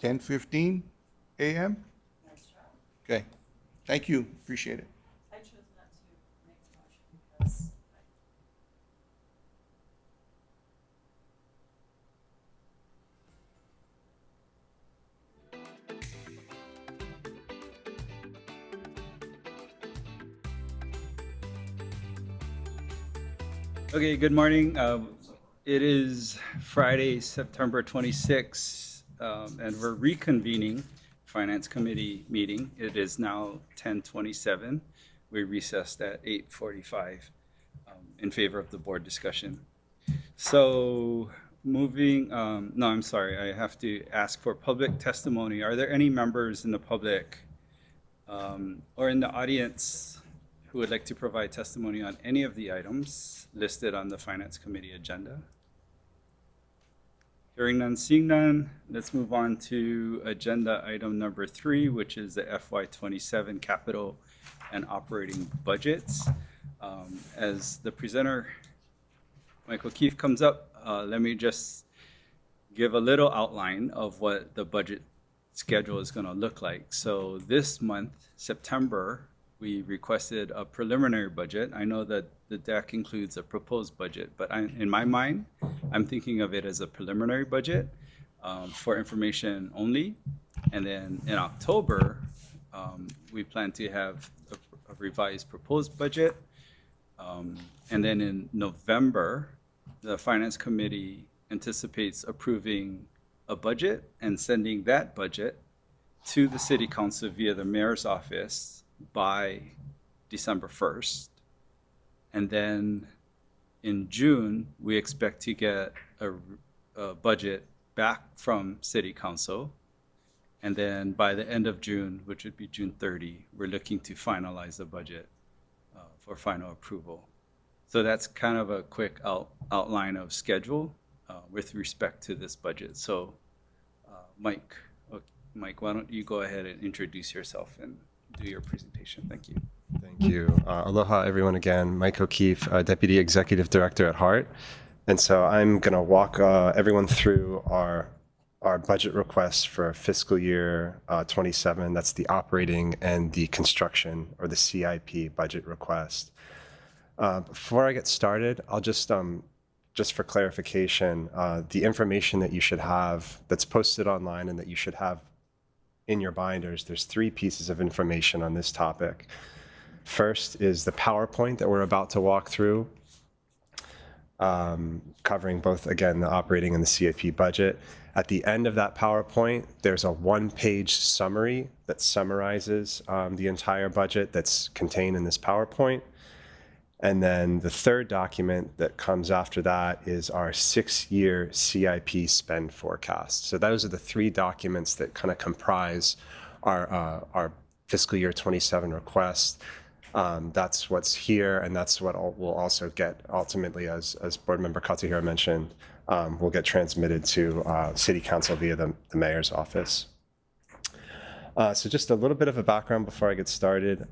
10:15 a.m. Okay, thank you, appreciate it. I chose not to make a motion because Okay, good morning. It is Friday, September 26th, and we're reconvening Finance Committee meeting. It is now 10:27. We recessed at 8:45 in favor of the board discussion. So moving, no, I'm sorry, I have to ask for public testimony. Are there any members in the public or in the audience who would like to provide testimony on any of the items listed on the Finance Committee agenda? Hearing none, seeing none, let's move on to agenda item number 3, which is the FY27 capital and operating budgets. As the presenter, Michael Keefe, comes up, let me just give a little outline of what the budget schedule is going to look like. So this month, September, we requested a preliminary budget. I know that the deck includes a proposed budget, but in my mind, I'm thinking of it as a preliminary budget for information only. And then in October, we plan to have a revised proposed budget. And then in November, the Finance Committee anticipates approving a budget and sending that budget to the City Council via the Mayor's office by December 1st. And then in June, we expect to get a budget back from City Council. And then by the end of June, which would be June 30, we're looking to finalize the budget for final approval. So that's kind of a quick outline of schedule with respect to this budget. So Mike, why don't you go ahead and introduce yourself and do your presentation. Thank you. Thank you. Aloha, everyone, again. Mike O'Keefe, Deputy Executive Director at HART. And so I'm going to walk everyone through our budget requests for fiscal year 27. That's the operating and the construction, or the CIP budget request. Before I get started, I'll just for clarification, the information that you should have that's posted online and that you should have in your binders, there's 3 pieces of information on this topic. First is the PowerPoint that we're about to walk through, covering both, again, the operating and the CIP budget. At the end of that PowerPoint, there's a 1-page summary that summarizes the entire budget that's contained in this PowerPoint. And then the third document that comes after that is our 6-year CIP spend forecast. So those are the 3 documents that kind of comprise our fiscal year 27 request. That's what's here, and that's what we'll also get ultimately, as Board Member Katahira mentioned, will get transmitted to City Council via the Mayor's office. So just a little bit of a background before I get started.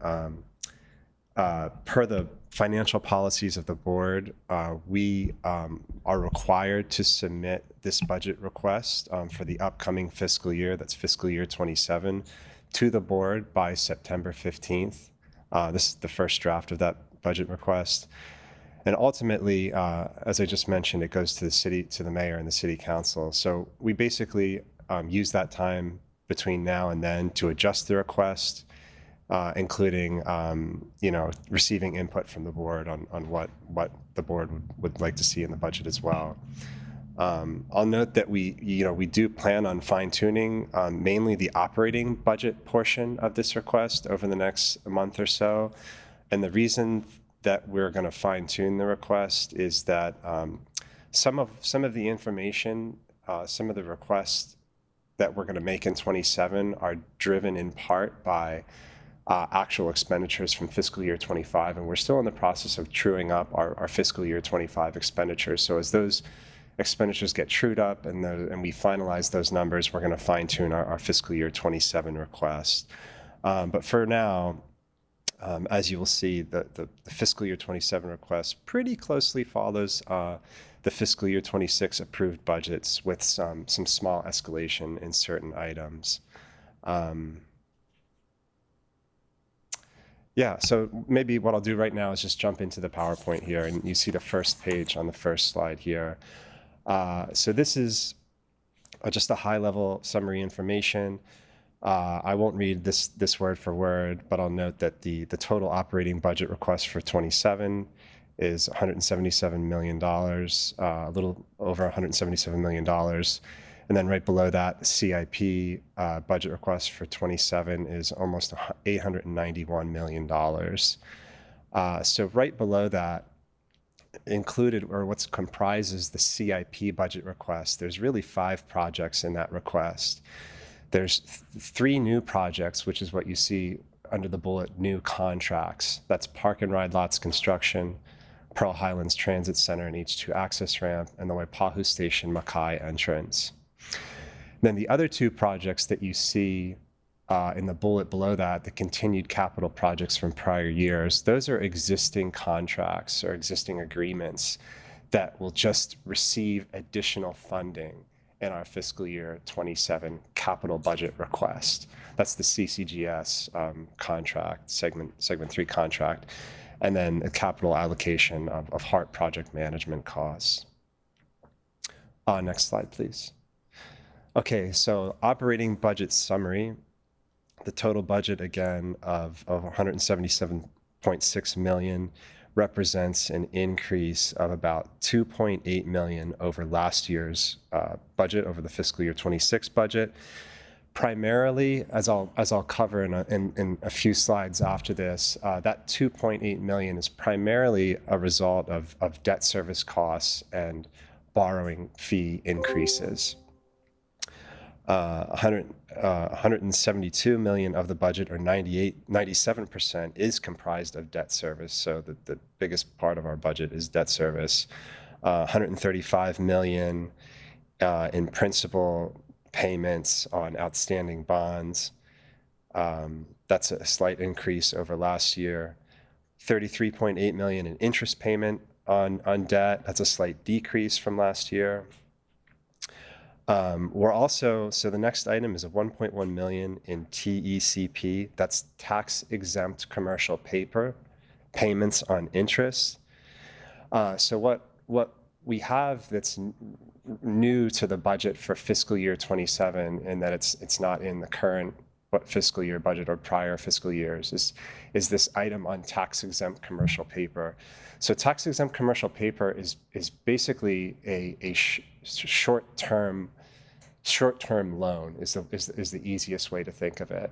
Per the financial policies of the board, we are required to submit this budget request for the upcoming fiscal year, that's fiscal year 27, to the board by September 15th. This is the first draft of that budget request. And ultimately, as I just mentioned, it goes to the mayor and the city council. So we basically use that time between now and then to adjust the request, including receiving input from the board on what the board would like to see in the budget as well. I'll note that we do plan on fine-tuning mainly the operating budget portion of this request over the next month or so. And the reason that we're going to fine-tune the request is that some of the information, some of the requests that we're going to make in 27 are driven in part by actual expenditures from fiscal year 25, and we're still in the process of truing up our fiscal year 25 expenditures. So as those expenditures get trued up and we finalize those numbers, we're going to fine-tune our fiscal year 27 request. But for now, as you will see, the fiscal year 27 request pretty closely follows the fiscal year 26 approved budgets with some small escalation in certain items. Yeah, so maybe what I'll do right now is just jump into the PowerPoint here, and you see the first page on the first slide here. So this is just a high-level summary information. I won't read this word for word, but I'll note that the total operating budget request for 27 is $177 million, a little over $177 million. And then right below that, the CIP budget request for 27 is almost $891 million. So right below that, included, or what's comprises the CIP budget request, there's really 5 projects in that request. There's 3 new projects, which is what you see under the bullet new contracts. That's Park and Ride Lots construction, Pearl Highlands Transit Center and H2 access ramp, and the Waipahu Station Makai entrance. Then the other 2 projects that you see in the bullet below that, the continued capital projects from prior years, those are existing contracts or existing agreements that will just receive additional funding in our fiscal year 27 capital budget request. That's the CCGS contract, segment 3 contract, and then a capital allocation of HART project management costs. Next slide, please. Okay, so operating budget summary. The total budget, again, of $177.6 million represents an increase of about $2.8 million over last year's budget, over the fiscal year 26 budget. Primarily, as I'll cover in a few slides after this, that $2.8 million is primarily a result of debt service costs and borrowing fee increases. 172 million of the budget, or 97%, is comprised of debt service. So the biggest part of our budget is debt service. 135 million in principal payments on outstanding bonds. That's a slight increase over last year. 33.8 million in interest payment on debt. That's a slight decrease from last year. We're also, so the next item is a 1.1 million in TECP. That's tax exempt commercial paper payments on interest. So what we have that's new to the budget for fiscal year 27, and that it's not in the current fiscal year budget or prior fiscal years, is this item on tax exempt commercial paper. So tax exempt commercial paper is basically a short-term loan is the easiest way to think of it.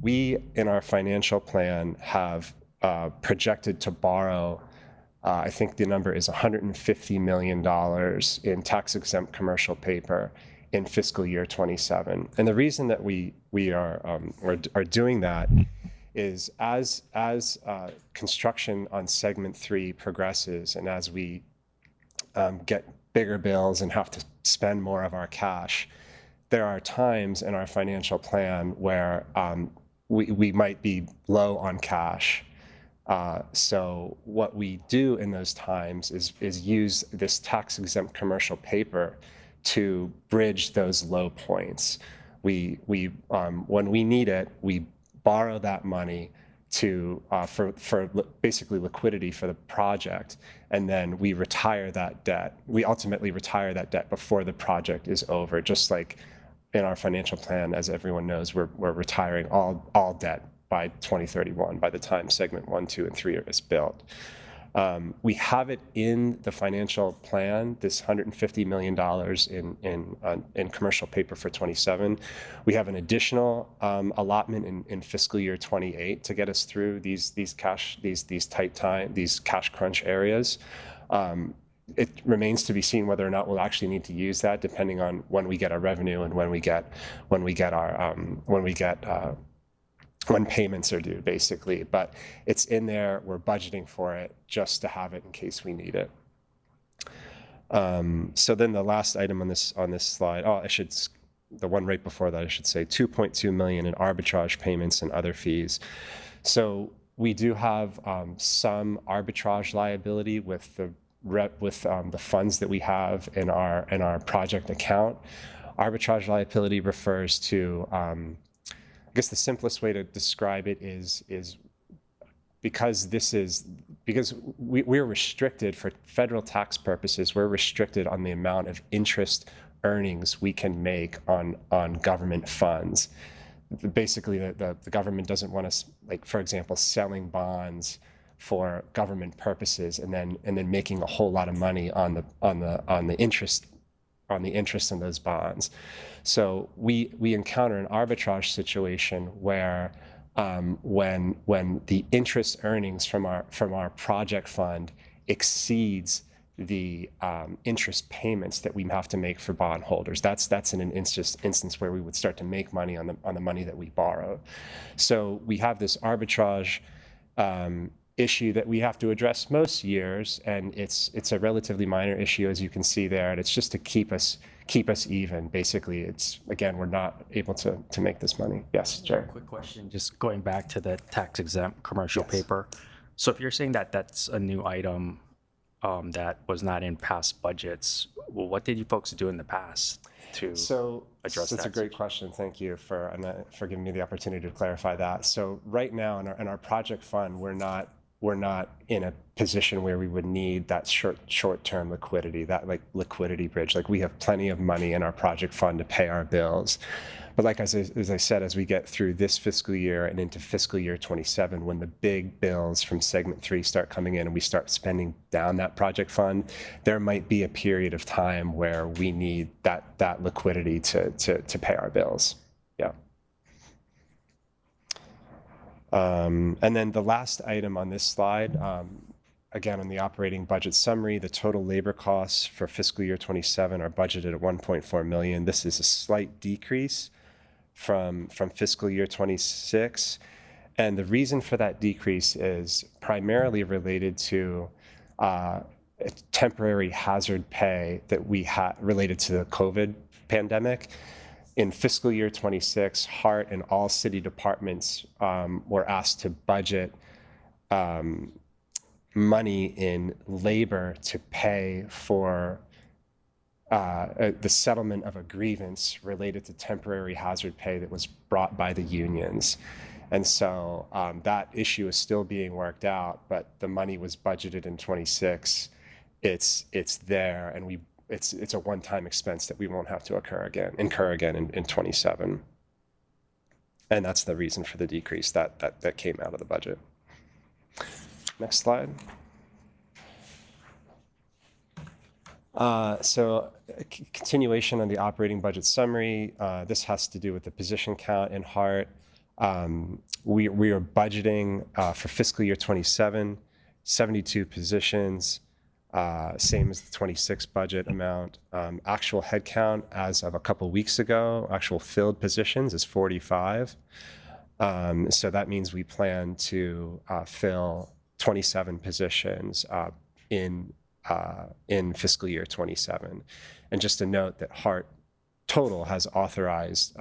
We, in our financial plan, have projected to borrow, I think the number is $150 million in tax-exempt commercial paper in fiscal year 27. And the reason that we are doing that is as construction on segment 3 progresses, and as we get bigger bills and have to spend more of our cash, there are times in our financial plan where we might be low on cash. So what we do in those times is use this tax-exempt commercial paper to bridge those low points. When we need it, we borrow that money for basically liquidity for the project, and then we retire that debt. We ultimately retire that debt before the project is over, just like in our financial plan, as everyone knows, we're retiring all debt by 2031, by the time segment 1, 2, and 3 is built. We have it in the financial plan, this $150 million in commercial paper for 27. We have an additional allotment in fiscal year 28 to get us through these cash crunch areas. It remains to be seen whether or not we'll actually need to use that, depending on when we get our revenue and when payments are due, basically. But it's in there. We're budgeting for it just to have it in case we need it. So then the last item on this slide, the one right before that, I should say, 2.2 million in arbitrage payments and other fees. So we do have some arbitrage liability with the funds that we have in our project account. Arbitrage liability refers to, I guess the simplest way to describe it is because we're restricted for federal tax purposes. We're restricted on the amount of interest earnings we can make on government funds. Basically, the government doesn't want us, like, for example, selling bonds for government purposes and then making a whole lot of money on the interest in those bonds. So we encounter an arbitrage situation where when the interest earnings from our project fund exceeds the interest payments that we have to make for bondholders. That's in an instance where we would start to make money on the money that we borrow. So we have this arbitrage issue that we have to address most years, and it's a relatively minor issue, as you can see there, and it's just to keep us even. Basically, it's, again, we're not able to make this money. Yes, Jerry. Quick question, just going back to the tax exempt commercial paper. So if you're saying that that's a new item that was not in past budgets, well, what did you folks do in the past to address that? That's a great question. Thank you for giving me the opportunity to clarify that. So right now in our project fund, we're not in a position where we would need that short-term liquidity, that like liquidity bridge. Like, we have plenty of money in our project fund to pay our bills. But like as I said, as we get through this fiscal year and into fiscal year 27, when the big bills from segment 3 start coming in and we start spending down that project fund, there might be a period of time where we need that liquidity to pay our bills. Yeah. And then the last item on this slide, again, on the operating budget summary, the total labor costs for fiscal year 27 are budgeted at 1.4 million. This is a slight decrease from fiscal year 26. And the reason for that decrease is primarily related to temporary hazard pay that we had related to the COVID pandemic. In fiscal year 26, HART and all city departments were asked to budget money in labor to pay for the settlement of a grievance related to temporary hazard pay that was brought by the unions. And so that issue is still being worked out, but the money was budgeted in 26. It's there, and it's a one-time expense that we won't have to incur again in 27. And that's the reason for the decrease that came out of the budget. Next slide. So continuation on the operating budget summary. This has to do with the position count in HART. We are budgeting for fiscal year 27, 72 positions. Same as the 26 budget amount. Actual headcount as of a couple weeks ago, actual filled positions is 45. So that means we plan to fill 27 positions in fiscal year 27. And just to note that HART total has authorized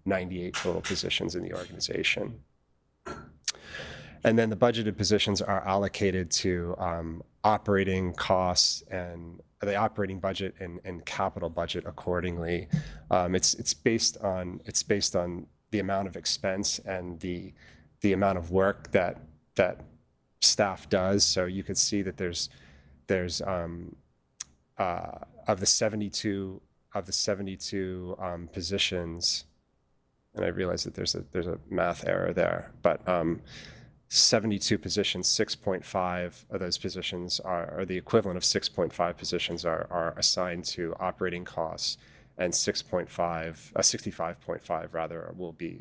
98 total positions in the organization. And then the budgeted positions are allocated to operating costs and the operating budget and capital budget accordingly. It's based on the amount of expense and the amount of work that staff does. So you could see that there's of the 72 positions, and I realize that there's a math error there, but 72 positions, 6.5 of those positions or the equivalent of 6.5 positions are assigned to operating costs, and 65.5 rather will be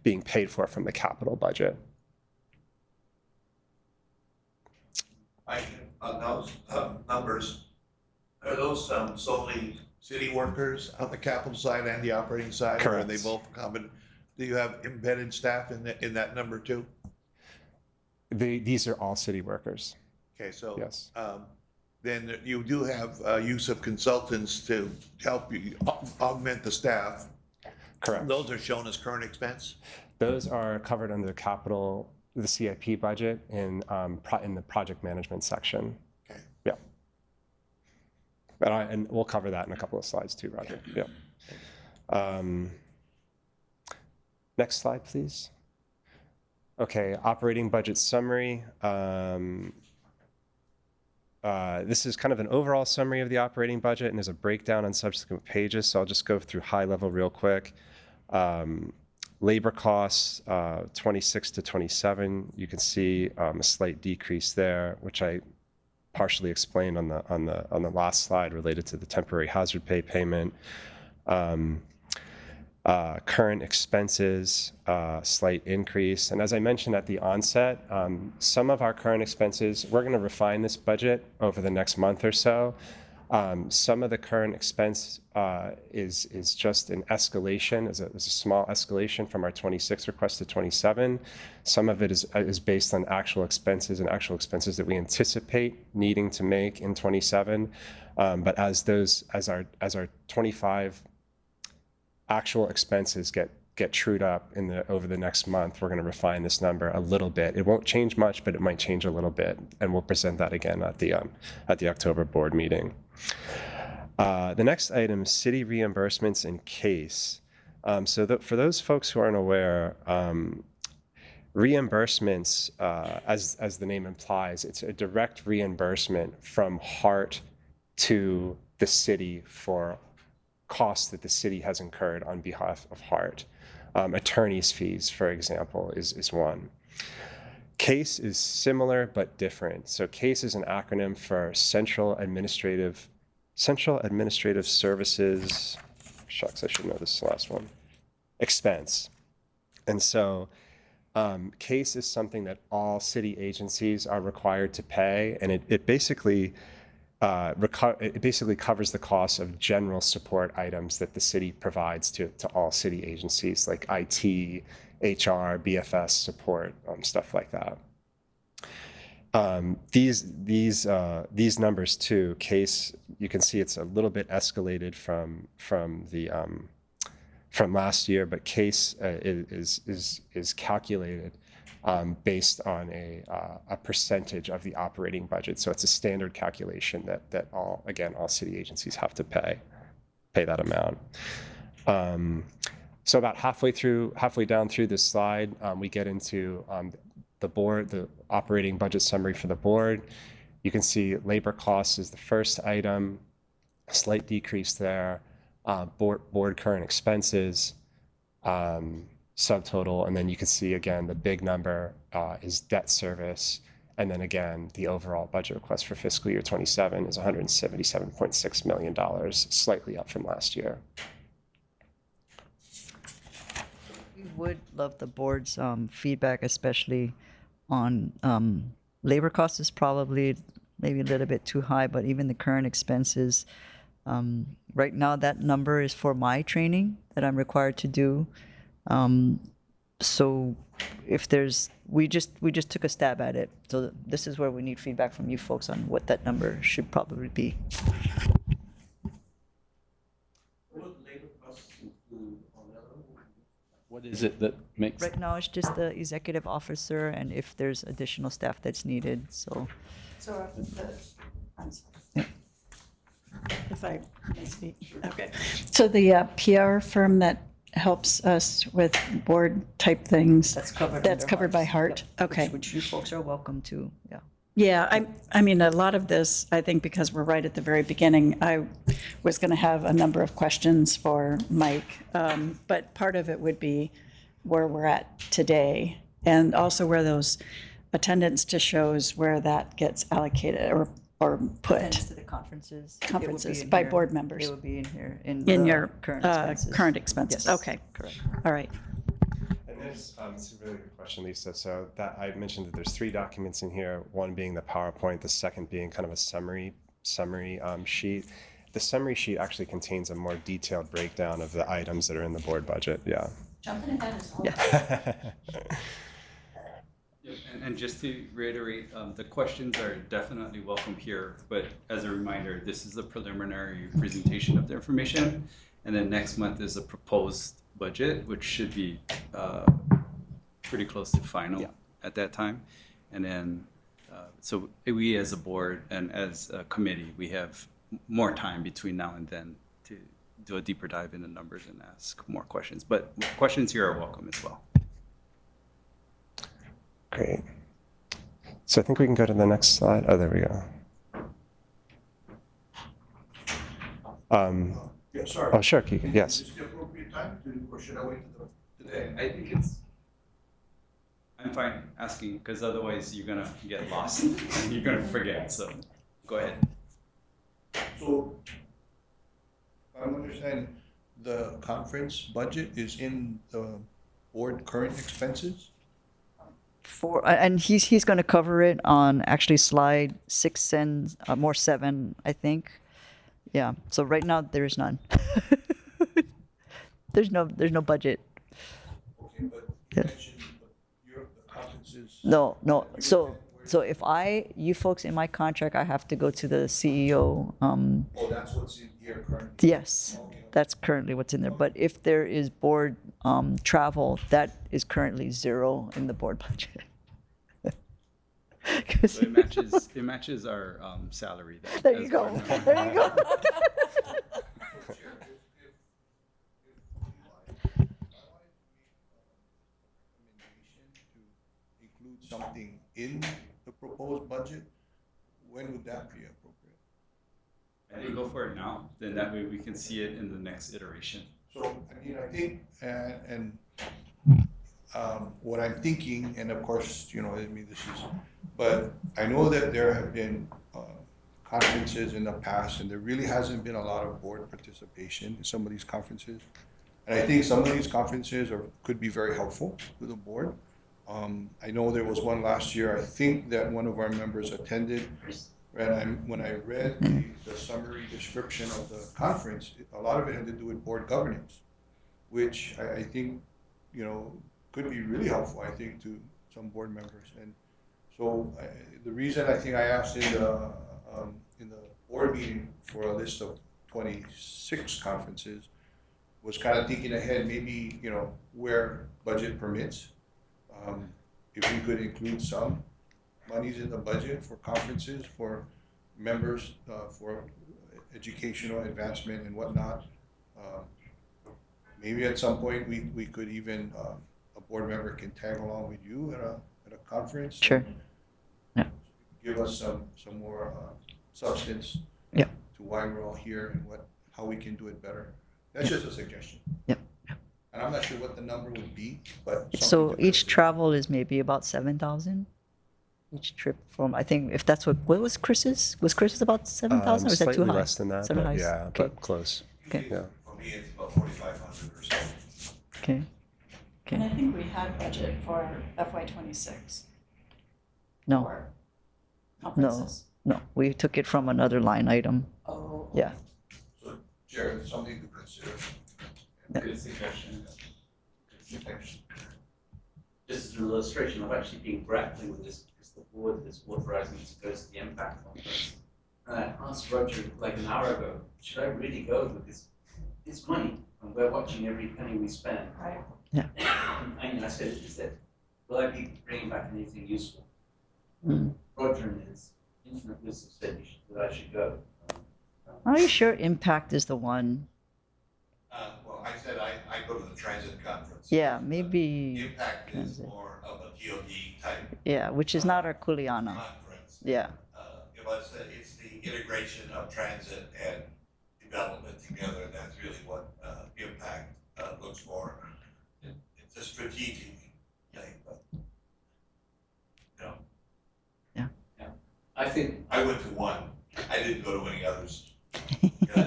being paid for from the capital budget. On those numbers, are those solely city workers on the capital side and the operating side? Or are Correct. they both common? Do you have embedded staff in that number too? These are all city workers. Okay, so Yes. then you do have use of consultants to help you augment the staff. Correct. Those are shown as current expense? Those are covered under the CIP budget in the project management section. Okay. Yeah. And we'll cover that in a couple of slides too, Roger. Yeah. Next slide, please. Okay, operating budget summary. This is kind of an overall summary of the operating budget, and there's a breakdown on subsequent pages, so I'll just go through high level real quick. Labor costs, 26 to 27, you can see a slight decrease there, which I partially explained on the last slide related to the temporary hazard pay payment. Current expenses, slight increase. And as I mentioned at the onset, some of our current expenses, we're going to refine this budget over the next month or so. Some of the current expense is just an escalation, is a small escalation from our 26 request to 27. Some of it is based on actual expenses that we anticipate needing to make in 27. But as our 25 actual expenses get trued up over the next month, we're going to refine this number a little bit. It won't change much, but it might change a little bit, and we'll present that again at the October board meeting. The next item is city reimbursements and CASE. For those folks who aren't aware, reimbursements, as the name implies, it's a direct reimbursement from HART to the city for costs that the city has incurred on behalf of HART. Attorney's fees, for example, is one. CASE is similar but different. So CASE is an acronym for Central Administrative Services, shucks, I should know this last one, expense. And so CASE is something that all city agencies are required to pay, and it basically covers the cost of general support items that the city provides to all city agencies, like IT, HR, BFS support, stuff like that. These numbers too, CASE, you can see it's a little bit escalated from last year, but CASE is calculated based on a percentage of the operating budget. So it's a standard calculation that all city agencies have to pay that amount. So about halfway down through this slide, we get into the operating budget summary for the board. You can see labor costs is the first item, a slight decrease there. Board current expenses, subtotal, and then you can see again the big number is debt service, and then again the overall budget request for fiscal year 27 is $177.6 million, slightly up from last year. We would love the board's feedback, especially on labor costs is probably maybe a little bit too high, but even the current expenses, right now that number is for my training that I'm required to do. So if we just took a stab at it. So this is where we need feedback from you folks on what that number should probably be. What is it that makes? Right now, it's just the executive officer and if there's additional staff that's needed, so. I'm sorry. If I may speak. Okay. So the PR firm that helps us with board type things. That's covered by HART. Okay. Which you folks are welcome to, yeah. Yeah, I mean, a lot of this, I think because we're right at the very beginning, I was going to have a number of questions for Mike, but part of it would be where we're at today And also where those attendance to shows, where that gets allocated or put. Attendance to the conferences. It would be Conferences in by here. board members. It would be in here, in In the your current expenses. current expenses. Yes, Okay. correct. All right. And this is a really good question, Lisa. So that I mentioned that there's 3 documents in here, one being the PowerPoint, the second being kind of a summary sheet. The summary sheet actually contains a more detailed breakdown of the items that are in the board budget. Yeah. Jumping ahead as well. Yep, and just to reiterate, the questions are definitely welcome here, but as a reminder, this is a preliminary presentation of the information, and then next month is a proposed budget, which should be pretty close to final at that time. And then, so we as a board and as a committee, we have more time between now and then to do a deeper dive in the numbers and ask more questions, but questions here are welcome as well. Great. So I think we can go to the next slide. Oh, there we go. Yeah, sorry. Oh, sure, Keegan. Yes. Is this the appropriate time, or should I wait to the I think it's, I'm fine asking, because otherwise you're gonna get lost and you're gonna forget, so go ahead. So, I'm understanding the conference budget is in the board current expenses? And he's going to cover it on actually slide 6 and more 7, I think. Yeah. So right now there is none. there's no budget. Okay, but you mentioned the conferences. No. So if you folks in my contract, I have to go to the CEO. Oh, that's what's in here currently? Yes, that's currently what's in there. But if there is board travel, that is currently 0 in the board budget. So it matches our salary. There you go. There you go. Include something in the proposed budget, when would that be appropriate? I think go for it now, then that way we can see it in the next iteration. So, I think, what I'm thinking, and of course, but I know that there have been conferences in the past, and there really hasn't been a lot of board participation in some of these conferences. And I think some of these conferences could be very helpful to the board. I know there was one last year, I think that one of our members attended, and when I read the summary description of the conference, a lot of it had to do with board governance, which I think, could be really helpful, I think, to some board members. And so the reason I think I asked in the board meeting for a list of 26 conferences was kind of thinking ahead, maybe, where budget permits. If we could include some monies in the budget for conferences, for members, for educational advancement and whatnot. Maybe at some point we could even, a board member can tag along with you at a conference. Sure. Yeah. Give us some more substance. Yeah. To why we're all here and how we can do it better. That's just a suggestion. Yep. And I'm not sure what the number would be, but. So each travel is maybe about 7,000. Each trip from, I think, if that's what was Chris's? Was Chris's about 7,000 or is that too Slightly high? less than that, Seven but highs? yeah, Okay. but close. Okay. Yeah. For me, it's about 4,500 or so. Okay. And I think we had budget for FY26. No. for No, conferences. no, we took it from another line item. Oh. Yeah. So, Jared, something to consider. Good suggestion. Just as an illustration, I've actually been grappling with this because the board is authorizing me to go to the Impact Conference. And I asked Roger like an hour ago, should I really go? Because it's money and we're watching every penny we spend. Right. Yeah. And I said, will I be bringing back anything useful? Mm. Roger and his infinite wisdom said that I should go. Are you sure Impact is the one? Well, I said I go to the transit conference. Yeah, maybe. Impact is Transit. more of a TOD type Yeah, which is not our Kuleana. conference. Yeah. It's the integration of transit and development together. That's really what Impact looks for. It's a strategic thing, but I think, I went to one. I didn't go to any others.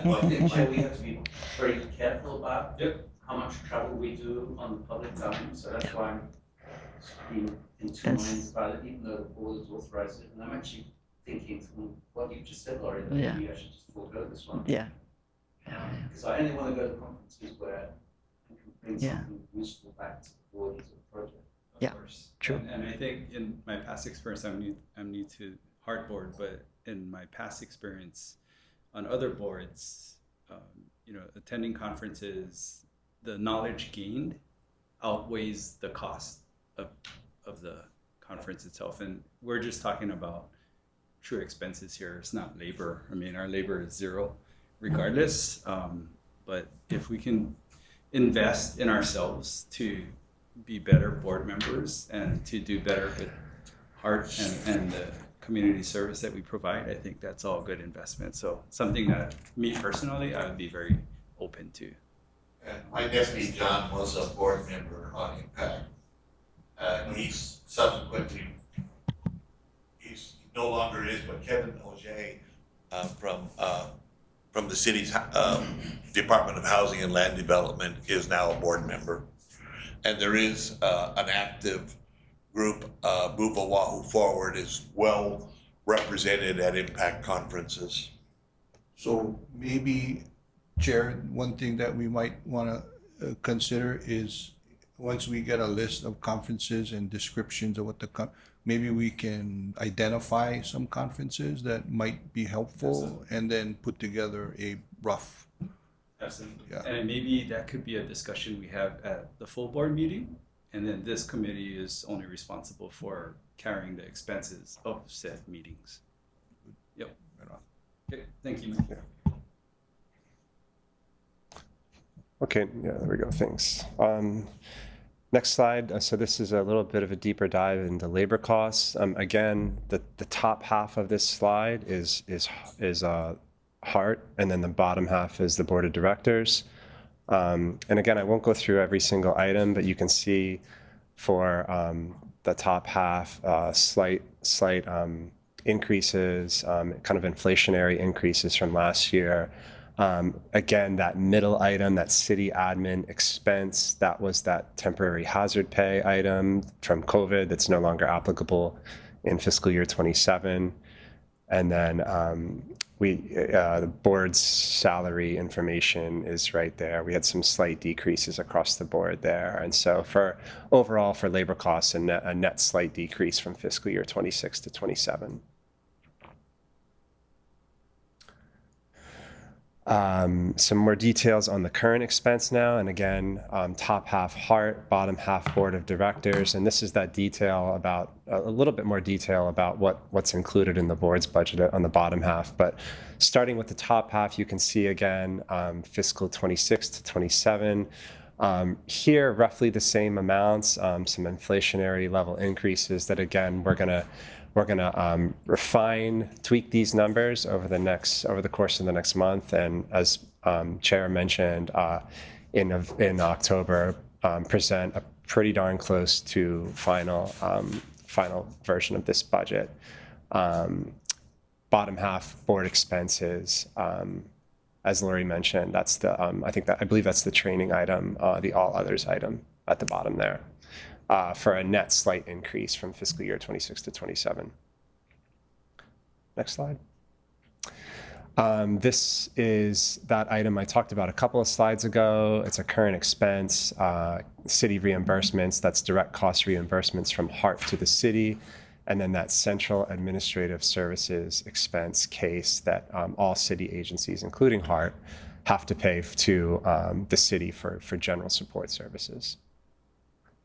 well, I think, Chair, we have to be very careful about how much travel we do on the public government, so that's why I'm being in two minds about it, even though the board has authorized it. And I'm actually thinking from what you just said, Laurie, that maybe I should just forego this one. Yeah. Because I only want to go to conferences where I can bring Yeah. something useful back to the board as a project. Yeah, true. And I think in my past experience, I'm new to Heart Board, but in my past experience on other boards, you know, attending conferences, the knowledge gained outweighs the cost of the conference itself. And we're just talking about true expenses here. It's not labor. I mean, our labor is zero regardless. But if we can invest in ourselves to be better board members and to do better with Heart and the community service that we provide, I think that's all good investment. So something that me personally, I would be very open to. And my nephew John was a board member on Impact. He's subsequently, he no longer is, but Kevin Auger from the city's Department of Housing and Land Development is now a board member. And there is an active group, Move Oahu Forward, is well represented at Impact conferences. So maybe, Chair, one thing that we might want to consider is once we get a list of conferences and descriptions of what maybe we can identify some conferences that might be helpful and then put together a rough. Absolutely. Yeah. And maybe that could be a discussion we have at the full board meeting. And then this committee is only responsible for carrying the expenses of said meetings. Yep. Right on. Okay, thank you. Okay, yeah, there we go, thanks. Next slide, so this is a little bit of a deeper dive into labor costs. Again, the top half of this slide is Heart, and then the bottom half is the board of directors. And again, I won't go through every single item, but you can see for the top half, slight increases, kind of inflationary increases from last year. Again, that middle item, that city admin expense, that was that temporary hazard pay item from COVID that's no longer applicable in fiscal year 27. And then the board's salary information is right there. We had some slight decreases across the board there. And so overall for labor costs, a net slight decrease from fiscal year 26 to 27. Some more details on the current expense now. And again, top half Heart, bottom half board of directors. And this is that detail about a little bit more detail about what's included in the board's budget on the bottom half. But starting with the top half, you can see again, fiscal 26 to 27. Here, roughly the same amounts, some inflationary level increases that again, we're gonna refine, tweak these numbers over the course of the next month, and as Chair mentioned, in October, present a pretty darn close to final version of this budget. Bottom half board expenses, as Lori mentioned, that's the I believe that's the training item, the all others item at the bottom there. For a net slight increase from fiscal year 26 to 27. Next slide. This is that item I talked about a couple of slides ago. It's a current expense, city reimbursements, that's direct cost reimbursements from Heart to the city, and then that central administrative services expense case that all city agencies, including Heart, have to pay to the city for general support services.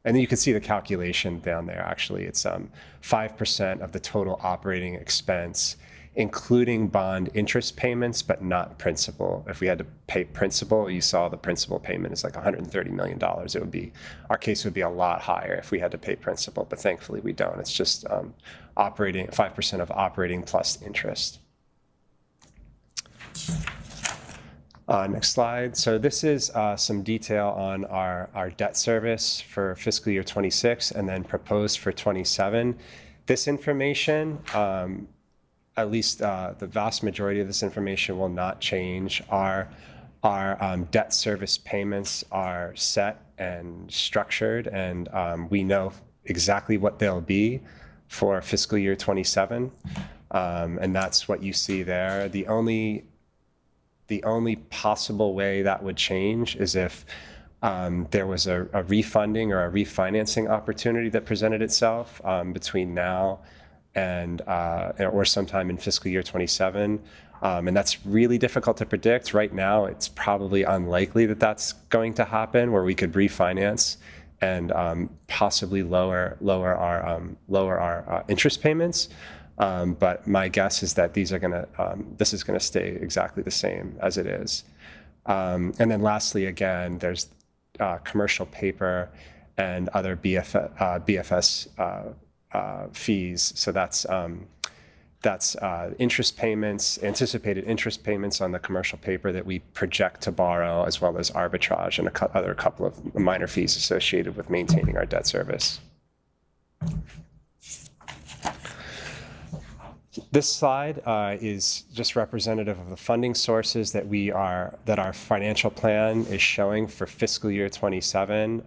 And then you can see the calculation down there. Actually, it's 5% of the total operating expense, including bond interest payments, but not principal. If we had to pay principal, you saw the principal payment is like $130 million. Our case would be a lot higher if we had to pay principal, but thankfully we don't. It's just 5% of operating plus interest. Next slide. So this is some detail on our debt service for fiscal year 26 and then proposed for 27. This information at least the vast majority of this information will not change. Our debt service payments are set and structured, and we know exactly what they'll be for fiscal year 27, and that's what you see there. The only possible way that would change is if there was a refunding or a refinancing opportunity that presented itself between now and or sometime in fiscal year 27. And that's really difficult to predict. Right now, it's probably unlikely that that's going to happen, where we could refinance and possibly lower our interest payments. But my guess is that this is gonna stay exactly the same as it is. And then lastly, again, there's commercial paper and other BFS fees. So that's interest payments, anticipated interest payments on the commercial paper that we project to borrow, as well as arbitrage and other couple of minor fees associated with maintaining our debt service. This slide is just representative of the funding sources that our financial plan is showing for fiscal year 27.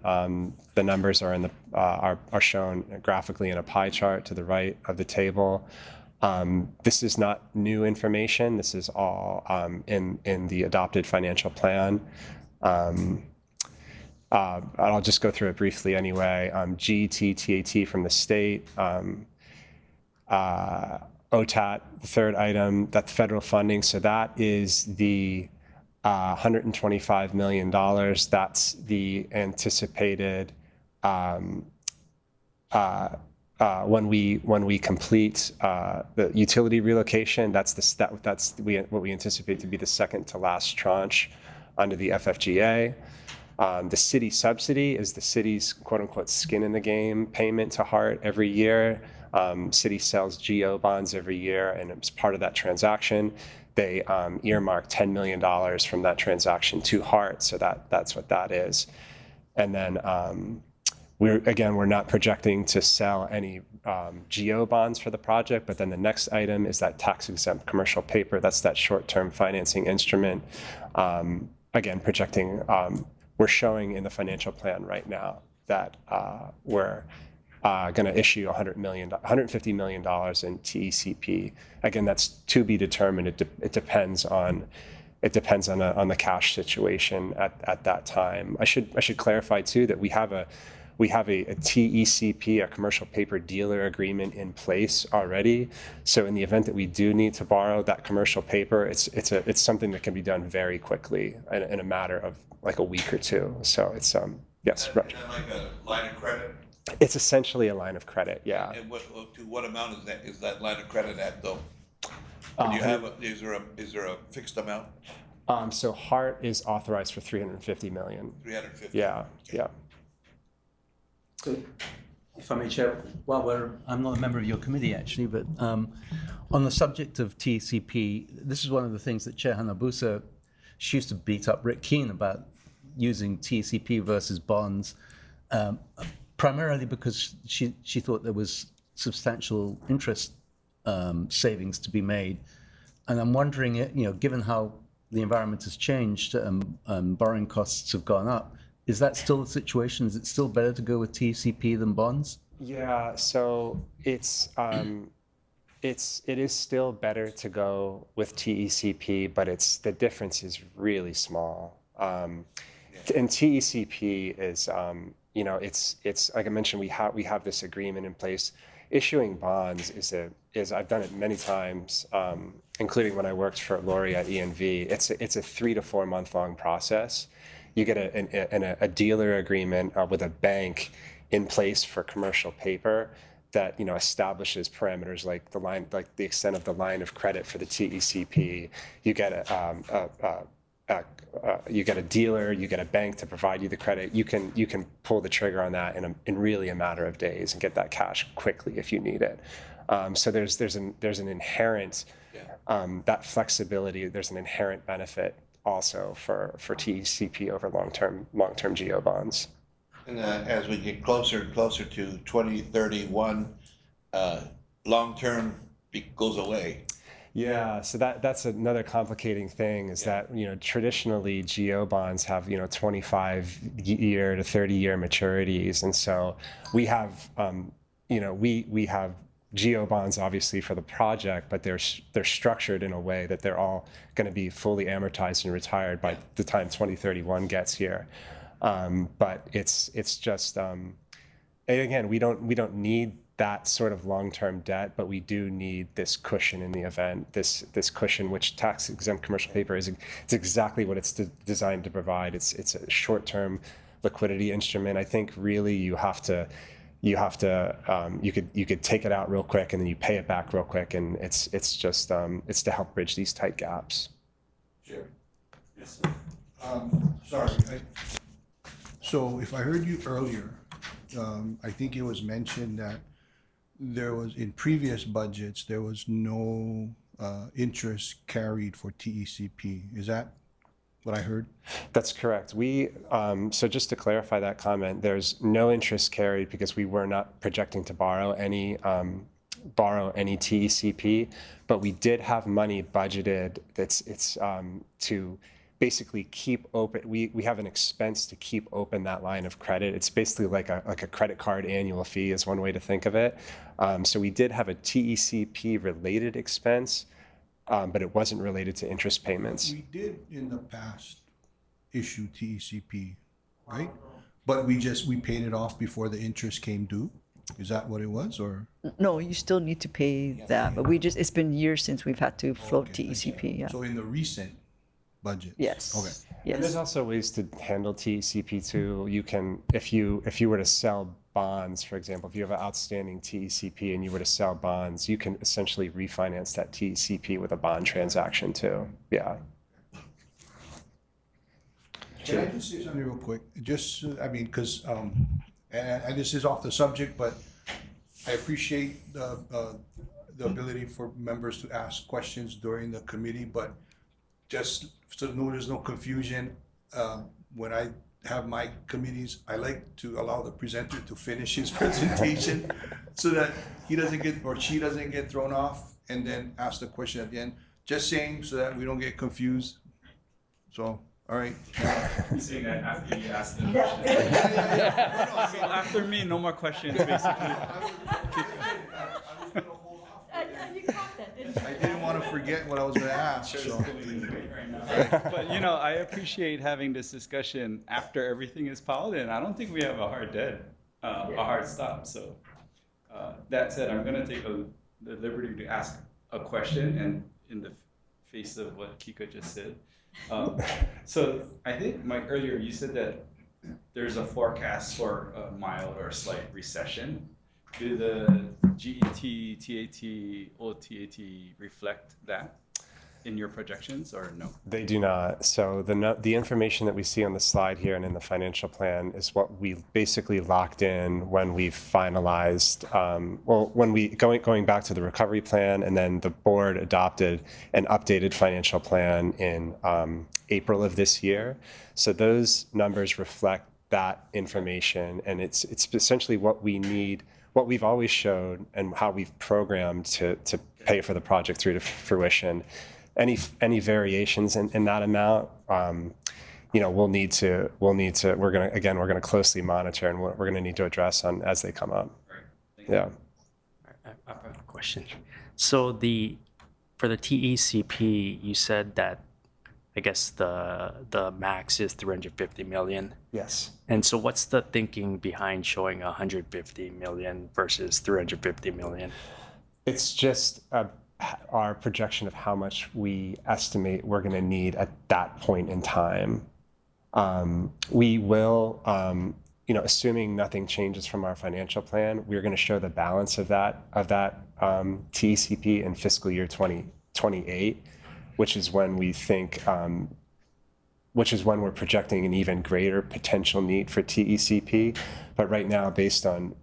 The numbers are are shown graphically in a pie chart to the right of the table. This is not new information. This is all in the adopted financial plan. I'll just go through it briefly anyway. GT, TAT from the state. OTAT, the third item, that's federal funding. So that is the $125 million. That's the anticipated when we complete the utility relocation. That's what we anticipate to be the second to last tranche under the FFGA. The city subsidy is the city's quote unquote skin in the game payment to HART every year. City sells GO bonds every year, and as part of that transaction, they earmark $10 million from that transaction to HART, so that's what that is. And then we're not projecting to sell any GO bonds for the project, but then the next item is that tax-exempt commercial paper. That's that short-term financing instrument. Again, projecting, we're showing in the financial plan right now that we're going to issue $150 million in TECP. Again, that's to be determined. It depends on the cash situation at that time. I should clarify too that we have a TECP, a commercial paper dealer agreement in place already. So in the event that we do need to borrow that commercial paper, it's something that can be done very quickly in a matter of like a week or two. So it's yes. Is that like a line of credit? It's essentially a line of credit, yeah. And to what amount is that line of credit at though? Is there a fixed amount? So HART is authorized for $350 million. 350. Yeah, yeah. So, if I may, Chair, I'm not a member of your committee actually, but on the subject of TCP, this is one of the things that Chair Hanabusa, she used to beat up Rick Keene about using TCP versus bonds. Primarily because she thought there was substantial interest savings to be made, and I'm wondering, given how the environment has changed and borrowing costs have gone up, is that still the situation? Is it still better to go with TCP than bonds? Yeah, so it is still better to go with TECP, but the difference is really small. And TECP is. It's like I mentioned, we have this agreement in place. Issuing bonds is I've done it many times, including when I worked for Lori at ENV. It's a 3 to 4 month long process. You get a dealer agreement with a bank in place for commercial paper that establishes parameters like the extent of the line of credit for the TECP. You get you get a dealer, you get a bank to provide you the credit. You can pull the trigger on that in really a matter of days and get that cash quickly if you need it. So there's an inherent that flexibility. There's an inherent benefit also for TECP over long-term GO bonds. And as we get closer and closer to 2031, long-term goes away. Yeah, so that's another complicating thing is that, traditionally GO bonds have, 25-year to 30-year maturities. And so we have, we have GO bonds obviously for the project, but they're structured in a way that they're all going to be fully amortized and retired by the time 2031 gets here. But it's just, and again, we don't need that sort of long-term debt, but we do need this cushion in the event, this cushion, which tax-exempt commercial paper is, it's exactly what it's designed to provide. It's a short-term liquidity instrument. I think really you could take it out real quick and then you pay it back real quick, and it's just it's to help bridge these tight gaps. Sure. Yes, sir. Sorry. So if I heard you earlier, I think it was mentioned that there was, in previous budgets, there was no interest carried for TECP. Is that what I heard? That's correct. So just to clarify that comment, there's no interest carried because we were not projecting to borrow any TECP, but we did have money budgeted it's to basically keep open. We have an expense to keep open that line of credit. It's basically like a credit card annual fee is one way to think of it. So we did have a TECP related expense, but it wasn't related to interest payments. We did in the past issue TECP, right? But we paid it off before the interest came due. Is that what it was, or? No, you still need to pay that, but it's been years since we've had to float TECP, yeah. So in the recent budget? Yes. Okay. Yes. And there's also ways to handle TECP too. You can, if you were to sell bonds, for example, if you have an outstanding TECP and you were to sell bonds, you can essentially refinance that TECP with a bond transaction too. Yeah. Can I just say something real quick? Just, because, and this is off the subject, but I appreciate the ability for members to ask questions during the committee, but just so there's no confusion, when I have my committees, I like to allow the presenter to finish his presentation so that he doesn't get, or she doesn't get thrown off and then ask the question at the end. Just saying so that we don't get confused. So, all right. You're saying that after you ask the question? So after me, no more questions, basically. I didn't want to forget what I was going to ask. So. But I appreciate having this discussion after everything is piled in. I don't think we have a hard dead, a hard stop. So that said, I'm going to take the liberty to ask a question, and in the face of what Kika just said. So I think, Mike, earlier you said that there's a forecast for a mild or slight recession. Do the GET, TAT, OTAT reflect that in your projections, or no? They do not. So the information that we see on the slide here and in the financial plan is what we basically locked in when we finalized, when we going back to the recovery plan, and then the board adopted an updated financial plan in April of this year. So those numbers reflect that information, and it's essentially what we need, what we've always showed, and how we've programmed to pay for the project through to fruition. Any variations in that amount, we're gonna closely monitor, and we're gonna need to address on as they come up. Yeah. I have a question. So for the TECP, you said that I guess the max is 350 million. Yes. And so what's the thinking behind showing 150 million versus 350 million? It's just our projection of how much we estimate we're going to need at that point in time. We will, assuming nothing changes from our financial plan, we're going to show the balance of that TECP in fiscal year 2028, which is when we think, which is when we're projecting an even greater potential need for TECP. But right now, based on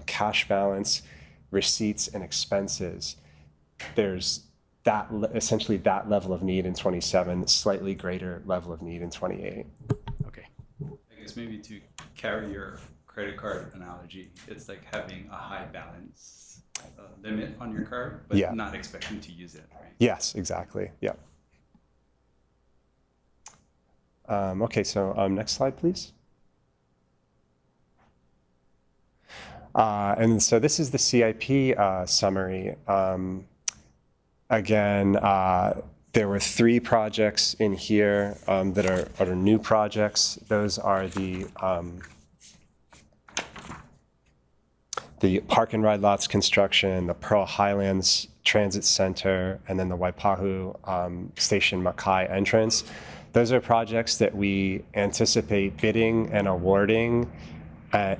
cash balance, receipts, and expenses, there's essentially that level of need in 27, slightly greater level of need in 28. Okay. I guess maybe to carry your credit card analogy, it's like having a high balance limit on your card, but Yeah. not expecting to use it, right? Yes, exactly. Yeah. Okay, so next slide, please. And so this is the CIP summary. Again, there were 3 projects in here that are new projects. Those are the Park and Ride Lots construction, the Pearl Highlands Transit Center, and then the Waipahu Station Makai entrance. Those are projects that we anticipate bidding and awarding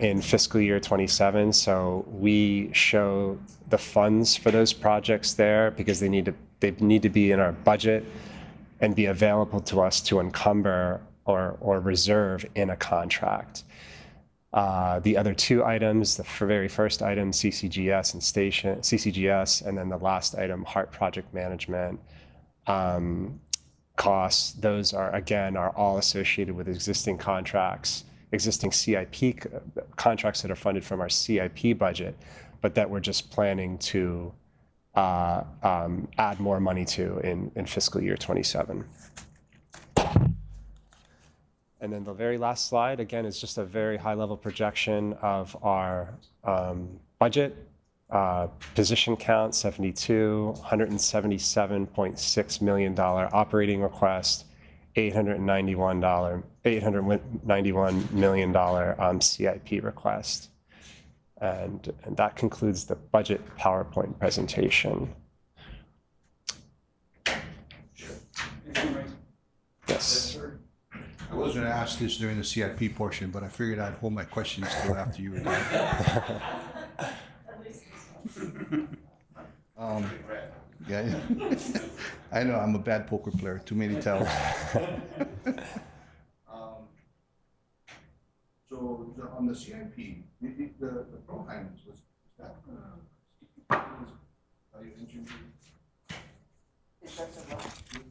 in fiscal year 27. So we show the funds for those projects there because they need to be in our budget and be available to us to encumber or reserve in a contract. The other 2 items, the very first item, CCGS and then the last item, Hart Project Management costs, those are all associated with existing contracts, existing CIP contracts that are funded from our CIP budget, but that we're just planning to add more money to in fiscal year 27. And then the very last slide, again, is just a very high-level projection of our budget. Position count, 72, $177.6 million operating request, $891 million CIP request. And that concludes the budget PowerPoint presentation. Yes. I was going to ask this during the CIP portion, but I figured I'd hold my questions till after you were done. Yeah, I know I'm a bad poker player. Too many tells. So on the CIP, the Pearl Highlands was that are you engineering? Is that the CPP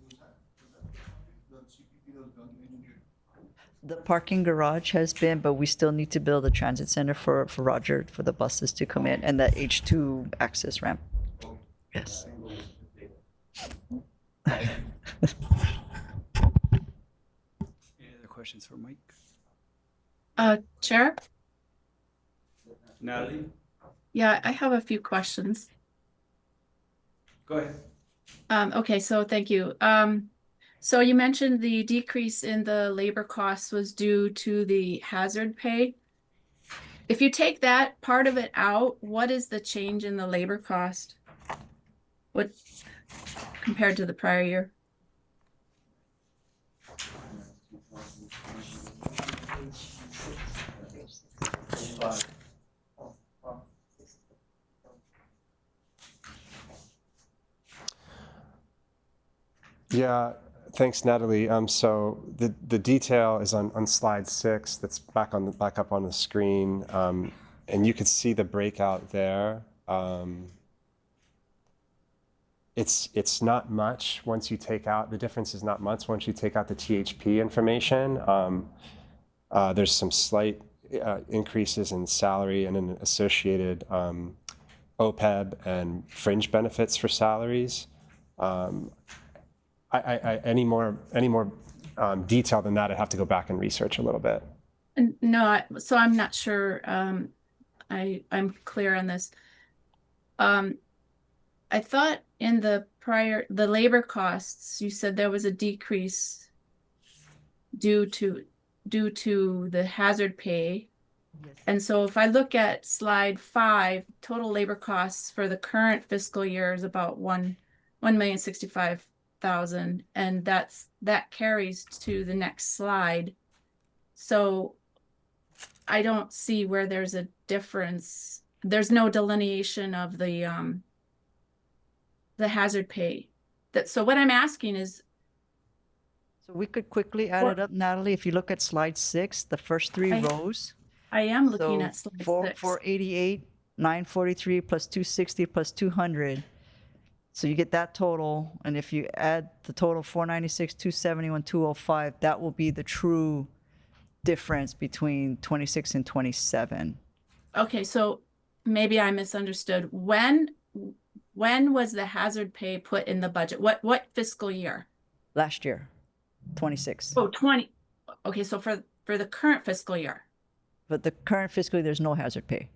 that was done engineered? The parking garage has been, but we still need to build a transit center for Roger, for the buses to come in, and that H2 access ramp. Yes. Any other questions for Mike? Chair? Natalie? Yeah, I have a few questions. Go ahead. Okay, so thank you. So you mentioned the decrease in the labor costs was due to the hazard pay. If you take that part of it out, what is the change in the labor cost? What compared to the prior year? Yeah, thanks, Natalie. So the detail is on slide 6. That's back up on the screen, and you could see the breakout there. It's not much once you take out the difference is not much once you take out the THP information. There's some slight increases in salary and in associated OPEB and fringe benefits for salaries. Any more detail than that, I'd have to go back and research a little bit. No, so I'm not sure. I'm clear on this. I thought in the labor costs, you said there was a decrease due to the hazard pay. Yes. And so if I look at slide 5, total labor costs for the current fiscal year is about $1,065,000, and that carries to the next slide. So I don't see where there's a difference. There's no delineation of the hazard pay. So what I'm asking is, so we could quickly add it up, Natalie. If you look at slide 6, the first 3 rows. I am looking at slide 6. 488, 943 plus 260 plus 200. So you get that total, and if you add the total 496, 271, 205, that will be the true difference between 26 and 27. Okay, so maybe I misunderstood. When was the hazard pay put in the budget? What fiscal year? Last year, 26. Oh, 20. Okay, so for the current fiscal year. But the current fiscal year, there's no hazard pay.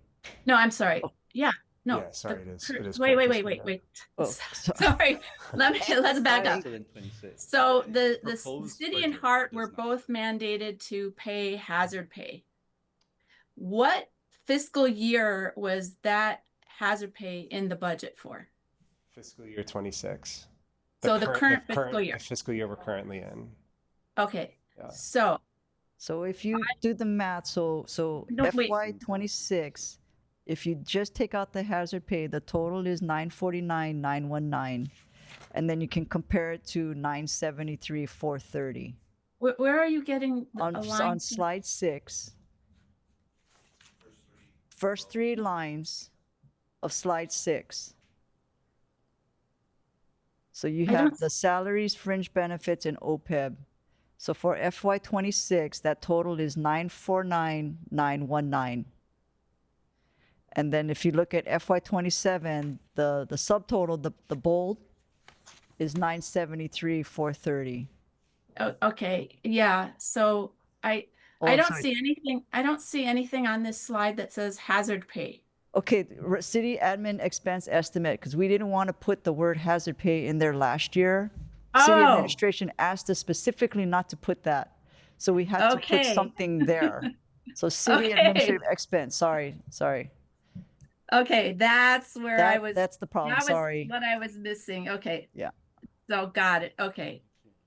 No, I'm sorry. Yeah, no. Yeah, sorry, the it is- cur- it is Wait, current wait, fiscal wait. Oh, Sorry. Let's back up. Still in 26. So the Proposed city and budget Hart does were not. both mandated to pay hazard pay. What fiscal year was that hazard pay in the budget for? Fiscal year 26. So the current fiscal year. The fiscal year we're currently in. Okay, Yeah. so So if you do the math, so No, wait. FY 26, if you just take out the hazard pay, the total is 949,919, and then you can compare it to 973,430 where are you getting the on a line? slide 6. First 3 lines of slide 6. So you I have don't- the salaries, fringe benefits, and OPEB. So for FY 26, that total is 949,919. And then if you look at FY 27, the subtotal, the bold, is 973,430. Oh, okay, yeah, so I Oh, I I'm don't sorry. see anything, on this slide that says hazard pay. Okay, city admin expense estimate, because we didn't want to put the word hazard pay in there last year. City Oh. administration asked us specifically not to put that. So we had to put Okay. something there. So city Okay. administrative expense, sorry. Okay, that's where I was. That's the problem, that was sorry. what I was missing. Okay. Yeah. So got it. Okay.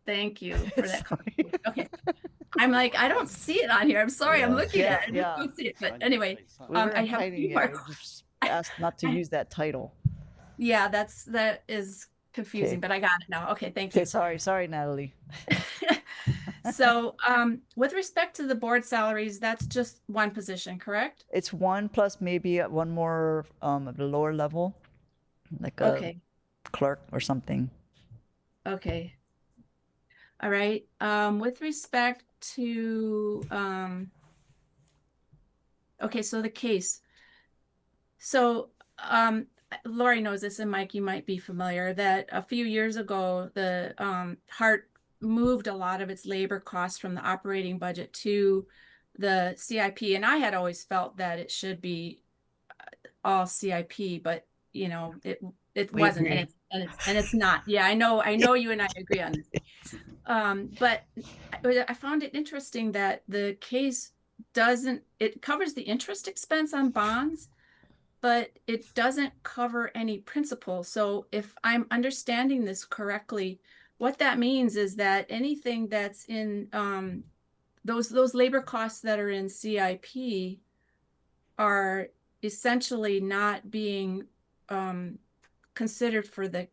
Thank you for that. Okay. I'm like, I don't see it on here. I'm sorry. I'm looking at it. Yeah. I don't see it. But anyway, We I weren't have a hiding few it. more. I just asked not to use that title. Yeah, that is confusing, Okay. but I got it now. Okay, thank you. Okay, sorry, Natalie. So, with respect to the board salaries, that's just one position, correct? It's one plus maybe one more at the lower level, like a Okay. clerk or something. Okay. All right. With respect to, okay, so the case. So, Lori knows this, and Mike, you might be familiar, that a few years ago, the Hart moved a lot of its labor costs from the operating budget to the CIP, and I had always felt that it should be all CIP, but it We wasn't, agree. and it's not. Yeah, I know you and I agree on this. But I found it interesting that the case it covers the interest expense on bonds, but it doesn't cover any principal. So if I'm understanding this correctly, what that means is that anything that's in those labor costs that are in CIP are essentially not being considered for the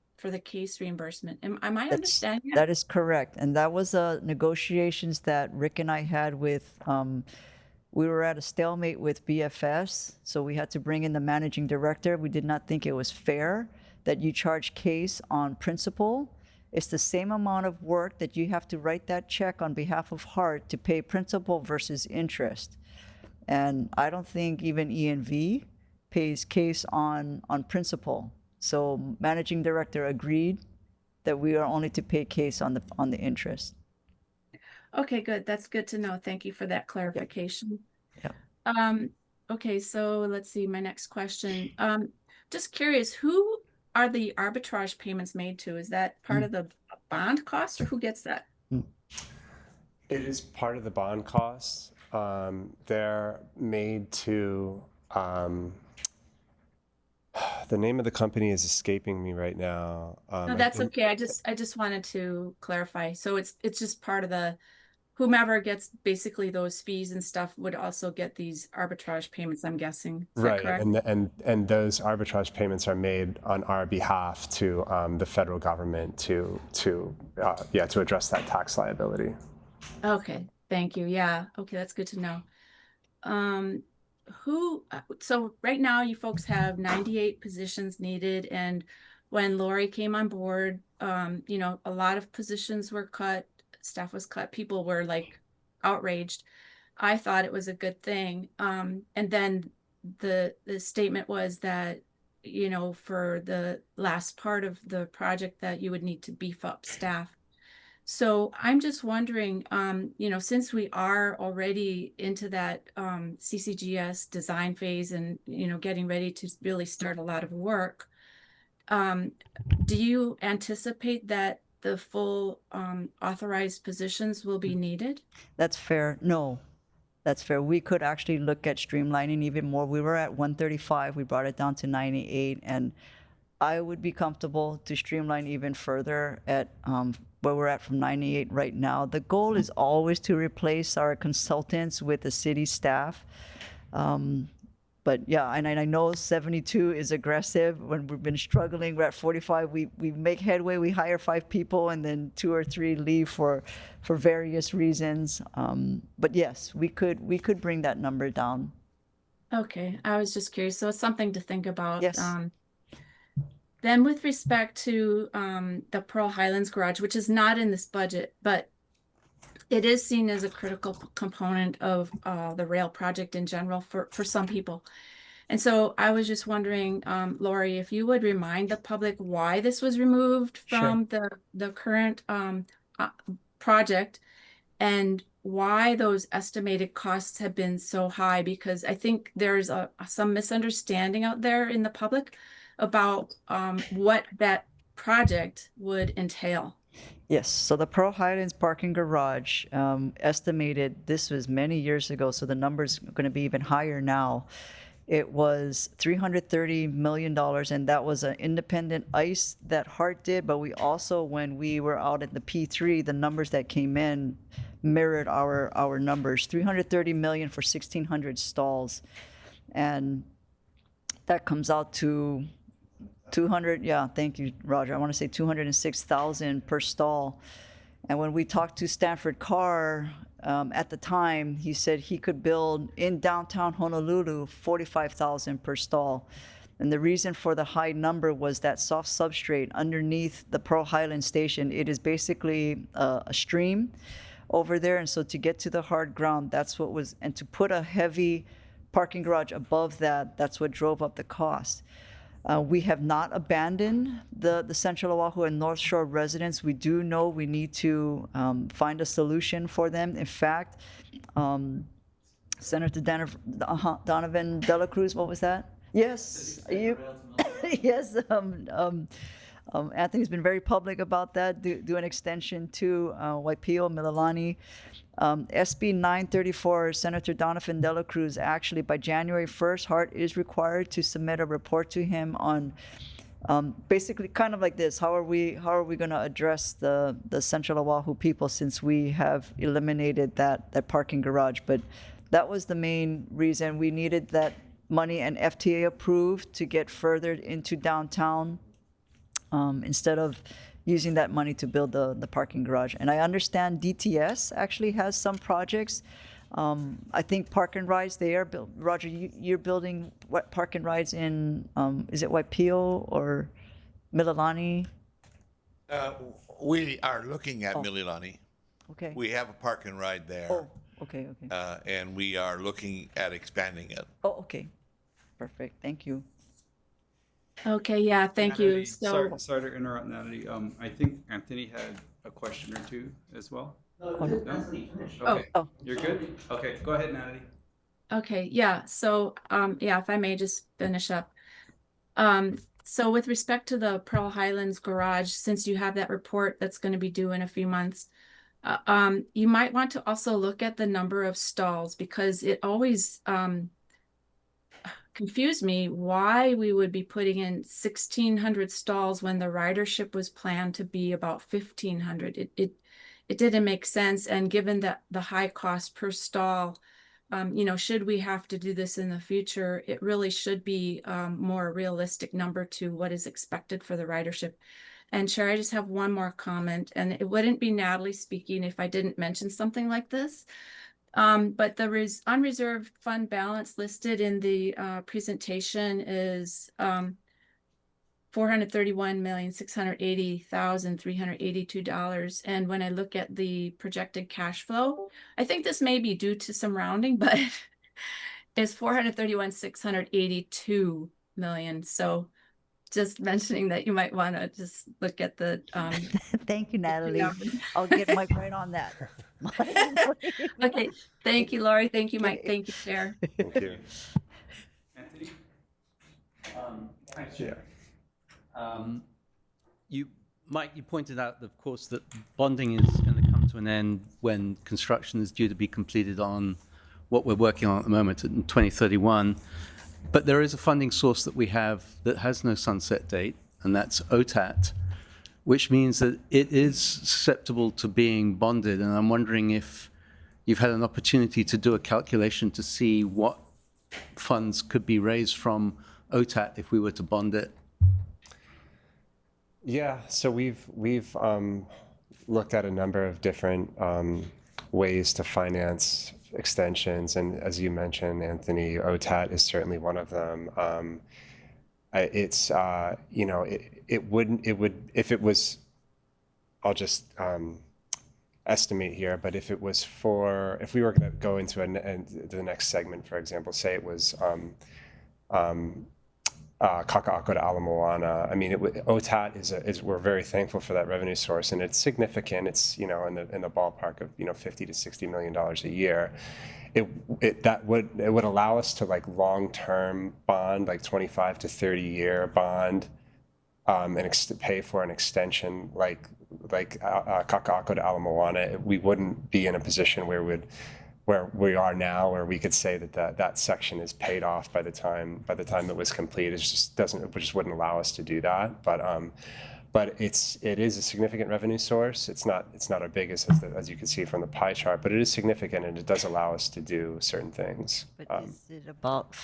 case reimbursement. Am I understanding That is correct. And that was negotiations that Rick and I had with, we were at a stalemate with BFS, so we had to bring in the managing director. We did not think it was fair that you charge case on principal. It's the same amount of work that you have to write that check on behalf of Hart to pay principal versus interest. And I don't think even ENV pays case on principal. So managing director agreed that we are only to pay case on the interest. Okay, good. That's good to know. Thank you for that clarification. Yep. Okay, so let's see, my next question. Just curious, who are the arbitrage payments made to? Is that part of the bond cost, or who gets that? It is part of the bond costs. They're made to, the name of the company is escaping me right now. No, that's okay. I just wanted to clarify. So it's just part of the, whomever gets basically those fees and stuff would also get these arbitrage payments, I'm guessing. Is that Right, correct? and those arbitrage payments are made on our behalf to the federal government to address that tax liability. Okay, thank you. Yeah, okay, that's good to know. So right now you folks have 98 positions needed, and when Lori came on board, a lot of positions were cut, staff was cut, people were like outraged. I thought it was a good thing. And then the statement was that, you know, for the last part of the project that you would need to beef up staff. So I'm just wondering, you know, since we are already into that CCGS design phase and, you know, getting ready to really start a lot of work, do you anticipate that the full authorized positions will be needed? That's fair. No, that's fair. We could actually look at streamlining even more. We were at 135, we brought it down to 98, and I would be comfortable to streamline even further at where we're at from 98 right now. The goal is always to replace our consultants with the city staff. But yeah, and I know 72 is aggressive. When we've been struggling, we're at 45. We make headway. We hire 5 people, and then 2 or 3 leave for various reasons. But yes, we could bring that number down. Okay, I was just curious. So it's something to think about. Yes. Then with respect to the Pearl Highlands Garage, which is not in this budget, but it is seen as a critical component of the rail project in general for some people. And so I was just wondering, Lori, if you would remind the public why this was removed from the current project and why those estimated costs have been so high, because I think there's some misunderstanding out there in the public about what that project would entail. Yes, so the Pearl Highlands Parking Garage estimated, this was many years ago, so the number's going to be even higher now. It was $330 million, and that was an independent ICE that Hart did, but we also, when we were out at the P3, the numbers that came in mirrored our numbers. $330 million for 1,600 stalls, and that comes out to 200, yeah, thank you, Roger. I want to say 206,000 per stall. And when we talked to Stanford Carr at the time, he said he could build in downtown Honolulu 45,000 per stall. And the reason for the high number was that soft substrate underneath the Pearl Highlands station. It is basically a stream over there. And so to get to the hard ground, that's what was, and to put a heavy parking garage above that, that's what drove up the cost. We have not abandoned the Central Oahu and North Shore residents. We do know we need to find a solution for them. In fact, Senator Donovan De La Cruz, what was that? Yes, yes. Anthony's been very public about that. Do an extension to Waipio, Mililani. SB 934, Senator Donovan De La Cruz, actually by January 1st, Hart is required to submit a report to him on basically kind of like this. How are we going to address the Central Oahu people since we have eliminated that parking garage? But that was the main reason we needed that money and FTA approved to get further into downtown instead of using that money to build the parking garage. And I understand DTS actually has some projects. I think Park and Rides, they are built. Roger, you're building what Park and Rides in, is it Waipio or Mililani? We are looking at Mililani. Okay. We have a park and ride there. Oh, okay, okay. And we are looking at expanding it. Oh, okay. Perfect. Thank you. Okay, yeah, thank you. Natalie, So, sorry to interrupt, Natalie. I think Anthony had a question or two as well. Oh. Okay, you're good? Okay, go ahead, Natalie. okay, yeah, so, yeah, if I may just finish up. So with respect to the Pearl Highlands Garage, since you have that report that's going to be due in a few months, you might want to also look at the number of stalls, because it always confused me why we would be putting in 1,600 stalls when the ridership was planned to be about 1,500. It didn't make sense. And given that the high cost per stall, you know, should we have to do this in the future, it really should be more realistic number to what is expected for the ridership. And Chair, I just have one more comment, and it wouldn't be Natalie speaking if I didn't mention something like this. But the unreserved fund balance listed in the presentation is $431,680,382. And when I look at the projected cash flow, I think this may be due to some rounding, but is 431,682 million. So just mentioning that you might want to just look at the Thank you, Natalie. I'll get Mike right on that. Okay, thank you, Lori. Thank you, Mike. Thank you, Chair. Thank you. Anthony? Thanks, Chair. Mike, you pointed out, of course, that bonding is going to come to an end when construction is due to be completed on what we're working on at the moment in 2031. But there is a funding source that we have that has no sunset date, and that's OTAT, which means that it is susceptible to being bonded. And I'm wondering if you've had an opportunity to do a calculation to see what funds could be raised from OTAT if we were to bond it. Yeah, so we've looked at a number of different ways to finance extensions, and as you mentioned, Anthony, OTAT is certainly one of them. It's it would if it was, I'll just estimate here, but if we were going to go into the next segment, for example, say it was Kaka'ako to Ala Moana. I mean, OTAT is we're very thankful for that revenue source, and it's significant. It's in the ballpark of $50 to $60 million a year. It would allow us to long-term bond, 25 to 30-year bond, and pay for an extension like Kaka'ako to Ala Moana. We wouldn't be in a position where we are now, where we could say that section is paid off by the time it was complete. It just wouldn't allow us to do that. But it is a significant revenue source. It's not our biggest, as you can see from the pie chart, but it is significant, and it does allow us to do certain things. But is it about?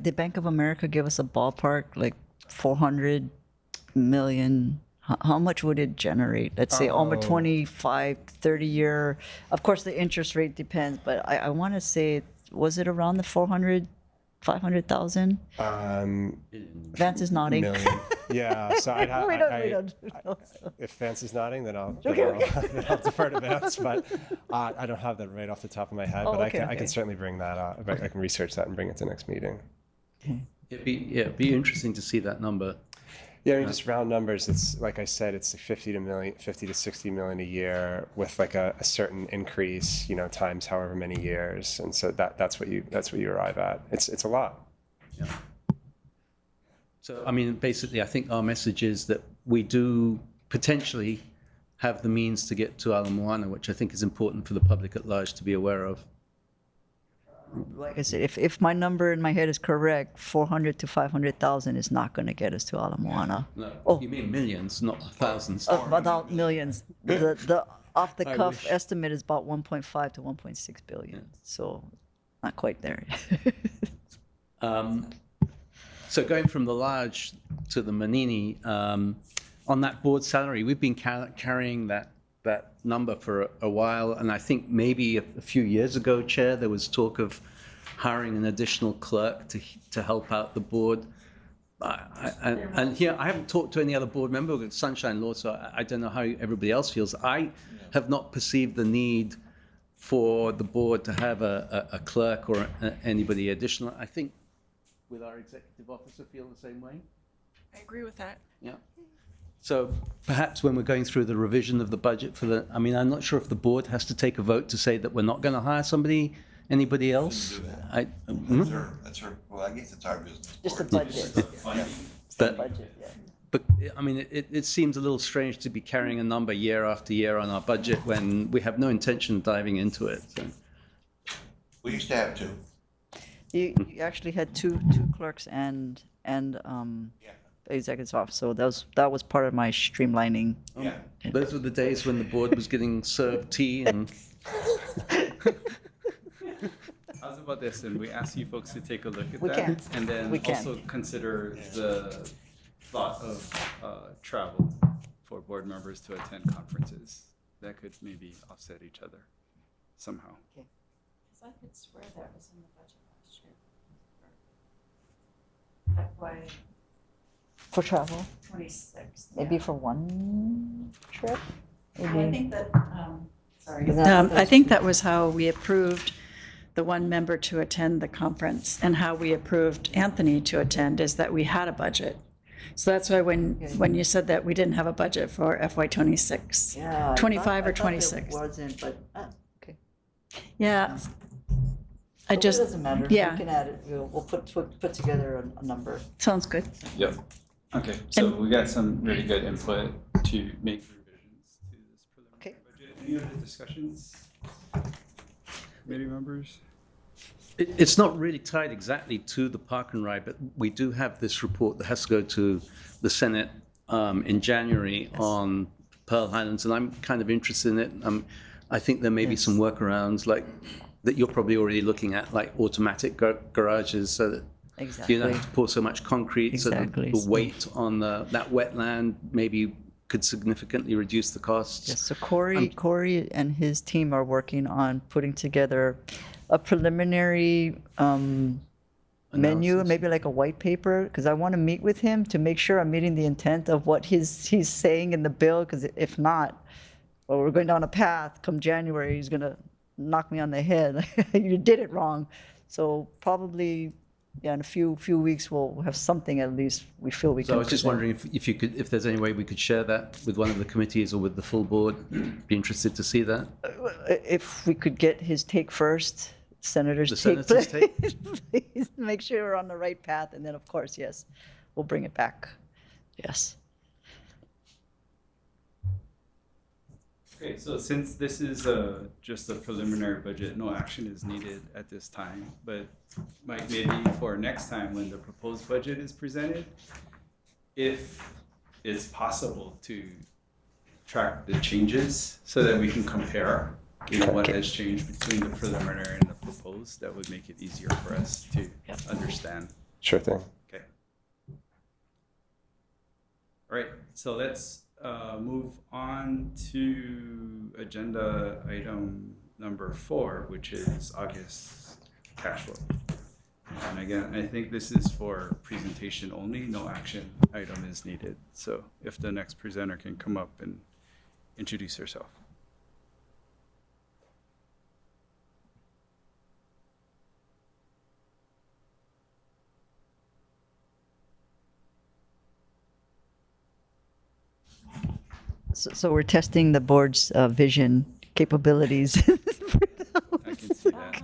Did Bank of America give us a ballpark, like 400 million? How much would it generate? Let's say over 25, 30 year. Of course, the interest rate depends, but I want to say, was it around the 400, 500,000? Vance is nodding. Million. Yeah, so I'd have. If Vance is nodding, then I'll defer to Vance. But I don't have that right off the top of my head. But I can certainly bring that up. I can research that and bring it to next meeting. It'd be interesting to see that number. Yeah, I mean, just round numbers. It's like I said, it's 50 to 60 million a year with a certain increase, times however many years, and so that's what you arrive at. It's a lot. Yeah. So I mean, basically, I think our message is that we do potentially have the means to get to Ala Moana, which I think is important for the public at large to be aware of. Like I said, if my number in my head is correct, 400 to 500,000 is not going to get us to Ala Moana. No, you mean millions, not thousands. About millions. The off the cuff estimate is about 1.5 to 1.6 billion. So not quite there. So going from the large to the Manini, on that board salary, we've been carrying that number for a while, and I think maybe a few years ago, Chair, there was talk of hiring an additional clerk to help out the board. And here, I haven't talked to any other board member with Sunshine Law, so I don't know how everybody else feels. I have not perceived the need for the board to have a clerk or anybody additional. I think with our executive officer feel the same way. I agree with that. Yeah. So perhaps when we're going through the revision of the budget I'm not sure if the board has to take a vote to say that we're not going to hire anybody else. That's her. Well, I guess it's our business. Just a budget. But I mean, it seems a little strange to be carrying a number year after year on our budget when we have no intention of diving into it. So. We used to have two. You actually had two clerks and executive office, so that was part of my streamlining. Yeah. Those were the days when the board was getting served tea and. How's about this? And we ask you folks to take a look at We that, can. and then We can. also consider the thought of travel for board members to attend conferences. That could maybe offset each other somehow. Because I could swear that was in the budget last year. For travel? 26. Maybe for one trip? I think that, sorry. Is that- I think that was how we approved the one member to attend the conference. And how we approved Anthony to attend is that we had a budget. So that's why when you said that we didn't have a budget for FY '26, Yeah. 25 or I thought 26. It wasn't, but, okay. Yeah. It I just, doesn't matter. yeah. We can add it. We'll put together a number. Sounds good. Yep. Okay, so we got some really good input to make revisions to this preliminary budget. Any other discussions? Committee members? It's not really tied exactly to the Park and Ride, but we do have this report that has to go to the Senate in January on Pearl Highlands, and I'm kind of interested in it. I think there may be some workarounds like that you're probably already looking at, like automatic garages, so that you don't have to pour so much concrete, so that the weight on that wetland maybe could significantly reduce the costs. Yes, so Corey and his team are working on putting together a preliminary menu, maybe like a white paper, because I want to meet with him to make sure I'm meeting the intent of what he's saying in the bill, because if not, well, we're going down a path. Come January, he's going to knock me on the head. You did it wrong. So probably, yeah, in a few weeks, we'll have something at least we feel we can. So I was just present. wondering if you could, if there's any way we could share that with one of the committees or with the full board. Be interested to see that. If we could get his take first, Senator's The take, senator's take? please make sure we're on the right path, and then of course, yes, we'll bring it back. Yes. Okay, so since this is just a preliminary budget, no action is needed at this time, but might maybe for next time when the proposed budget is presented, if it's possible to track the changes so that we can compare, what has changed between the preliminary and the proposed, that would make it easier for us to understand. Sure thing. Okay. All right, so let's move on to agenda item number 4, which is August cash flow. And again, I think this is for presentation only, no action item is needed. So if the next presenter can come up and introduce herself. So we're testing the board's vision capabilities. I can see that.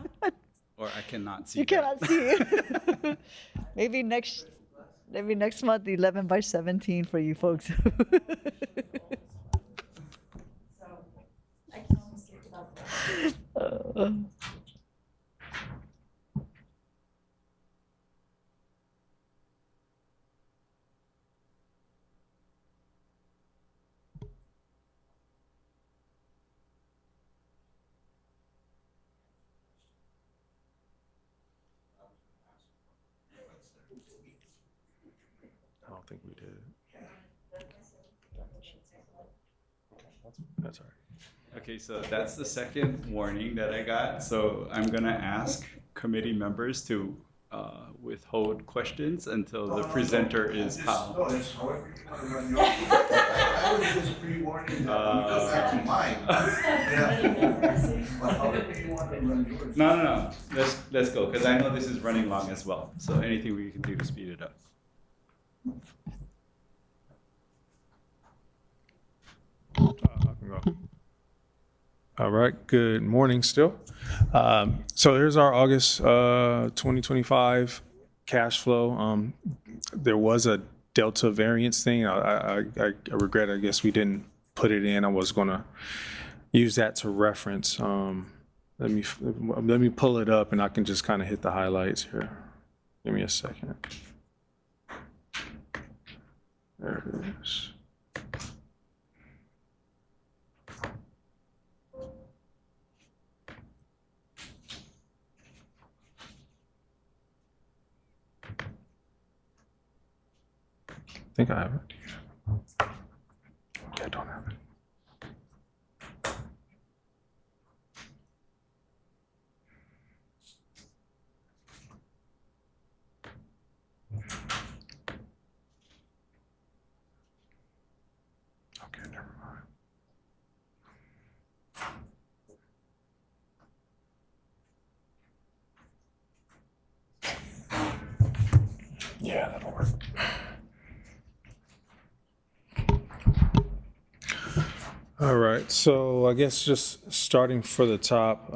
Or I cannot see You that. cannot see. Maybe next month, 11 by 17 for you folks. I don't think we did. That's all right. Okay, so that's the second warning that I got. So I'm gonna ask committee members to withhold questions until the presenter is out. No, that's however you want to run your. I was just pre-warning because that's mine. Yeah. But however you want to run yours. No. Let's go, because I know this is running long as well. So anything we can do to speed it up. I can go. All right, good morning still. So here's our August 2025 cash flow. There was a Delta variance thing. I regret, I guess we didn't put it in. I was gonna use that to reference. Let me pull it up and I can just kind of hit the highlights here. Give me a second. There it is. I think I have it. Okay, I don't have it. Okay, never mind. Yeah, that'll work. All right, so I guess just starting for the top,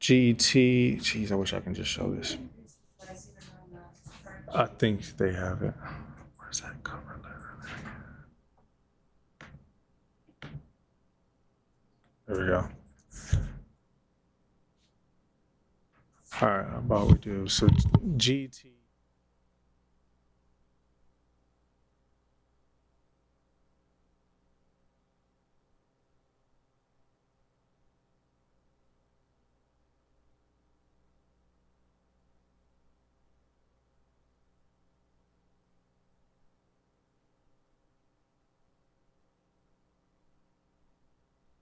GT, geez, I wish I can just show this. I think they have it. Where's that cover letter? There we go. All right, how about we do, so GT.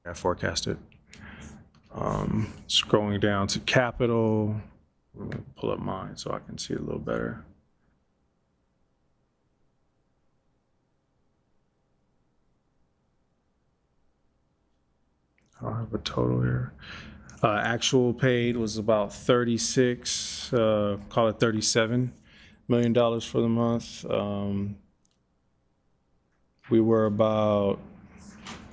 I forecasted. Scrolling down to capital, I'm gonna pull up mine so I can see it a little better. I don't have a total here. Actual paid was about 36, call it $37 million for the month. We were about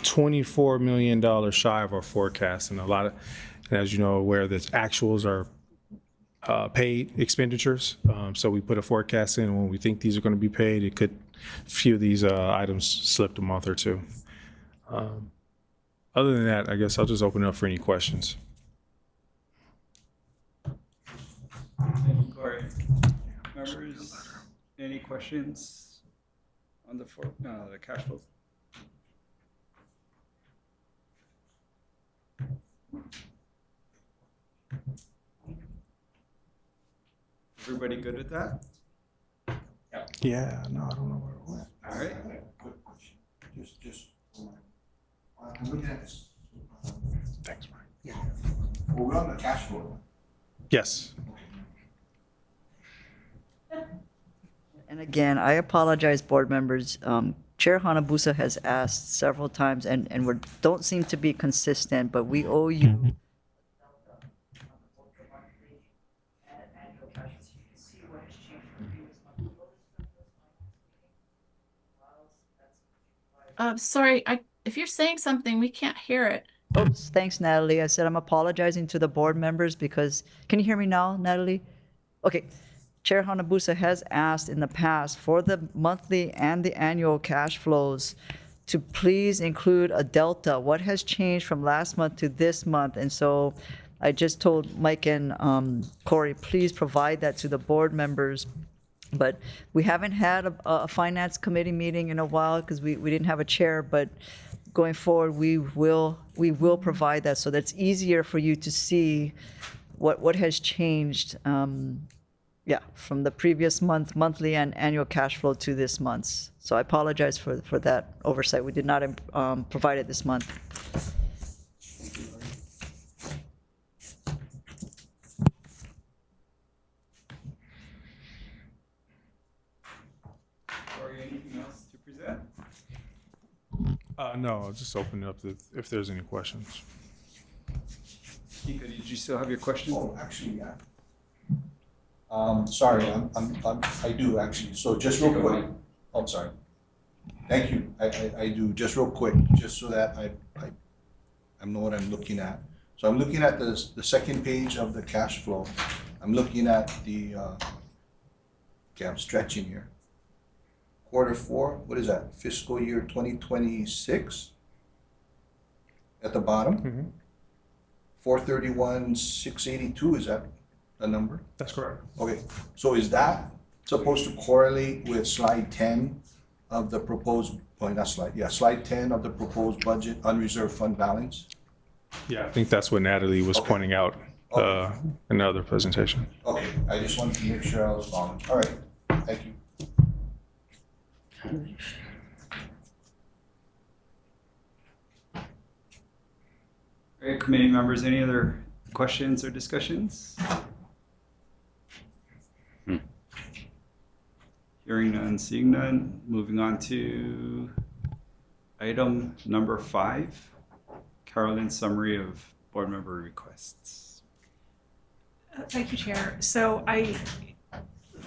$24 million shy of our forecast, and a lot of, as you know, where the actuals are paid expenditures. So we put a forecast in when we think these are going to be paid. It could, a few of these items slipped a month or two. Other than that, I guess I'll just open it up for any questions. Thank you, Corey. Members, any questions on the cash flow? Everybody good with that? Yeah, no, I don't know where it went. All right. Quick question. Just, I'm looking at this. Thanks, Mike. Yeah. Well, we're on the cash flow. Yes. And again, I apologize, board members. Chair Hanabusa has asked several times, and we don't seem to be consistent, but we owe you. Sorry, if you're saying something, we can't hear it. Oops, thanks, Natalie. I said I'm apologizing to the board members because, can you hear me now, Natalie? Okay. Chair Hanabusa has asked in the past for the monthly and the annual cash flows to please include a delta. What has changed from last month to this month? And so I just told Mike and Corey, please provide that to the board members. But we haven't had a finance committee meeting in a while because we didn't have a chair, but going forward, we will provide that so that's easier for you to see what has changed. Yeah, from the previous month, monthly and annual cash flow to this month's. So I apologize for that oversight. We did not provide it this month. Corey, anything else to present? No, I'll just open it up if there's any questions. Kika, did you still have your question? Oh, actually, yeah. Sorry, I do actually. So just real quick. Oh, I'm sorry. Thank you. I do just real quick, just so that I know what I'm looking at. So I'm looking at the second page of the cash flow. I'm looking at the. Okay, I'm stretching here. Q4. What is that? Fiscal year 2026. At the bottom. 431,682. Is that the number? That's correct. Okay, so is that supposed to correlate with slide 10 of the proposed, well, not slide, yeah, slide 10 of the proposed budget unreserved fund balance? Yeah, I think that's what Natalie was pointing out in the other presentation. Okay, I just wanted to make sure I was following. All right, thank you. All right, committee members, any other questions or discussions? Hearing none, seeing none, moving on to item number 5, Carolyn's summary of board member requests. Thank you, Chair. So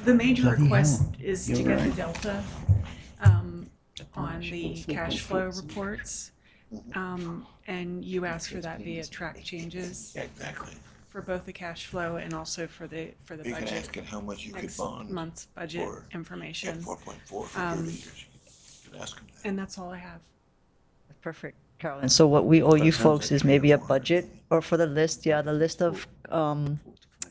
the major request is to get the delta on the cash flow reports. And you asked for that via track changes. Exactly. For both the cash flow and also for the You can budget. ask it how much you could Next bond month's budget for information. F4.4 for 30 years. You could ask them that. And that's all I have. Perfect, Carolyn. So what we owe you folks is maybe a budget, or for the list, the list of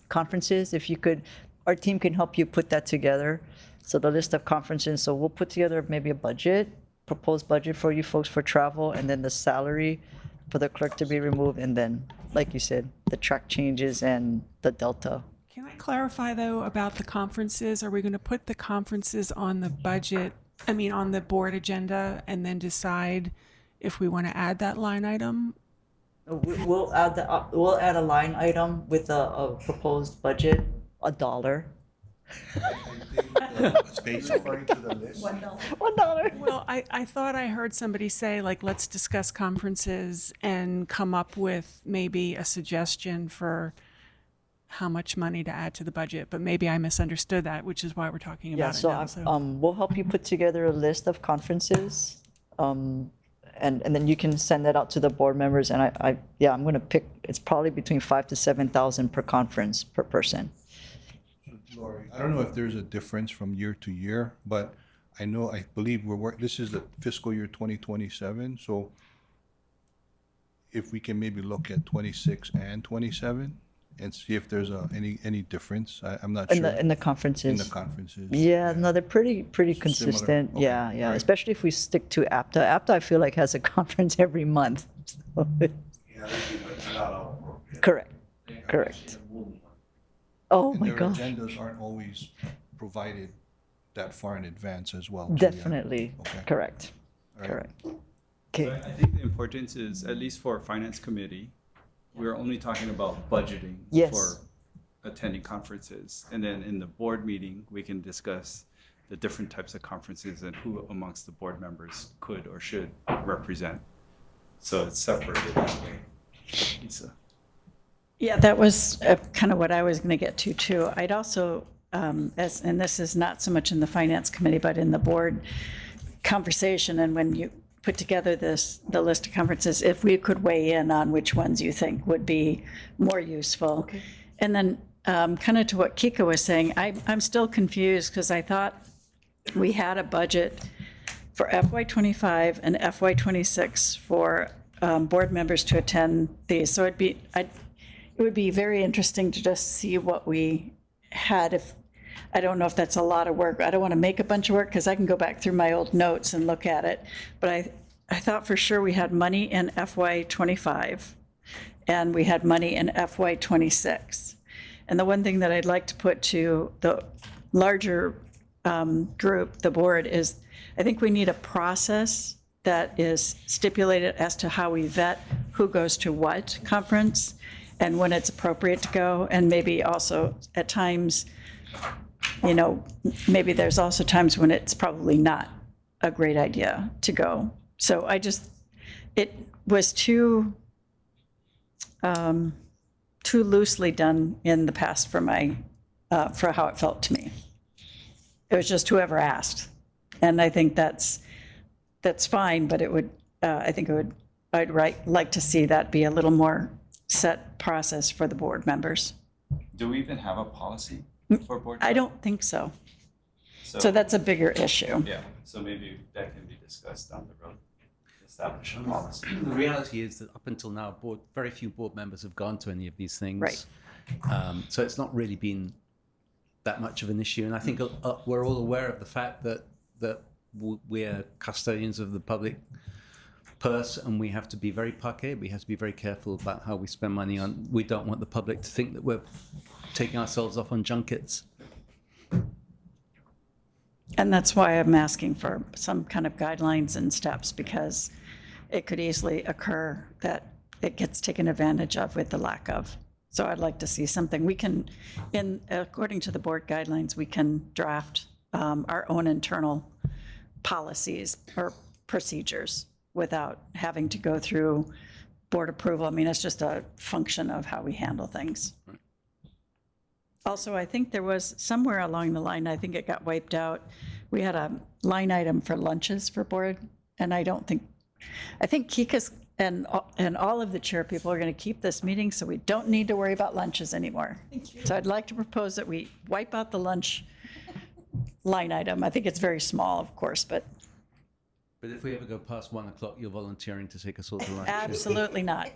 conferences, if you could, our team can help you put that together. So the list of conferences, so we'll put together maybe a budget, proposed budget for you folks for travel, and then the salary for the clerk to be removed, and then, like you said, the track changes and the delta. Can I clarify though about the conferences? Are we going to put the conferences on the budget, on the board agenda, and then decide if we want to add that line item? We'll add a line item with a proposed budget, $1. Space referring to the list. $1. Well, I thought I heard somebody say, like, let's discuss conferences and come up with maybe a suggestion for how much money to add to the budget, but maybe I misunderstood that, which is why we're talking Yeah, about it now. so we'll help you put together a list of conferences, and then you can send that out to the board members, and I'm gonna pick, it's probably between 5,000 to 7,000 per conference, per person. Lori, I don't know if there's a difference from year to year, but I believe this is the fiscal year 2027, so if we can maybe look at 26 and 27 and see if there's any difference. I'm not sure. In the conferences. In the conferences. Yeah, no, they're pretty consistent. Okay, Yeah, all right. especially if we stick to APTA. APTA, I feel like, has a conference every month. So, Yeah, that's not all. correct, correct. Oh And my their gosh, agendas aren't always provided that far in advance as well. too, yeah. definitely, Okay. correct, All right. correct. So Okay, I think the importance is, at least for Finance Committee, we're only talking about budgeting Yes. for attending conferences. And then in the board meeting, we can discuss the different types of conferences and who amongst the board members could or should represent. So it's separated that way. Lisa. Yeah, that was kind of what I was going to get to too. I'd also, and this is not so much in the finance committee, but in the board conversation, and when you put together the list of conferences, if we could weigh in on which ones you think would be more useful. Okay. And then kind of to what Kika was saying, I'm still confused because I thought we had a budget for FY25 and FY26 for board members to attend these. So it would be very interesting to just see what we had. I don't know if that's a lot of work. I don't want to make a bunch of work because I can go back through my old notes and look at it. But I thought for sure we had money in FY25 and we had money in FY26. And the one thing that I'd like to put to the larger group, the board, is I think we need a process that is stipulated as to how we vet who goes to what conference and when it's appropriate to go. And maybe also at times, maybe there's also times when it's probably not a great idea to go. So it was too loosely done in the past for for how it felt to me. It was just whoever asked. And I think that's fine, but I'd like to see that be a little more set process for the board members. Do we even have a policy for board? I don't think so. So that's a bigger issue. Yeah, so maybe that can be discussed down the road, establish a policy. The reality is that up until now, very few board members have gone to any of these things. Right. So it's not really been that much of an issue. And I think we're all aware of the fact that we're custodians of the public purse and we have to be very parquet. We have to be very careful about how we spend money on. We don't want the public to think that we're taking ourselves off on junkets. And that's why I'm asking for some kind of guidelines and steps, because it could easily occur that it gets taken advantage of with the lack of. So I'd like to see something. We can, according to the board guidelines, we can draft our own internal policies or procedures without having to go through board approval. I mean, it's just a function of how we handle things. Also, I think there was somewhere along the line, I think it got wiped out. We had a line item for lunches for board, and I think Kika's and all of the chair people are going to keep this meeting, so we don't need to worry about lunches anymore. So I'd like to propose that we wipe out the lunch line item. I think it's very small, of course, but But if we ever go past 1 o'clock, you're volunteering to take us all to lunch. absolutely not.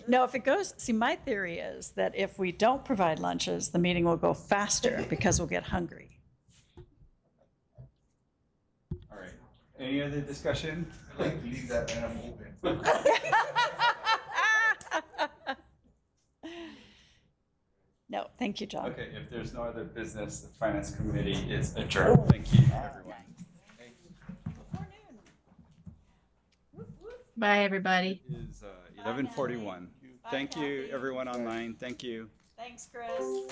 No, if it goes, see, my theory is that if we don't provide lunches, the meeting will go faster because we'll get hungry. All right. Any other discussion? I'd like to leave that item open. No, thank you, John. Okay, if there's no other business, the Finance Committee is adjourned. Thank you, everyone. Bye, everybody. It is 11:41. Thank you, everyone online. Thank you. Thanks, Chris.